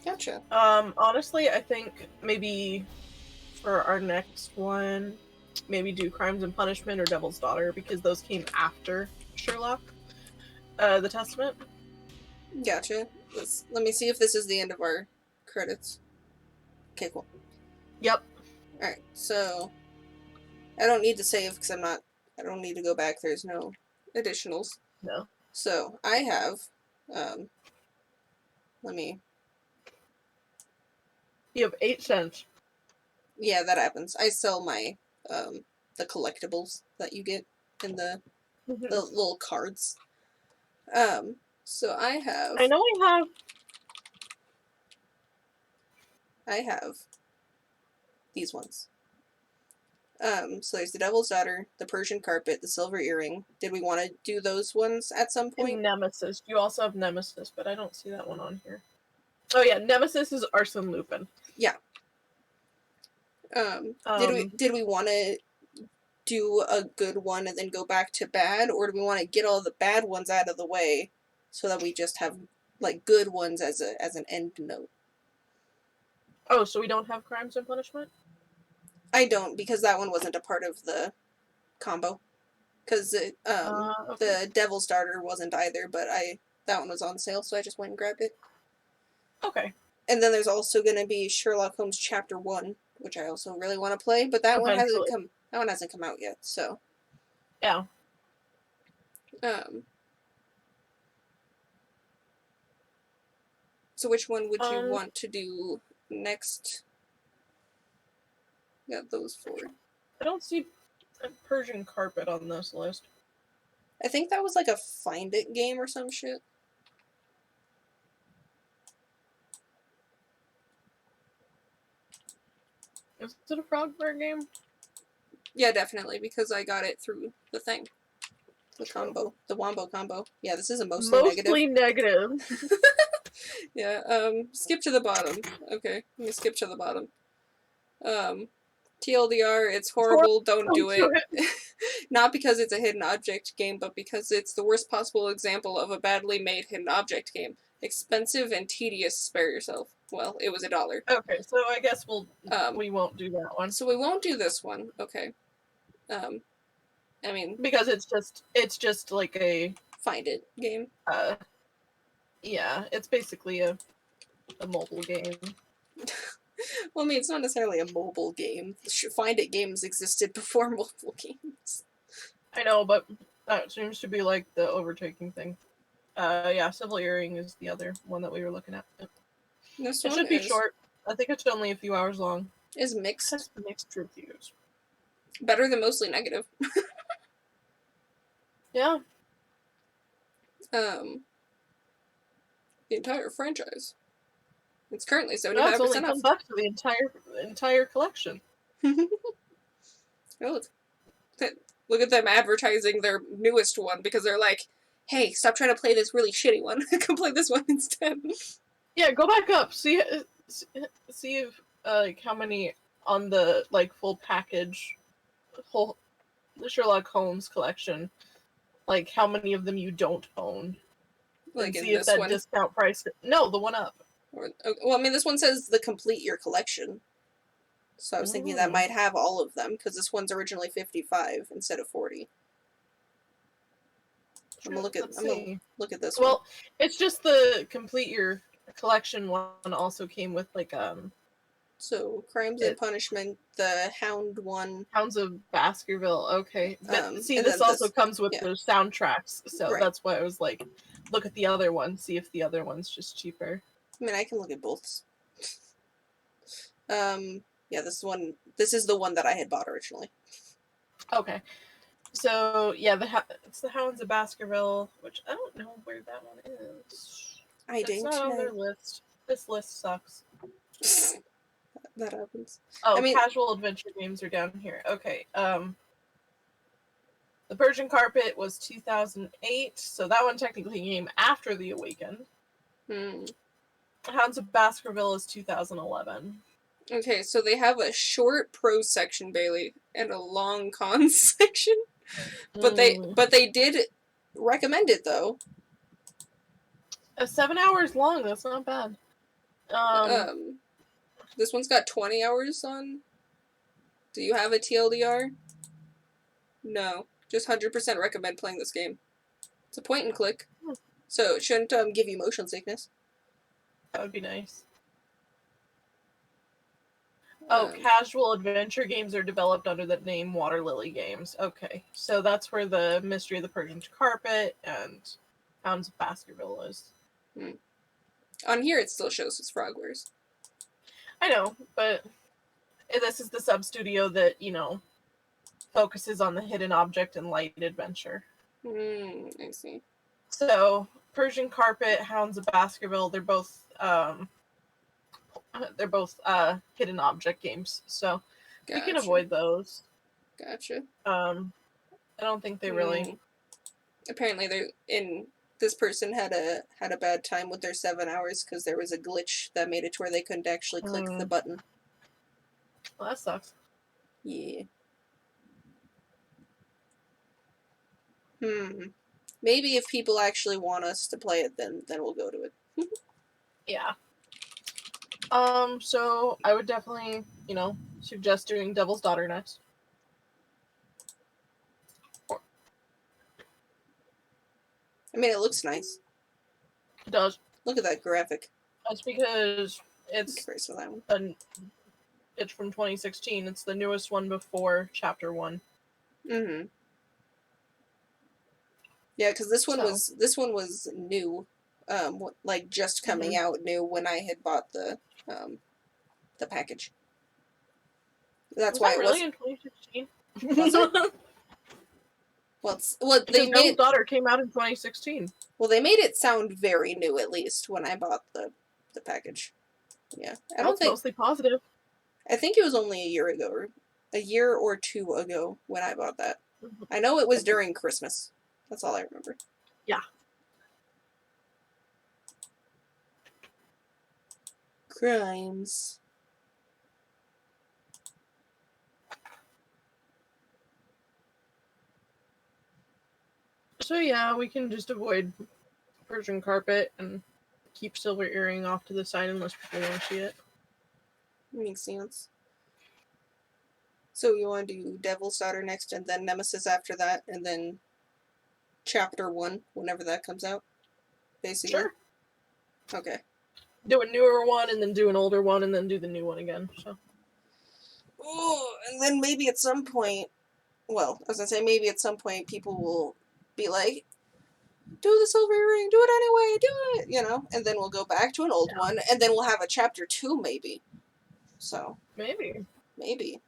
Gotcha. Honestly, I think maybe for our next one, maybe do Crimes and Punishment or Devil's Daughter, because those came after Sherlock, the Testament. Gotcha. Let me see if this is the end of our credits. Okay, cool. Yep. Alright, so I don't need to save because I don't need to go back. There's no additionals. No. So I have, let me, You have 8 cents. yeah, that happens. I sell my, the collectibles that you get in the little cards. So I have, I know we have. I have these ones. So there's the Devil's Daughter, the Persian Carpet, the Silver Earring. Did we want to do those ones at some point? Nemesis. You also have Nemesis, but I don't see that one on here. Oh yeah, Nemesis is Arsène Lupin. Yeah. Did we want to do a good one and then go back to bad, or do we want to get all the bad ones out of the way so that we just have like good ones as an end note? Oh, so we don't have Crimes and Punishment? I don't, because that one wasn't a part of the combo. Because Okay. the Devil's Daughter wasn't either, but that one was on sale, so I just went and grabbed it. Okay. And then there's also going to be Sherlock Holmes Chapter 1, which I also really want to play, but that one hasn't come out yet, so. Yeah. So which one would you want to do next? Got those 4. I don't see a Persian Carpet on this list. I think that was like a Find It game or some shit. Is it a Frogbear game? Yeah, definitely, because I got it through the thing. The combo. The Wombo combo. Yeah, this is a mostly negative. Yeah, skip to the bottom. Okay, let me skip to the bottom. TLDR, it's horrible, don't do it. Not because it's a hidden object game, but because it's the worst possible example of a badly made hidden object game. Expensive and tedious, spare yourself. Well, it was $1. Okay, so I guess we won't do that one. So we won't do this one, okay. I mean... Because it's just like a... Find It game. Yeah, it's basically a mobile game. Well, I mean, it's not necessarily a mobile game. Find It games existed before mobile games. I know, but that seems to be like the overtaking thing. Yeah, Silver Earring is the other one that we were looking at. It should be short. I think it's only a few hours long. Is mixed. Has mixed reviews. Better than mostly negative. Yeah. The entire franchise. It's currently 75% no, it's only off. $10 for the entire collection. Oh, look at them advertising their newest one because they're like, hey, stop trying to play this really shitty one. Come play this one instead. Yeah, go back up. See if like how many on the like full package, the Sherlock Holmes collection, like how many of them you don't own. Like and see if that discount price. No, the one up. Well, I mean, this one says the complete your collection. So I was thinking that might have all of them, because this one's originally 55 instead of 40. I'm gonna look at this one. Well, it's just the complete your collection one also came with like So Crimes and Punishment, the Hound one. Hounds of Baskerville. Okay, see, this also comes with the soundtracks, so that's why I was like, look at the other one, see if the other one's just cheaper. I mean, I can look at both. Yeah, this one This is the one that I had bought originally. Okay. So, yeah, it's the Hounds of Baskerville, which I don't know where that one is. It's not on their list. This list sucks. That happens. Oh, I mean, casual adventure games are down here. Okay. The Persian Carpet was 2008, so that one technically came after The Awakened. Hounds of Baskerville is 2011. Okay, so they have a short prose section, Bailey, and a long cons section. But they did recommend it though. 7 hours long. That's not bad. This one's got 20 hours on. Do you have a TLDR? No, just 100% recommend playing this game. It's a point and click, so it shouldn't give you motion sickness. That would be nice. Oh, casual adventure games are developed under the name Water Lily Games. Okay, so that's where the Mystery of the Persian Carpet and Hounds of Baskerville is. On here, it still shows it's Frogwares. I know, but this is the sub-studio that, focuses on the hidden object and light adventure. I see. So, Persian Carpet, Hounds of Baskerville, they're both hidden object games, so we can avoid those. Gotcha. I don't think they really. Apparently, this person had a bad time with their 7 hours because there was a glitch that made it to where they couldn't actually click the button. Well, that sucks. Yeah. Maybe if people actually want us to play it, then we'll go to it. Yeah. So I would definitely, suggest doing Devil's Daughter next. I mean, it looks nice. It does. Look at that graphic. That's because it's it's from 2016. It's the newest one before Chapter 1. Yeah, because this one was new, like just coming out new when I had bought the package. That's why it really was in 2016. Was it? Well, they Devil's Daughter came out in 2016. Well, they made it sound very new at least when I bought the package. Yeah, I don't think mostly positive. I think it was only a year ago, or a year or two ago when I bought that. I know it was during Christmas. That's all I remember. Yeah. Crimes. So yeah, we can just avoid Persian Carpet and keep Silver Earring off to the side unless people want to see it. Makes sense. So you want to do Devil's Daughter next, and then Nemesis after that, and then Chapter 1, whenever that comes out? Basically? Sure. Okay. Do a newer one, and then do an older one, and then do the new one again, so. Oh, and then maybe at some point, well, I was gonna say maybe at some point people will be like, do the Silver Earring, do it anyway, do it, and then we'll go back to an old one, and then we'll have a Chapter 2 maybe. So. Maybe. Maybe.